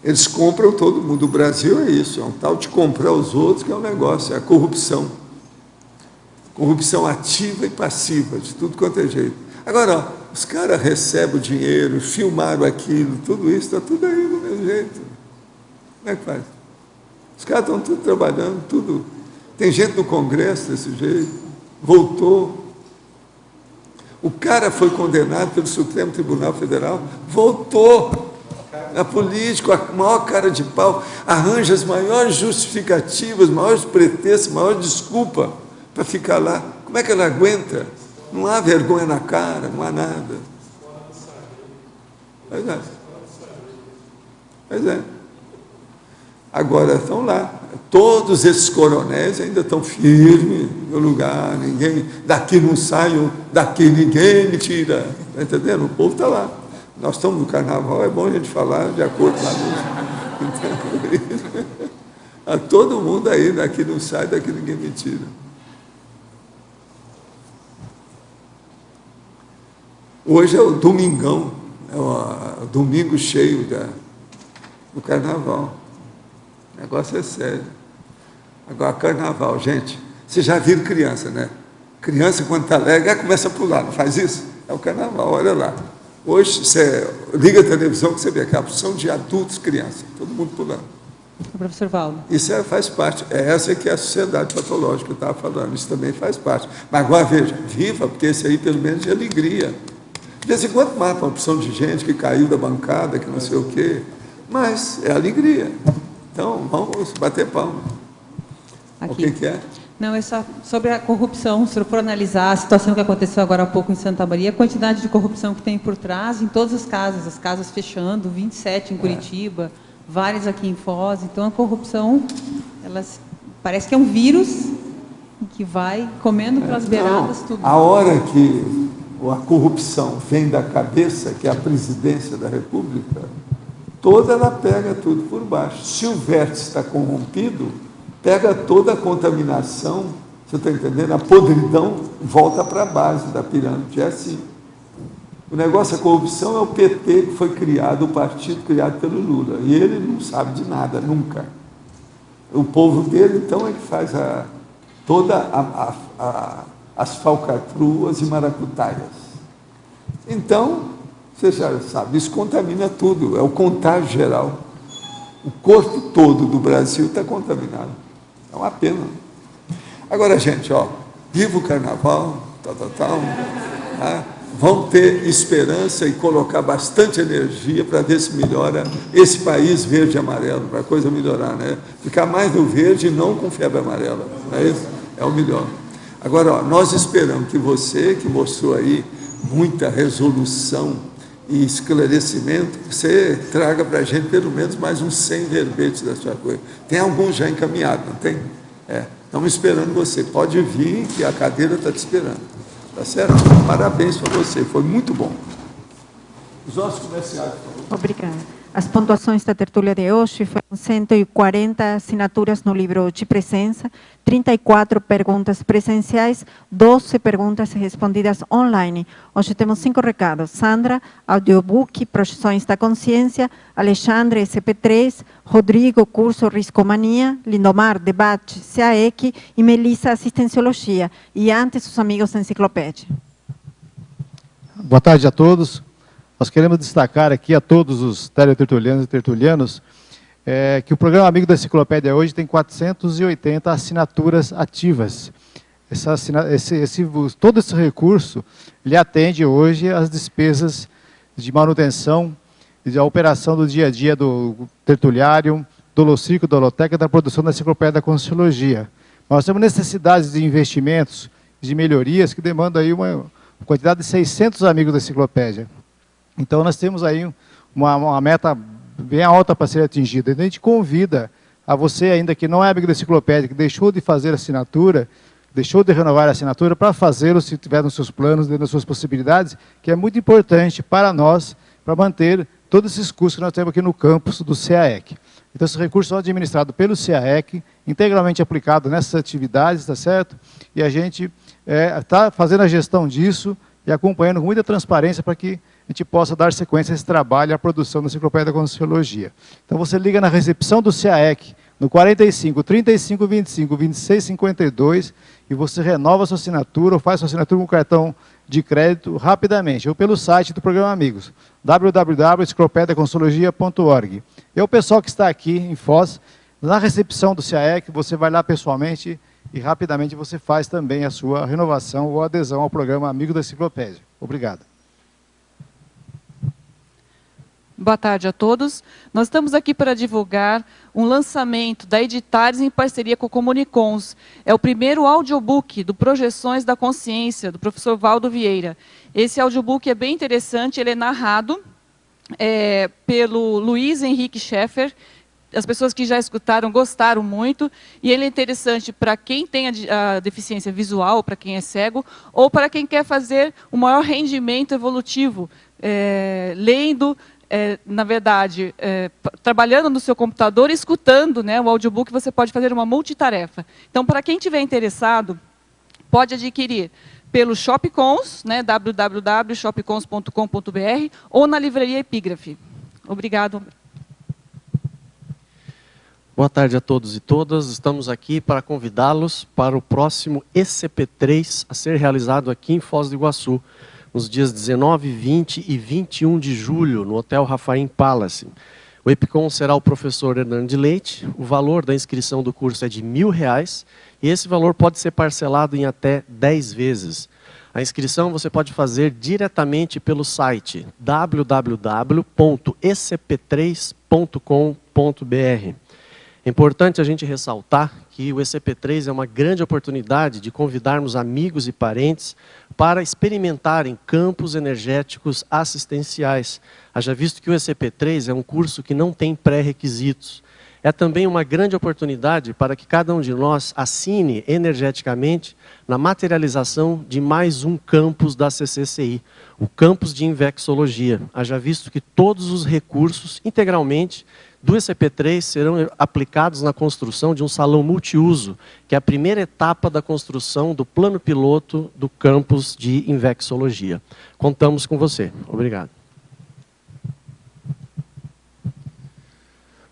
Speaker 2: Eles compram todo mundo. O Brasil é isso, é um tal de comprar os outros, que é um negócio, é a corrupção. Corrupção ativa e passiva, de tudo quanto é jeito. Agora, ó, os caras recebem o dinheiro, filmaram aquilo, tudo isso, está tudo aí do mesmo jeito. Como é que faz? Os caras estão tudo trabalhando, tudo. Tem gente no Congresso desse jeito, voltou. O cara foi condenado pelo Supremo Tribunal Federal, voltou. A política, a maior cara de pau, arranja as maiores justificativas, maiores pretextos, maior desculpa para ficar lá. Como é que ela aguenta? Não há vergonha na cara, não há nada. Pois é. Pois é. Agora estão lá. Todos esses coronéis ainda estão firmes no lugar. Ninguém, daqui não sai, daqui ninguém me tira. Está entendendo? O povo está lá. Nós estamos no carnaval, é bom a gente falar de acordo com a todo mundo aí, daqui não sai, daqui ninguém me tira. Hoje é o domingão, é o domingo cheio do carnaval. O negócio é sério. Agora, carnaval, gente, vocês já viram criança, né? Criança, quando está alegre, começa a pular, não faz isso? É o carnaval, olha lá. Hoje, você liga a televisão que você vê aquela porção de adultos, crianças, todo mundo pulando.
Speaker 15: Professor Valdo.
Speaker 2: Isso faz parte, essa que é a sociedade patológica que eu estava falando, isso também faz parte. Mas agora, veja, viva, porque esse aí pelo menos é alegria. De vez em quando mata uma opção de gente que caiu da bancada, que não sei o quê, mas é alegria. Então, vamos bater palma.
Speaker 15: Aqui.
Speaker 2: O que é?
Speaker 15: Não, é só sobre a corrupção. Se eu for analisar a situação que aconteceu agora há pouco em Santa Maria, a quantidade de corrupção que tem por trás, em todas as casas fechando, 27 em Curitiba, várias aqui em Foz. Então, a corrupção, parece que é um vírus que vai comendo pelas beiradas tudo.
Speaker 2: A hora que a corrupção vem da cabeça, que é a presidência da República, toda ela pega tudo por baixo. Se o vértice está corrompido, pega toda a contaminação, você está entendendo? A podridão volta para a base da pirâmide, é assim. O negócio da corrupção é o PT, que foi criado, o partido criado pelo Lula, e ele não sabe de nada, nunca. O povo dele, então, é que faz as falcatruas e maracutaias. Então, você já sabe, isso contamina tudo, é o contágio geral. O corpo todo do Brasil está contaminado. É uma pena. Agora, gente, ó, viva o carnaval, vão ter esperança e colocar bastante energia para ver se melhora esse país verde e amarelo, para a coisa melhorar, né? Ficar mais no verde e não com febre amarela, não é isso? É o melhor. Agora, ó, nós esperamos que você, que mostrou aí muita resolução e esclarecimento, você traga para a gente pelo menos mais uns 100 verbetes da sua coisa. Tem alguns já encaminhados, não tem? Estamos esperando você. Pode vir, que a cadeira está te esperando. Tá certo? Parabéns para você, foi muito bom. Os nossos comerciais, por favor.
Speaker 11: Obrigada. As pontuações da tertúlia de hoje foram 140 assinaturas no livro de presença, 34 perguntas presenciais, 12 perguntas respondidas online. Hoje temos 5 recados. Sandra, audiobook, Projeções da Consciência, Alexandre, SP3, Rodrigo, curso Riscomania, Lindomar, debate, CAEC e Melissa, Assistenciologia. E antes, os amigos da Enciclopédia.
Speaker 19: Boa tarde a todos. Nós queremos destacar aqui a todos os teletertulianos e tertulianos que o programa Amigo da Enciclopédia hoje tem 480 assinaturas ativas. Todo esse recurso ele atende hoje às despesas de manutenção e da operação do dia a dia do tertuliário, do Holociclo, da Holoteca e da produção da Enciclopédia da Conscienciologia. Nós temos necessidades de investimentos, de melhorias que demandam aí uma quantidade de 600 amigos da Enciclopédia. Então, nós temos aí uma meta bem alta para ser atingida. Então, a gente convida a você ainda que não é amigo da Enciclopédia, que deixou de fazer assinatura, deixou de renovar a assinatura, para fazê-lo se tiver nos seus planos, dentro das suas possibilidades, que é muito importante para nós, para manter todos esses custos que nós temos aqui no campus do CAEC. Então, esses recursos são administrados pelo CAEC, integralmente aplicado nessas atividades, está certo? E a gente está fazendo a gestão disso e acompanhando com muita transparência para que a gente possa dar sequência a esse trabalho e à produção da Enciclopédia da Conscienciologia. Então, você liga na recepção do CAEC, no 45 35 25 26 52, e você renova a sua assinatura ou faz sua assinatura com cartão de crédito rapidamente, ou pelo site do Programa Amigos, www.enciclopediaconscienciologia.org. E o pessoal que está aqui em Foz, na recepção do CAEC, você vai lá pessoalmente e rapidamente você faz também a sua renovação ou adesão ao Programa Amigo da Enciclopédia. Obrigado.
Speaker 20: Boa tarde a todos. Nós estamos aqui para divulgar um lançamento da Editares em parceria com o Comunicons. É o primeiro audiobook do Projeções da Consciência, do professor Valdo Vieira. Esse audiobook é bem interessante, ele é narrado pelo Luiz Henrique Schaeffer. As pessoas que já escutaram gostaram muito, e ele é interessante para quem tem a deficiência visual, para quem é cego, ou para quem quer fazer o maior rendimento evolutivo, lendo, na verdade, trabalhando no seu computador e escutando, né, o audiobook, você pode fazer uma multitarefa. Então, para quem estiver interessado, pode adquirir pelo Shopcons, né, www.shopcons.com.br, ou na livraria Epígrafe. Obrigado.
Speaker 21: Boa tarde a todos e todas. Estamos aqui para convidá-los para o próximo ECP3 a ser realizado aqui em Foz do Iguaçu, nos dias 19, 20 e 21 de julho, no Hotel Rafaim Palace. O EPICON será o professor Hernando de Leite. O valor da inscrição do curso é de R$1.000 e esse valor pode ser parcelado em até 10 vezes. A inscrição você pode fazer diretamente pelo site www.ecp3.com.br. É importante a gente ressaltar que o ECP3 é uma grande oportunidade de convidarmos amigos e parentes para experimentarem campos energéticos assistenciais. Haja visto que o ECP3 é um curso que não tem pré-requisitos. É também uma grande oportunidade para que cada um de nós assine energeticamente na materialização de mais um campus da CCCI, o campus de Invexologia. Haja visto que todos os recursos integralmente do ECP3 serão aplicados na construção de um salão multiuso, que é a primeira etapa da construção do plano piloto do campus de Invexologia. Contamos com você. Obrigado.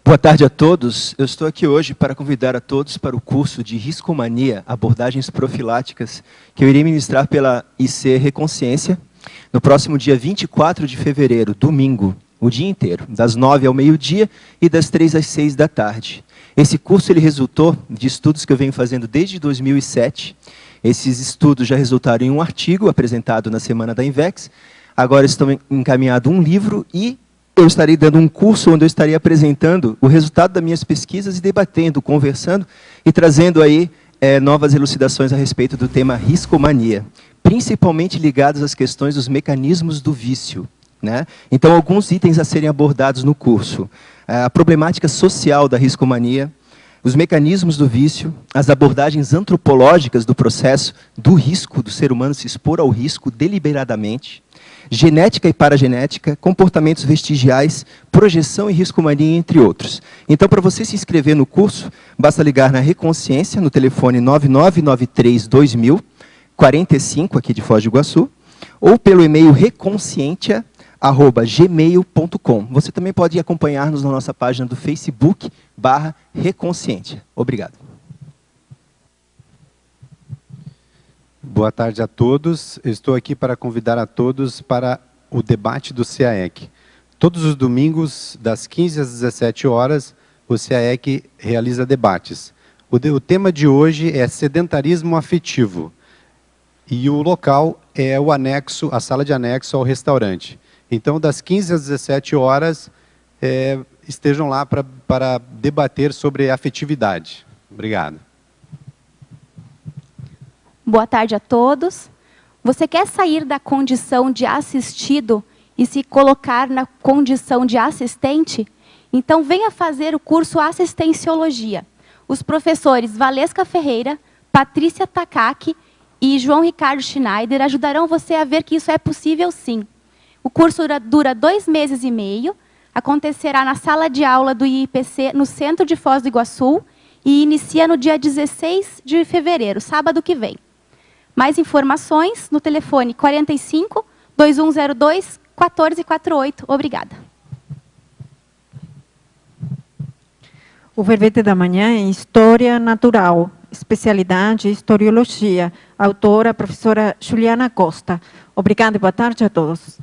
Speaker 22: Boa tarde a todos. Eu estou aqui hoje para convidar a todos para o curso de Riscomania, abordagens profiláticas, que eu irei ministrar pela IC Reconsciência, no próximo dia 24 de fevereiro, domingo, o dia inteiro, das 9 ao meio-dia e das 3 às 6 da tarde. Esse curso ele resultou de estudos que eu venho fazendo desde 2007, Esses estudos já resultaram em um artigo apresentado na Semana da Invex. Agora estão encaminhado um livro e eu estarei dando um curso onde eu estarei apresentando o resultado das minhas pesquisas e debatendo, conversando e trazendo aí novas elucidações a respeito do tema riscomania, principalmente ligados às questões dos mecanismos do vício, né? Então, alguns itens a serem abordados no curso. A problemática social da riscomania, os mecanismos do vício, as abordagens antropológicas do processo do risco, do ser humano se expor ao risco deliberadamente, genética e paragenética, comportamentos vestigiais, projeção e riscomania, entre outros. Então, para você se inscrever no curso, basta ligar na Reconsciência, no telefone 9993-2000, 45, aqui de Foz do Iguaçu, ou pelo e-mail reconscientia@gmail.com. Você também pode acompanhar-nos na nossa página do Facebook, /Reconscientia. Obrigado.
Speaker 5: Boa tarde a todos. Estou aqui para convidar a todos para o debate do CAEC. Todos os domingos, das 15 às 17 horas, o CAEC realiza debates. O tema de hoje é sedentarismo afetivo. E o local é o anexo, a sala de anexo ao restaurante. Então, das 15 às 17 horas, estejam lá para debater sobre afetividade. Obrigado.
Speaker 10: Boa tarde a todos. Você quer sair da condição de assistido e se colocar na condição de assistente? Então, venha fazer o curso Assistenciologia. Os professores Valesca Ferreira, Patrícia Takaki e João Ricardo Schneider ajudarão você a ver que isso é possível sim. O curso dura 2 meses e meio, acontecerá na sala de aula do IIPC, no centro de Foz do Iguaçu, e inicia no dia 16 de fevereiro, sábado que vem. Mais informações no telefone 45 2102 1448. Obrigada.
Speaker 11: O verbete da manhã é História Natural, especialidade Historiologia. Autora, professora Juliana Costa. Obrigada e boa tarde a todos.